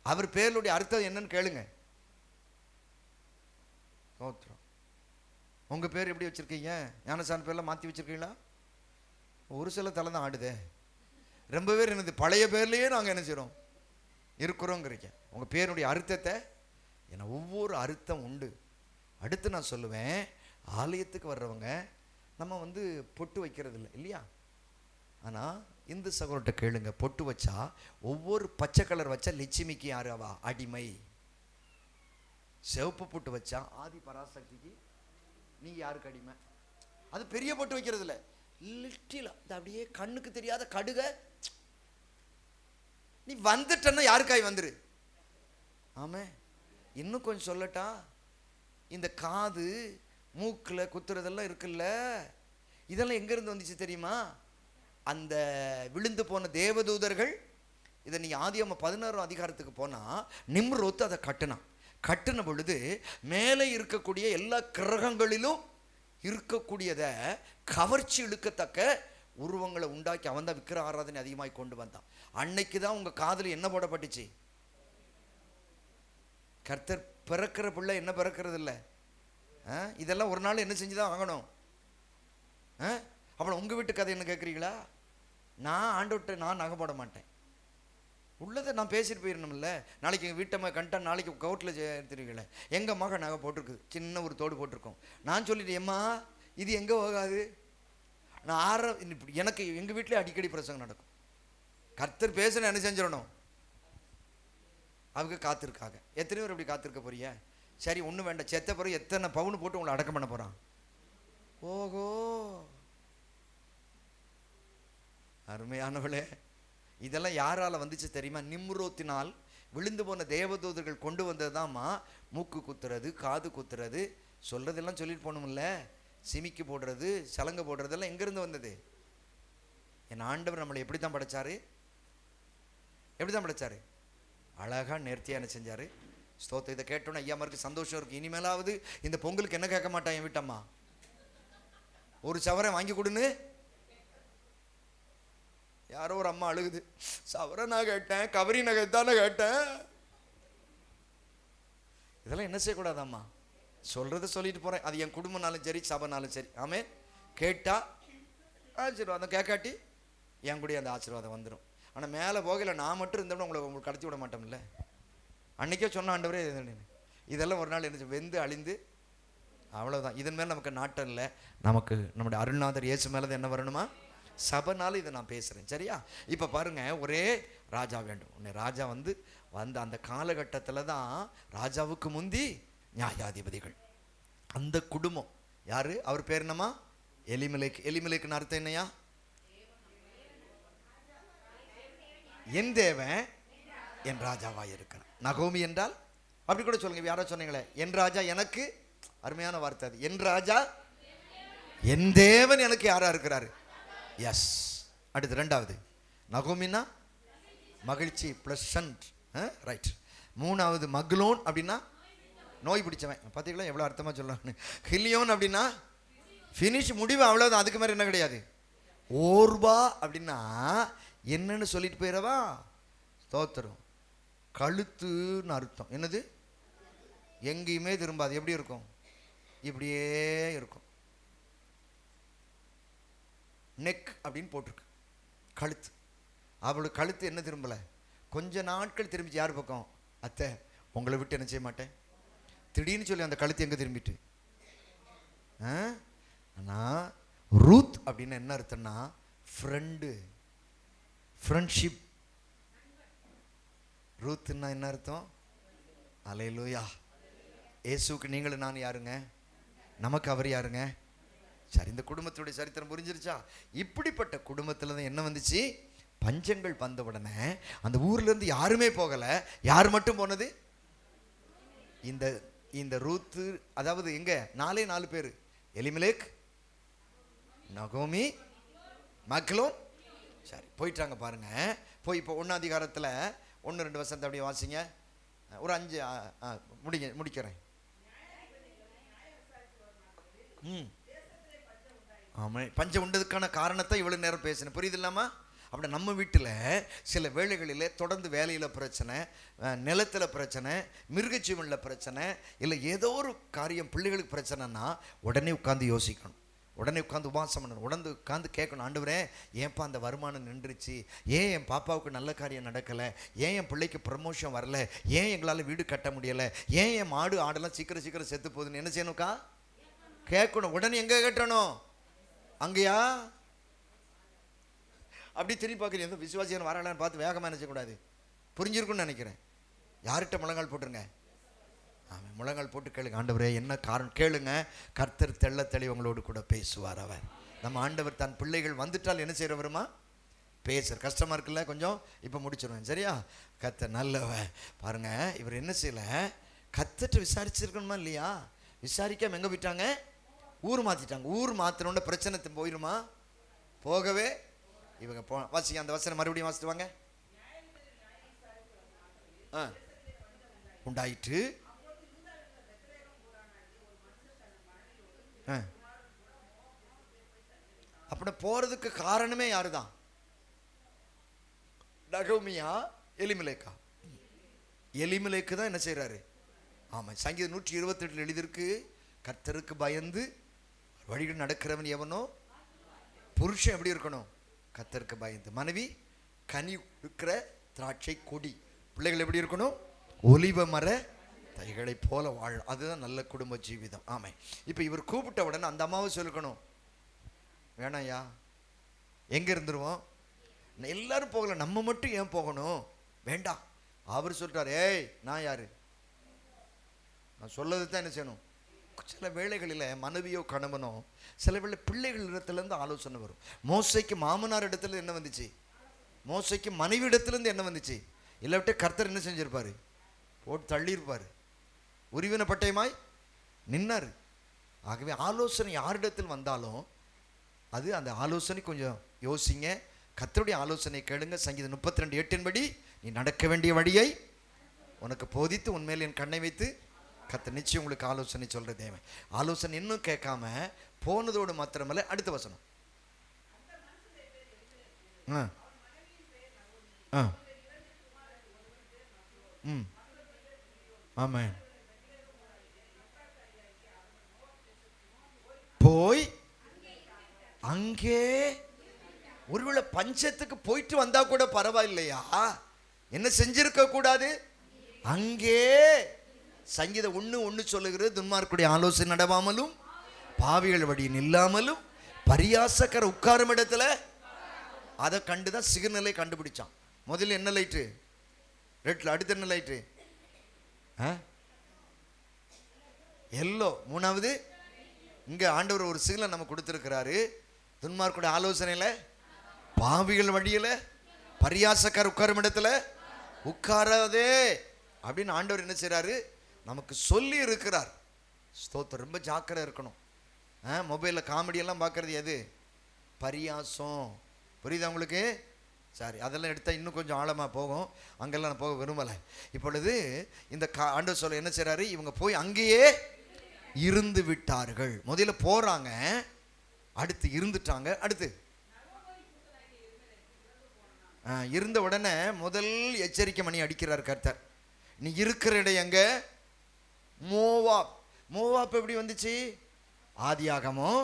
அவர் பேருடைய அர்த்தம் என்னன்னு கேளுங்க. உங்க பேர் எப்படி வச்சிருக்கீங்க? ஞானசான் பேர்லாம் மாத்தி வச்சிருக்கீங்களா? ஒரு சில தலை தான் ஆடுதே. ரொம்ப பேர் என்னது பழைய பேர்லயே நாங்கள் என்ன செய்கிறோம் இருக்கிறோங்கிறீங்க. உங்கள் பேருடைய அர்த்தத்தை ஏன்னா ஒவ்வொரு அர்த்தம் உண்டு. அடுத்து நான் சொல்லுவேன், ஆலயத்துக்கு வர்றவங்க நம்ம பொட்டு வைக்கிறது இல்லை இல்லையா? ஆனால் இந்து சகோதரர்கிட்ட கேளுங்க, பொட்டு வச்சா ஒவ்வொரு பச்சை கலர் வச்சா லட்சுமிக்கு யாரு அவா அடிமை. சிவப்பு பொட்டு வச்சா ஆதி பராசக்திக்கு நீங்க யாருக்கு அடிமை. அது பெரிய பொட்டு வைக்கிறது இல்லை, லிட்டில் அப்படியே கண்ணுக்கு தெரியாத கடுக. நீ வந்துட்டன்னா யாருக்காய் வந்துரு. ஆமே. இன்னும் கொஞ்சம் சொல்லட்டா, இந்த காது மூக்கில் குத்துறதெல்லாம் இருக்குல்ல, இதெல்லாம் எங்கேருந்து வந்துச்சு தெரியுமா? அந்த விழுந்து போன தேவதூதர்கள் இதை நீ ஆதியாகமம் 16 அதிகாரத்துக்கு போனால் நிம்ரோத்து அதை கட்டின பொழுது மேலே இருக்கக்கூடிய எல்லா கிரகங்களிலும் இருக்கக்கூடியதை கவர்ச்சி இழுக்கத்தக்க உருவங்களை உண்டாக்கி அவன் தான் விக்கிர ஆராதனை அதிகமாக கொண்டு வந்தான். அன்னைக்கு தான் உங்கள் காதில் என்ன போடப்பட்டுச்சு? கர்த்தர் பிறக்கிற பிள்ளை என்ன பிறக்கிறது இல்லை. இதெல்லாம் ஒரு நாள் என்ன செஞ்சுதான் வாங்கணும். அப்புறம் உங்கள் வீட்டு கதை என்ன கேட்குறீங்களா? நான் ஆண்டோட்ட நான் நகை போட மாட்டேன். உள்ளதை நான் பேசிட்டு போயிடணும்ல. நாளைக்கு எங்கள் வீட்டம்மா கண்டா நாளைக்கு கவுட்டில் எடுத்துருவீங்களே. எங்கள் மகன் நகை போட்டிருக்குது, சின்ன ஒரு தோடு போட்டிருக்கோம். நான் சொல்லிட்டேன், ஏம்மா இது எங்கே போகாது. நான் எனக்கு எங்கள் வீட்டிலே அடிக்கடி பிரசங்கம் நடக்கும். கர்த்தர் பேசுன என்ன செஞ்சிடணும், அவங்க காத்திருக்காங்க. எத்தனை பேர் அப்படி காத்திருக்க போறிய? சரி ஒன்றும் வேண்டாம், செத்த பிறகு எத்தனை பவுன் போட்டு உங்களை அடக்கம் பண்ண போகிறான். ஓஹோ அருமையானவளே, இதெல்லாம் யாரால் வந்துச்சு தெரியுமா? நிம்ரோத்தினால் விழுந்து போன தேவதூதர்கள் கொண்டு வந்தது தான்மா. மூக்கு குத்துறது, காது குத்துறது, சொல்கிறதெல்லாம் சொல்லிட்டு போகணும்ல. சிமிக்கு போடுறது, சலங்கை போடுறதெல்லாம் எங்கேருந்து வந்தது? என் ஆண்டவர் நம்மளை எப்படி தான் படைச்சாரு? எப்படி தான் படைச்சாரு? அழகாக நேர்த்தியாக என்ன செஞ்சார்? ஸ்தோத்திரம். இதை கேட்டோன்னே ஐயாமாருக்கு சந்தோஷம் இருக்குது. இனிமேலாவது இந்த பொங்கலுக்கு என்ன கேட்க மாட்டான் என் வீட்டம்மா, ஒரு சவரை வாங்கி கொடுன்னு. யாரோ ஒரு அம்மா அழுகுது, சவரை நான் கேட்டேன், கவரி நகை தானே கேட்டேன். இதெல்லாம் என்ன செய்யக்கூடாதாம்மா? சொல்கிறத சொல்லிட்டு போகிறேன். அது என் குடும்பம்னாலும் சரி, சபைனாலும் சரி. ஆமே கேட்டா ஆசீர்வாதம், கேட்காட்டி என் கூட அந்த ஆசீர்வாதம் வந்துடும். ஆனால் மேலே போகல நான் மட்டும் இருந்தோம்னா உங்களுக்கு கடத்தி விட மாட்டோம்ல. அன்றைக்கே சொன்ன ஆண்டவரே இதெல்லாம் ஒரு நாள் என்ன வெந்து அழிந்து அவ்வளோதான். இதன் மேலே நமக்கு நாட்டம் இல்லை. நமக்கு நம்முடைய அருள்நாதர் இயேசு மேலே என்ன வரணுமா? சபைனால இதை நான் பேசுகிறேன், சரியா? இப்போ பாருங்கள், ஒரே ராஜா வேண்டும். உன்னை ராஜா வந்து அந்த காலகட்டத்தில் தான் ராஜாவுக்கு முந்தி நியாயாதிபதிகள். அந்த குடும்பம் யார்? அவர் பேர் என்னம்மா? எலிமெலேக். எலிமெலேக்குன்னு அர்த்தம் என்னையா? என் தேவன் என் ராஜாவாக இருக்கிறான். நகோமி என்றால் அப்படி கூட சொல்லுங்க. யாரோ சொன்னீங்களே என் ராஜா, எனக்கு அருமையான வார்த்தை அது. என் ராஜா என் தேவன் எனக்கு யாரா இருக்கிறாரு? எஸ். அடுத்து ரெண்டாவது நகோமின்னா மகிழ்ச்சி, பிளசன்ட், ரைட். மூணாவது மக்லோன் அப்படின்னா நோய் பிடிச்சவன். பார்த்தீங்களா எவ்வளோ அர்த்தமாக சொல்லலாம்னு. ஹிலியோன் அப்படின்னா ஃபினிஷ், முடிவு, அவ்வளோதான். அதுக்கு மாதிரி என்ன கிடையாது. ஓர்பா அப்படின்னா என்னன்னு சொல்லிட்டு போயிடவா? ஸ்தோத்திரம். கழுத்துன்னு அர்த்தம். என்னது? எங்கேயுமே திரும்பாது. எப்படி இருக்கும்? இப்படியே இருக்கும். நெக் அப்படின்னு போட்டிருக்கு, கழுத்து. அவளோட கழுத்து என்ன திரும்பலை, கொஞ்ச நாட்கள் திரும்பிச்சு. யார் பக்கம்? அத்தை, உங்களை விட்டு என்ன செய்ய மாட்டேன். திடீர்னு சொல்லி அந்த கழுத்து எங்கே திரும்பிட்டு. ஆனால் ரூத் அப்படின்னு என்ன அர்த்தம்னா ஃப்ரெண்டு, ஃப்ரெண்ட்ஷிப். ரூத்துன்னா என்ன அர்த்தம்? அல்லேலூயா. இயேசுவுக்கு நீங்களும் நான் யாருங்க? நமக்கு அவர் யாருங்க? சரி, இந்த குடும்பத்துடைய சரித்திரம் புரிஞ்சிருச்சா? இப்படிப்பட்ட குடும்பத்தில் தான் என்ன வந்துச்சு? பஞ்சங்கள் வந்த உடனே அந்த ஊர்லேருந்து யாருமே போகலை. யார் மட்டும் போனது? இந்த இந்த ரூத்து. அதாவது எங்க 4 பேர், எலிமெலேக், நகோமி, மக்லோன். சரி, போயிட்டாங்க பாருங்க. போய் இப்போ 1 அதிகாரத்தில் 1-2 வசனத்தை அப்படியே வாசிங்க. ஒரு 5 முடிக்கிறேன். ஆமாம், பஞ்சம் உண்டதுக்கான காரணத்தை இவ்வளோ நேரம் பேசினேன், புரியுது இல்லாமா? அப்படி நம்ம வீட்டில் சில வேளைகளில் தொடர்ந்து வேலையில் பிரச்சனை, நிலத்தில் பிரச்சனை, மிருகஜீவனில் பிரச்சனை, இல்லை ஏதோ ஒரு காரியம் பிள்ளைகளுக்கு பிரச்சனைன்னா உடனே உட்காந்து யோசிக்கணும், உடனே உட்காந்து உபாசம் பண்ணணும், உடனே உட்காந்து கேட்கணும். ஆண்டவரே, ஏன்ப்பா அந்த வருமானம் நின்றுச்சு? ஏன் என் பாப்பாவுக்கு நல்ல காரியம் நடக்கலை? ஏன் என் பிள்ளைக்கு ப்ரமோஷன் வரல? ஏன் எங்களால் வீடு கட்ட முடியலை? ஏன் என் மாடு ஆடெல்லாம் சீக்கிரம் செத்து போகுதுன்னு என்ன செய்யணும்க்கா? கேட்கணும். உடனே எங்கே கேட்டணும்? அங்கேயா? அப்படி திரும்பி பார்க்குறீங்க, எந்த விசுவாசியான வரலான்னு பார்த்து வேகமாக நினைச்சக்கூடாது. புரிஞ்சிருக்குன்னு நினைக்கிறேன். யார்கிட்ட முழங்கால் போட்டுருங்க? ஆமாம், முழங்கால் போட்டு கேளுங்க. ஆண்டவரே என்ன காரணம் கேளுங்க. கர்த்தர் தெள்ள தெளிவங்களோடு கூட பேசுவார். அவர் நம்ம ஆண்டவர் தன் பிள்ளைகள் வந்துட்டால் என்ன செய்கிறவருமா? பேசுகிற. கஷ்டமாக இருக்குல்ல கொஞ்சம், இப்போ முடிச்சிடுவேன், சரியா? கர்த்தர் நல்லவன். பாருங்க, இவர் என்ன செய்யலை, கர்த்தர்கிட்ட விசாரிச்சிருக்கணுமா இல்லையா? விசாரிக்காம எங்கே போயிட்டாங்க? ஊர் மாற்றிட்டாங்க. ஊர் மாற்றினோட பிரச்சனை போயிடுமா? போகவே இவங்க வாசிங்க அந்த வசனம் மறுபடியும் வாசிட்டு வாங்க. உண்டாயிற்று. அப்படி போறதுக்கு காரணமே யாருதான்? நகோமியா, எலிமெலேக்கா? எலிமெலேக்கு தான் என்ன செய்யறாரு? ஆமா, சங்கீதம் 128 எழுதியிருக்கு, கர்த்தருக்கு பயந்து வழிகள் நடக்கிறவன் எவனோ. புருஷன் எப்படி இருக்கணும்? கர்த்தருக்கு பயந்து. மனைவி கனி இருக்கிற திராட்சை கொடி. பிள்ளைகள் எப்படி இருக்கணும்? ஒலிவ மர தைகளை போல வாழ. அதுதான் நல்ல குடும்ப ஜீவிதம். ஆமை. இப்போ இவர் கூப்பிட்ட உடனே அந்த அம்மாவை சொல்லிக்கணும், வேணாயா, எங்கே இருந்துருவோம், எல்லாரும் போகல, நம்ம மட்டும் ஏன் போகணும், வேண்டாம். அவர் சொல்லிட்டார், ஏய் நான் யாரு, நான் சொல்லது தான் என்ன செய்யணும். சில வேளைகளில் மனைவியோ கணவனோ சில வேளை பிள்ளைகள் இடத்துலேருந்து ஆலோசனை வரும். மோசைக்கு மாமனார் இடத்துல என்ன வந்துச்சு, மோசைக்கு மனைவி இடத்துலேருந்து என்ன வந்துச்சு, இல்லாவிட்டு கர்த்தர் என்ன செஞ்சிருப்பாரு, போட்டு தள்ளியிருப்பார், உரிவின பட்டயமாய் நின்னார். ஆகவே ஆலோசனை யாரிடத்தில் வந்தாலும் அது அந்த ஆலோசனை கொஞ்சம் யோசிங்க, கர்த்தருடைய ஆலோசனை கேளுங்க. சங்கீதம் 32:8 படி, நீ நடக்க வேண்டிய வழியை உனக்கு போதித்து உன்மேல் என் கண்ணை வைத்து கர்த்தர் நிச்சயம் உங்களுக்கு ஆலோசனை சொல்ற தேவன். ஆலோசனை இன்னும் கேட்காம போனதோடு மாத்திரமல்ல, அடுத்த வசனம் ஆமென். போய் அங்கே ஒருவேளை பஞ்சத்துக்கு போயிட்டு வந்தா கூட பரவாயில்லையா, என்ன செஞ்சிருக்க கூடாது, அங்கே. சங்கீதம் 1:1 சொல்லுகிறது, துன்மார்க்குடைய ஆலோசனை நடவாமலும் பாவிகள் வழி நில்லாமலும் பரியாசக்கர உட்காரும் இடத்துல. அதை கண்டுதான் சிக்னலை கண்டுபிடிச்சான். முதல்ல என்ன லைட்டு, ரெட்ல. அடுத்து என்ன லைட்டு, எல்லோ. மூணாவது இங்க ஆண்டவர் ஒரு சிக்னல் நம்ம கொடுத்திருக்கிறாரு, துன்மார்க்குடைய ஆலோசனையில பாவிகள் வழியில பரியாசக்கார உட்காரும் இடத்துல உட்காராதே அப்படின்னு ஆண்டவர் என்ன செய்றாரு, நமக்கு சொல்லி இருக்கிறார். ஸ்தோத்திரம். ரொம்ப ஜாக்கிரதை இருக்கணும். மொபைலில் காமெடியெல்லாம் பார்க்கறது எது, பரியாசம். புரியுதா உங்களுக்கு? சரி, அதெல்லாம் எடுத்தால் இன்னும் கொஞ்சம் ஆழமாக போகும், அங்கெல்லாம் நான் போக விரும்பலை. இப்பொழுது இந்த ஆண்டவர் சொல்ல என்ன செய்றாரு, இவங்க போய் அங்கேயே இருந்து விட்டார்கள். முதல்ல போறாங்க, அடுத்து இருந்துட்டாங்க. அடுத்து இருந்த உடனே முதல் எச்சரிக்கை மணி அடிக்கிறார் கர்த்தர். நீ இருக்கிற இடம் எங்க, மோவாப். மோவாப் எப்படி வந்துச்சு, ஆதியாகமம்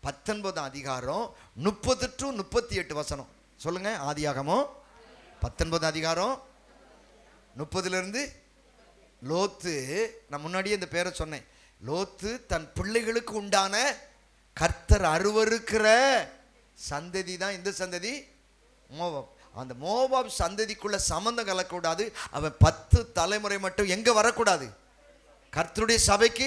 19 அதிகாரம் 30 to 38 வசனம் சொல்லுங்க. ஆதியாகமம் 19 அதிகாரம் 30 லோத்து, நான் முன்னாடியே இந்த பேரை சொன்னேன், லோத்து தன் பிள்ளைகளுக்கு உண்டான கர்த்தர் அருவருக்கிற சந்ததி தான் இந்த சந்ததி, மோவாப். அந்த மோவாப் சந்ததிக்குள்ள சம்பந்தம் கலக்கூடாது. அவன் 10 தலைமுறை மட்டும் எங்க வரக்கூடாது, கர்த்தருடைய சபைக்கு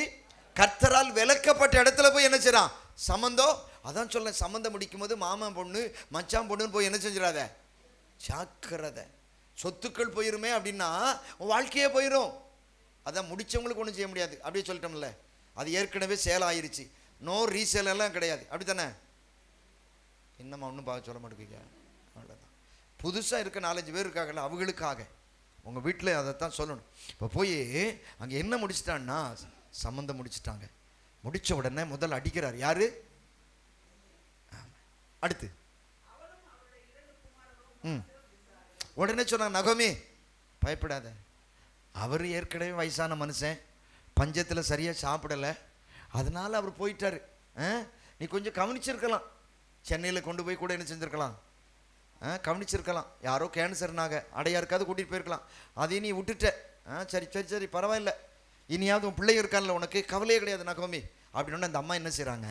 கர்த்தரால் விலக்கப்பட்ட இடத்துல போய் என்ன செய்யறான், சம்பந்தம். அதான் சொல்ல, சம்பந்தம் முடிக்கும் போது மாமன் பொண்ணு மச்சான் பொண்ணுன்னு போய் என்ன செஞ்சிடாத, ஜாக்கிரதை. சொத்துக்கள் போயிருமே அப்படின்னா வாழ்க்கையே போயிடும். அதான் முடிச்சவங்களுக்கு ஒன்றும் செய்ய முடியாது, அப்படியே சொல்லிட்டோம்ல. அது ஏற்கனவே சேல் ஆயிருச்சு, நோ ரீசேல் எல்லாம் கிடையாது, அப்படி தானே. இன்னமா ஒன்றும் பார்க்க சொல்ல மாட்டேங்க. அவ்வளோதான். புதுசாக இருக்க 4-5 பேர் இருக்காங்கல்ல, அவங்களுக்காக உங்கள் வீட்டில் அதைத்தான் சொல்லணும். இப்போ போய் அங்கே என்ன முடிச்சிட்டான்னா சம்மந்தம் முடிச்சிட்டாங்க. முடித்த உடனே முதல் அடிக்கிறார் யாரு, அடுத்து உடனே சொன்னாங்க, நகோமி பயப்படாத, அவர் ஏற்கனவே வயசான மனுஷன், பஞ்சத்தில் சரியாக சாப்பிடலை, அதனால் அவர் போயிட்டார். நீ கொஞ்சம் கவனிச்சிருக்கலாம், சென்னையில் கொண்டு போய் கூட என்ன செஞ்சுருக்கலாம், கவனிச்சிருக்கலாம். யாரோ கேன்சர்னாக அடையாருக்காவது கூட்டிகிட்டு போயிருக்கலாம், அதையும் நீ விட்டுட்ட. சரி சரி சரி பரவாயில்ல, இனியாவது உன் பிள்ளை இருக்கான்ல, உனக்கு கவலையே கிடையாது நகோமி அப்படின்னு. அந்த அம்மா என்ன செய்கிறாங்க,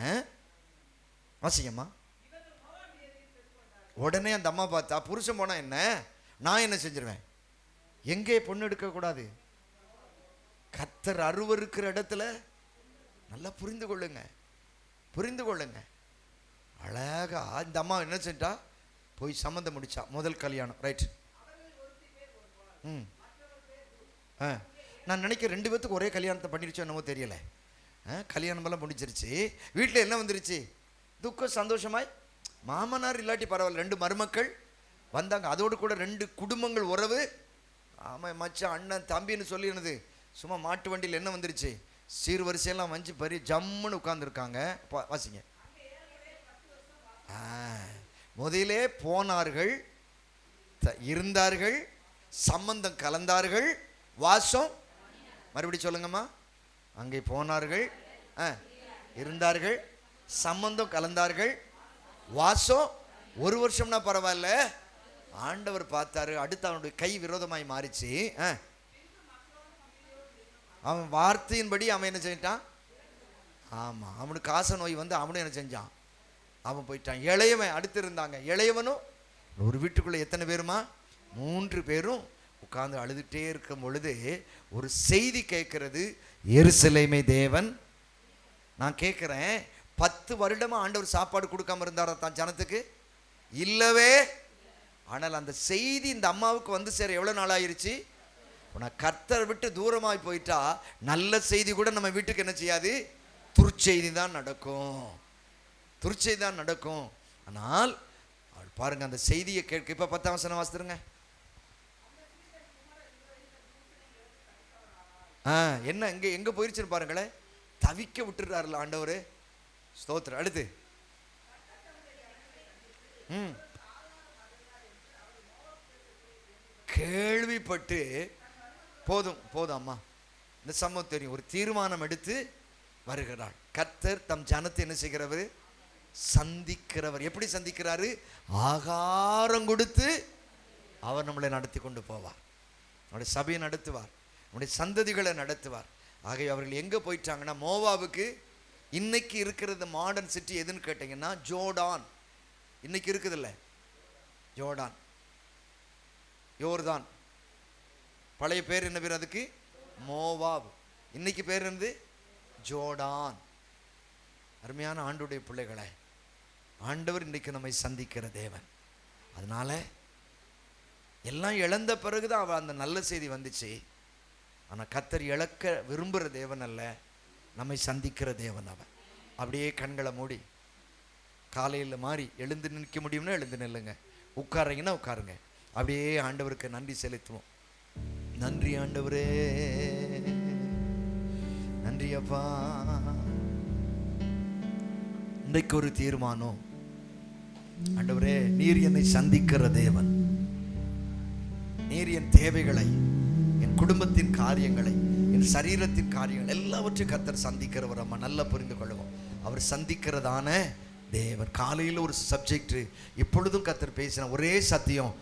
வாசிங்கம்மா. உடனே அந்த அம்மா பார்த்தா, புருஷன் போனால் என்ன, நான் என்ன செஞ்சிருவேன், எங்கே பொண்ணு எடுக்கக்கூடாது, கர்த்தர் அருவருக்கிற இடத்துல. நல்லா புரிந்து கொள்ளுங்க, புரிந்து கொள்ளுங்க. அழகா இந்த அம்மா என்ன செஞ்சா, போய் சம்மந்தம் முடிச்சா. முதல் கல்யாணம், ரைட். நான் நினைக்கிறேன் 2 பேத்துக்கு ஒரே கல்யாணத்தை பண்ணிருச்சோ என்னமோ தெரியல. கல்யாணமெல்லாம் முடிச்சிருச்சு. வீட்டில் என்ன வந்துருச்சு, துக்கம் சந்தோஷமாய். மாமனார் இல்லாட்டி பரவாயில்ல, 2 மருமக்கள் வந்தாங்க, அதோடு கூட 2 குடும்பங்கள் உறவு. ஆமாம், மச்சான் அண்ணன் தம்பின்னு சொல்லி என்னது, சும்மா மாட்டு வண்டியில் என்ன வந்துருச்சு, சீர்வரிசையெல்லாம் வஞ்சி பறி ஜம்முன்னு உட்கார்ந்துருக்காங்க. வாசிங்க. முதலே போனார்கள், இருந்தார்கள், சம்பந்தம் கலந்தார்கள், வாசம். மறுபடி சொல்லுங்கம்மா. அங்கே போனார்கள், இருந்தார்கள், சம்பந்தம் கலந்தார்கள், வாசம். 1 வருஷம்னா பரவாயில்ல, ஆண்டவர் பார்த்தாரு, அடுத்து அவனுடைய கை விரோதமாய் மாறிச்சு. அவன் வார்த்தையின்படி அவன் என்ன செஞ்சிட்டான்? ஆமா, அவனுக்கு காச நோய் வந்து அவனும் என்ன செஞ்சான்? அவன் போயிட்டான். இளையவன் அடுத்து இருந்தாங்க. இளையவனும் ஒரு வீட்டுக்குள்ள எத்தனை பேருமா? 3 பேரும் உட்கார்ந்து அழுதுகிட்டே இருக்கும் பொழுது ஒரு செய்தி கேட்கிறது, எருசலேமே தேவன். நான் கேட்குறேன், 10 வருடமா ஆண்டவர் சாப்பாடு கொடுக்காம இருந்தாரா தான் ஜனத்துக்கு? இல்லவே. ஆனால் அந்த செய்தி இந்த அம்மாவுக்கு வந்து சேர எவ்வளோ நாள் ஆயிருச்சு? நான் கர்த்தரை விட்டு தூரமாய் போயிட்டா நல்ல செய்தி கூட நம்ம வீட்டுக்கு என்ன செய்யாது? துர்ச்செய்தி தான் நடக்கும், துர்ச்செய்தி தான் நடக்கும். ஆனால் பாருங்க, அந்த செய்தியை கேட்க இப்போ 10ஆம் வசனம் வாசித்துருங்க. என்ன எங்க போயிருச்சுன்னு பாருங்களேன். தவிக்க விட்டுறாருல ஆண்டவர். ஸ்தோத்திரம். அடுத்து கேள்விப்பட்டு போதும் போதும் அம்மா, இந்த சம்பவம் தெரியும். ஒரு தீர்மானம் எடுத்து வருகிறாள். கர்த்தர் தம் ஜனத்தை என்ன செய்கிறவர்? சந்திக்கிறவர். எப்படி சந்திக்கிறாரு? ஆகாரம் கொடுத்து அவர் நம்மளை நடத்தி கொண்டு போவார். நம்முடைய சபையை நடத்துவார், நம்முடைய சந்ததிகளை நடத்துவார். ஆகவே அவர்கள் எங்கே போயிட்டாங்கன்னா மோவாவுக்கு. இன்னைக்கு இருக்கிறது மாடர்ன் சிட்டி எதுன்னு கேட்டிங்கன்னா ஜோர்டான். இன்னைக்கு இருக்குதுல்ல ஜோர்டான், யோர்தான். பழைய பேர் என்ன பேர் அதுக்கு? மோவாப். இன்னைக்கு பேர் இருந்து ஜோர்டான். அருமையான ஆண்டவருடைய பிள்ளைகளை, ஆண்டவர் இன்றைக்கு நம்மை சந்திக்கிற தேவன். அதனால எல்லாம் இழந்த பிறகுதான் அவள் அந்த நல்ல செய்தி வந்துச்சு. ஆனால் கர்த்தர் இழக்க விரும்புகிற தேவன் அல்ல, நம்மை சந்திக்கிற தேவன் அவன். அப்படியே கண்களை மூடி காலையில் மாறி எழுந்து நிற்க முடியும்னா எழுந்து நில்லுங்க, உட்காருங்கன்னா உட்காருங்க. அப்படியே ஆண்டவருக்கு நன்றி செலுத்துவோம். நன்றி ஆண்டவரே, நன்றி அப்பா. இன்றைக்கு ஒரு தீர்மானம். ஆண்டவரே, நீர் என்னை சந்திக்கிற தேவன். நீர் என் தேவைகளை, என் குடும்பத்தின் காரியங்களை, என் சரீரத்தின் காரியங்கள் எல்லாவற்றையும் கர்த்தர் சந்திக்கிறவர். அம்மா நல்லா புரிந்து கொள்வோம். அவர் சந்திக்கிறதான தேவன். காலையில் ஒரு சப்ஜெக்ட், இப்பொழுதும் கர்த்தர் பேசின ஒரே சத்தியம்,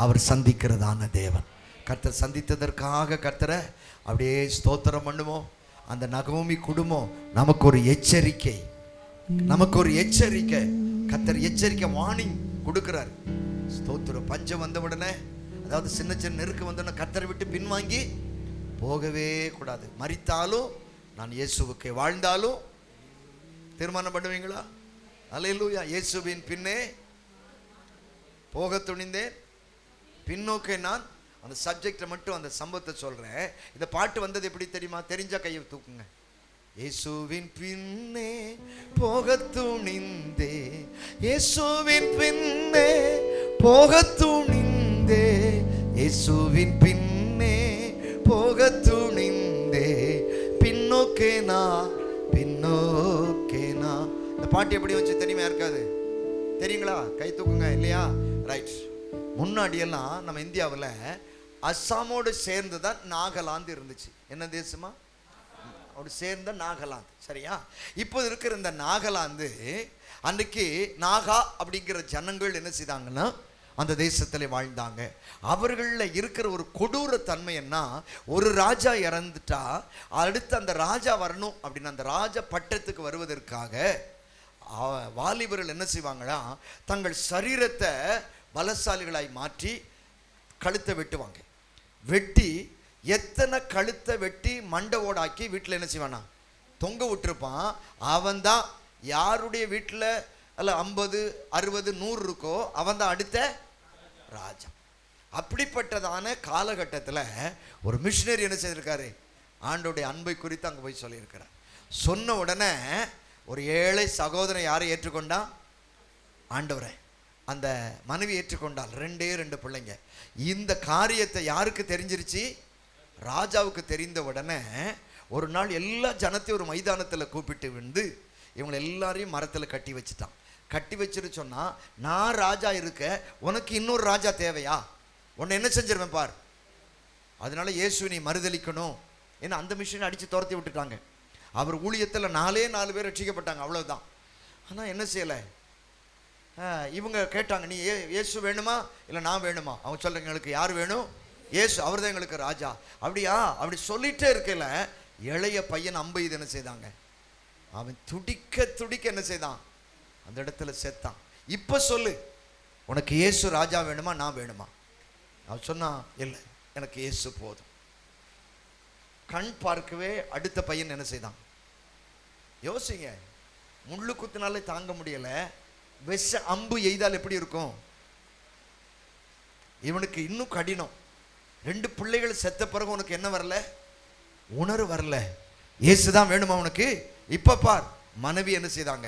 அவர் சந்திக்கிறதான தேவன். கர்த்தர் சந்தித்ததற்காக கர்த்தரை அப்படியே ஸ்தோத்திரம் பண்ணுவோம். அந்த நகோமி குடும்பம் நமக்கு ஒரு எச்சரிக்கை, நமக்கு ஒரு எச்சரிக்கை. கர்த்தர் எச்சரிக்கை, வார்னிங் கொடுக்கிறார். ஸ்தோத்திரம். பஞ்சம் வந்த உடனே, அதாவது சின்ன சின்ன நெருக்கம் வந்தோடனே கர்த்தரை விட்டு பின்வாங்கி போகவே கூடாது. மரித்தாலும் நான் இயேசுவுக்கு, வாழ்ந்தாலும் தீர்மானம் பண்ணுவீங்களா? அல்லேலூயா. இயேசுவின் பின்னே போக துணிந்தேன், பின்னோக்கே நான். அந்த சப்ஜெக்டை மட்டும், அந்த சம்பவத்தை சொல்றேன். இந்த பாட்டு வந்தது எப்படி தெரியுமா? தெரிஞ்சா கையை தூக்குங்க. இயேசுவின் பின்னே போக துணிந்தே, இயேசுவின் பின்னே போக துணிந்தே, இயேசுவின் பின்னே போக துணிந்தே, பின்னோக்கே நான், பின்னோக்கே நான். இந்த பாட்டு எப்படி வச்சு தெரியுமா? இருக்காது தெரியுங்களா? கை தூக்குங்க. இல்லையா? ரைட். முன்னாடியெல்லாம் நம்ம இந்தியாவில் அஸ்ஸாமோடு சேர்ந்து தான் நாகாலாந்து இருந்துச்சு. என்ன தேசமா? அவரு சேர்ந்த நாகாலாந்து. சரியா? இப்போ இருக்கிற இந்த நாகாலாந்து, அன்றைக்கு நாகா அப்படிங்கிற ஜனங்கள் என்ன செய்தாங்கன்னா அந்த தேசத்தில் வாழ்ந்தாங்க. அவர்களில் இருக்கிற ஒரு கொடூர தன்மை என்ன, ஒரு ராஜா இறந்துட்டா அடுத்து அந்த ராஜா வரணும் அப்படின்னு, அந்த ராஜா பட்டத்துக்கு வருவதற்காக வாலிபர்கள் என்ன செய்வாங்களா, தங்கள் சரீரத்தை பலசாலிகளாய் மாற்றி கழுத்தை வெட்டுவாங்க. வெட்டி எத்தனை கழுத்தை வெட்டி மண்டை ஓடாக்கி வீட்டில் என்ன செய்வானா தொங்க விட்டுருப்பான். அவன் தான் யாருடைய வீட்டில் அல்ல 50, 60, 100 இருக்கோ அவன் தான் அடுத்த ராஜா. அப்படிப்பட்டதான காலகட்டத்தில் ஒரு மிஷினரி என்ன செய்திருக்காரு, ஆண்டோடைய அன்பை குறித்து அங்கே போய் சொல்லியிருக்கிறார். சொன்ன உடனே ஒரு ஏழை சகோதரன் யாரை ஏற்றுக்கொண்டான்? ஆண்டவரை. அந்த மனைவி ஏற்றுக்கொண்டால். 2 பிள்ளைங்க. இந்த காரியத்தை யாருக்கு தெரிஞ்சிருச்சு? ராஜாவுக்கு தெரிந்த உடனே ஒரு நாள் எல்லா ஜனத்தையும் ஒரு மைதானத்தில் கூப்பிட்டு வந்து இவங்களை எல்லாரையும் மரத்தில் கட்டி வச்சுட்டான். கட்டி வச்சுட்டு சொன்னா, நான் ராஜா இருக்க, உனக்கு இன்னொரு ராஜா தேவையா? உன்னை என்ன செஞ்சிருவேன் பார். அதனால இயேசு நீ மறுதளிக்கணும். ஏன்னா அந்த மிஷினை அடித்து துரத்தி விட்டுட்டாங்க. அவர் ஊழியத்தில் 4 பேர் ரட்சிக்கப்பட்டாங்க, அவ்வளவுதான். ஆனால் என்ன செய்யலை, இவங்க கேட்டாங்க, நீ இயேசு வேணுமா இல்லை நான் வேணுமா? அவங்க சொல்கிறாங்க, எங்களுக்கு யார் வேணும்? இயேசு, அவர் தான் எங்களுக்கு ராஜா. அப்படியா? அப்படி சொல்லிட்டே இருக்கல இளைய பையன் அம்பு இது என்ன செய்தாங்க, அவன் துடிக்க துடிக்க என்ன செய்தான், அந்த இடத்துல செத்தான். இப்போ சொல்லு, உனக்கு இயேசு ராஜா வேணுமா நான் வேணுமா? அவன் சொன்னான், இல்லை எனக்கு இயேசு போதும். கண் பார்க்கவே அடுத்த பையன் என்ன செய்தான்? யோசிங்க, முள்ளு குத்தினாலே தாங்க முடியல, விஷ அம்பு எய்தால் எப்படி இருக்கும்? இவனுக்கு இன்னும் கடினம். 2 பிள்ளைகள் செத்த பிறகு உனக்கு என்ன வரல? உணர்வு வரல. இயேசுதான் வேணுமா உனக்கு? இப்ப பார், மனைவி என்ன செய்தாங்க,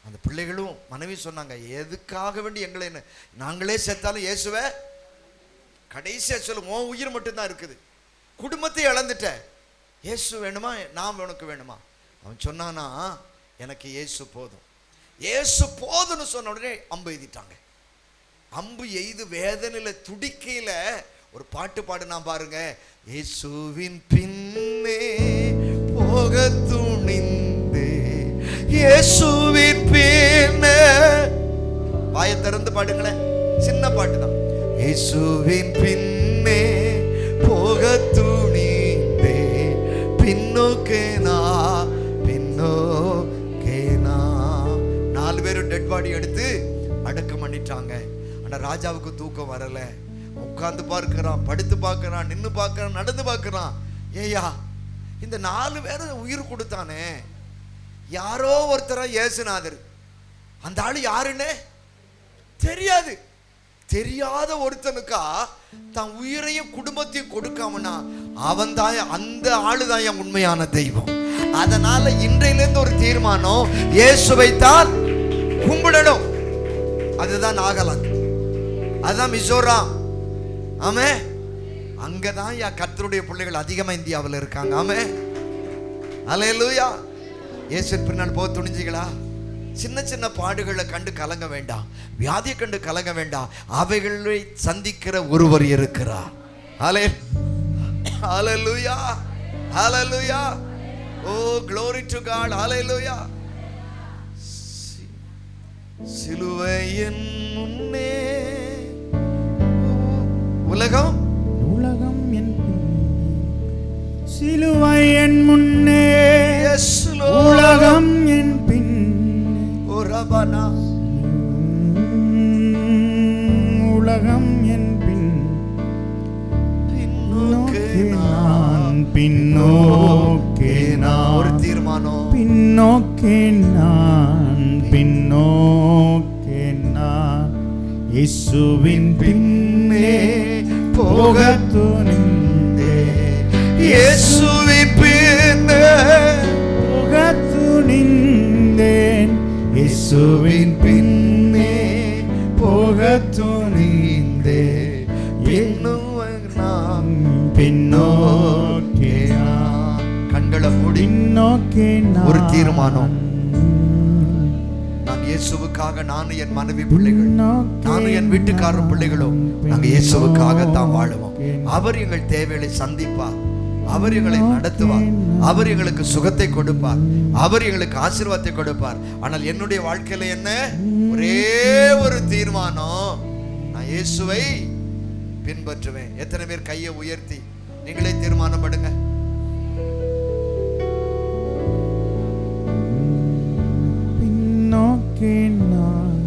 அந்த பிள்ளைகளும் மனைவி சொன்னாங்க, எதுக்காக வேண்டி எங்களை என்ன, நாங்களே செத்தாலும் இயேசுவை கடைசியா சொல்லும், உன் உயிர் மட்டும்தான் இருக்குது, குடும்பத்தை இழந்துட்ட, இயேசு வேணுமா நான் உனக்கு வேணுமா? அவன் சொன்னானா, எனக்கு இயேசு போதும். இயேசு போதும்னு சொன்ன உடனே அம்பு எய்திட்டாங்க. அம்பு எய்து வேதனையில துடிக்கையில ஒரு பாட்டு பாடுனா பாருங்க, இயேசுவின் பின்னே போக துணிந்தே, இயேசுவின் பின்னே, வாயை திறந்து பாடுங்களேன், சின்ன பாட்டு தான். இயேசுவின் பின்னே போக துணிந்தே, பின்னோக்கேனா பின்னோக்கேனா. 4 பேரும் டெட் பாடி எடுத்து அடக்கம் பண்ணிட்டாங்க. ஆனா ராஜாவுக்கு தூக்கம் வரல. உட்கார்ந்து பார்க்கிறான், படுத்து பார்க்கிறான், நின்று பார்க்கிறான், நடந்து பார்க்கிறான். ஏயா, இந்த 4 பேரும் உயிர் கொடுத்தானே, யாரோ ஒருத்தரா இயேசுநாதர், அந்த ஆளு யாருன்னு தெரியாது. தெரியாத ஒருத்தனுக்கா தன் உயிரையும் குடும்பத்தையும் கொடுக்காமனா, அவன் தான், அந்த ஆளுதான் என் உண்மையான தெய்வம். அதனால இன்றையிலிருந்து ஒரு தீர்மானம், இயேசுவை தான் கும்பிடணும். அதுதான் நாகாலாந்து, அதுதான் மிசோராம். ஆமே, அங்கதான் கர்த்தருடைய பிள்ளைகள் அதிகமா இந்தியாவில் இருக்காங்க. ஆமே, அல்லேலூயா. இயேசு பின்னால் போக துணிஞ்சிகளா? சின்ன சின்ன பாடுகளை கண்டு கலங்க வேண்டாம், வியாதியை கண்டு கலங்க வேண்டாம். அவைகளை சந்திக்கிற ஒருவர் இருக்கிறார். ஹல்லேலூயா, ஹல்லேலூயா. ஓ glory to God, ஹல்லேலூயா. சிலுவையின் முன்னே உலகம் என் சிலுவை என் முன்னே, உலகம் என் பின், ரபனா உலகம் என் பின், பின்னோக்கே நான், பின்னோக்கே நான். ஒரு தீர்மானம், பின்னோக்கே நான், பின்னோக்கே நான், இயேசுவின் பின்னே போக துணிந்தே, இயேசுவின் பின்னே போக துணிந்தேன், இயேசுவின் பின்னே போக துணிந்தே, நாம் பின்னோக்கே கண்களை மூடி பின்னோக்கே ஒரு தீர்மானம், நான் இயேசுவுக்காக, நானும் என் மனைவி பிள்ளைகள், நானும் என் வீட்டுக்காரர் பிள்ளைகளும் நாங்க இயேசுவுக்காகத்தான் வாழுவோம். அவர் எங்கள் தேவைகளை சந்திப்பார், அவர் எங்களை நடத்துவார், அவர் எங்களுக்கு சுகத்தை கொடுப்பார், அவர் எங்களுக்கு ஆசீர்வாதத்தை கொடுப்பார். ஆனால் என்னுடைய வாழ்க்கையில என்ன, ஒரே ஒரு தீர்மானம், நான் இயேசுவை பின்பற்றுவேன். எத்தனை பேர் கையை உயர்த்தி நீங்களே தீர்மானம் படுங்க. பின்னோக்கே நான்,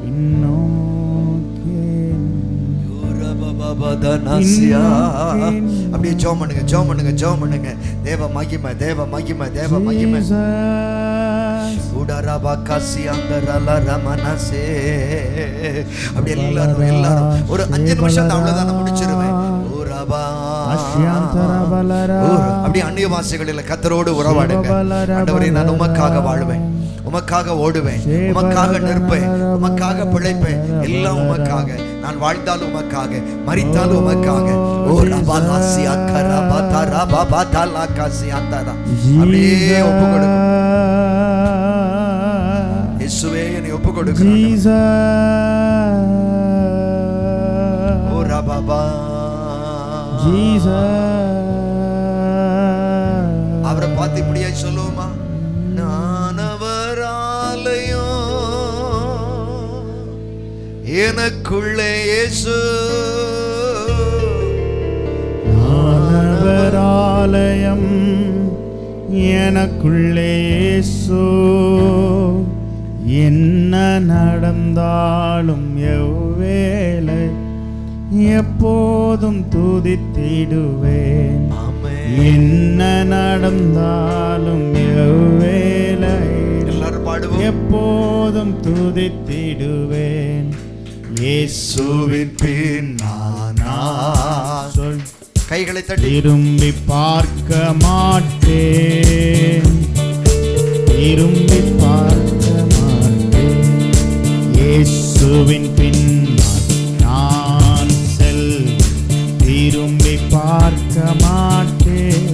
பின்னோக்கே அப்படியே ஜெபம் பண்ணுங்க, ஜெபம் பண்ணுங்க, ஜெபம் பண்ணுங்க. தேவ மகிமை, தேவ மகிமை, தேவ மகிமை. அப்படி எல்லாரும் எல்லாரும் ஒரு 5 நிமிஷம் தான், அவ்வளவுதான், நான் முடிச்சிருவேன். அப்படி அந்நிய வாசிகளில் கர்த்தரோடு உறவாடுங்க. ஆண்டவரே, நான் உமக்காக வாழ்வேன், உமக்காக ஓடுவேன், உமக்காக நிற்பேன், உமக்காக பிழைப்பேன், எல்லாம் உமக்காக. நான் வாழ்ந்தாலும் உமக்காக, மரித்தாலும் உமக்காக. ஓ ரபாலாசி அக்கரா பாதாரா பாபாதாலா காசி அந்தரா. அப்படியே ஒப்பு கொடுங்க. இயேசுவே, என்னை ஒப்பு கொடுக்கிறேன். ஓ ரபாபா அவரை பார்த்து இப்படியா சொல்லுவோமா? நான் அவர் எனக்குள்ளே இயேசு ஆனவர் ஆலயம் எனக்குள்ளே இயேசு என்ன நடந்தாலும் எவ்வேளை எப்போதும் துதித்திடுவேன். என்ன நடந்தாலும் எவ்வேளை எல்லாரும் பாடுவோம். எப்போதும் துதித்திடுவேன். இயேசுவின் பின் நான் சொல் கைகளை தட்டி திரும்பி பார்க்க மாட்டேன். திரும்பி பார்க்க மாட்டேன். இயேசுவின் பின் நான் செல் திரும்பி பார்க்க மாட்டேன்.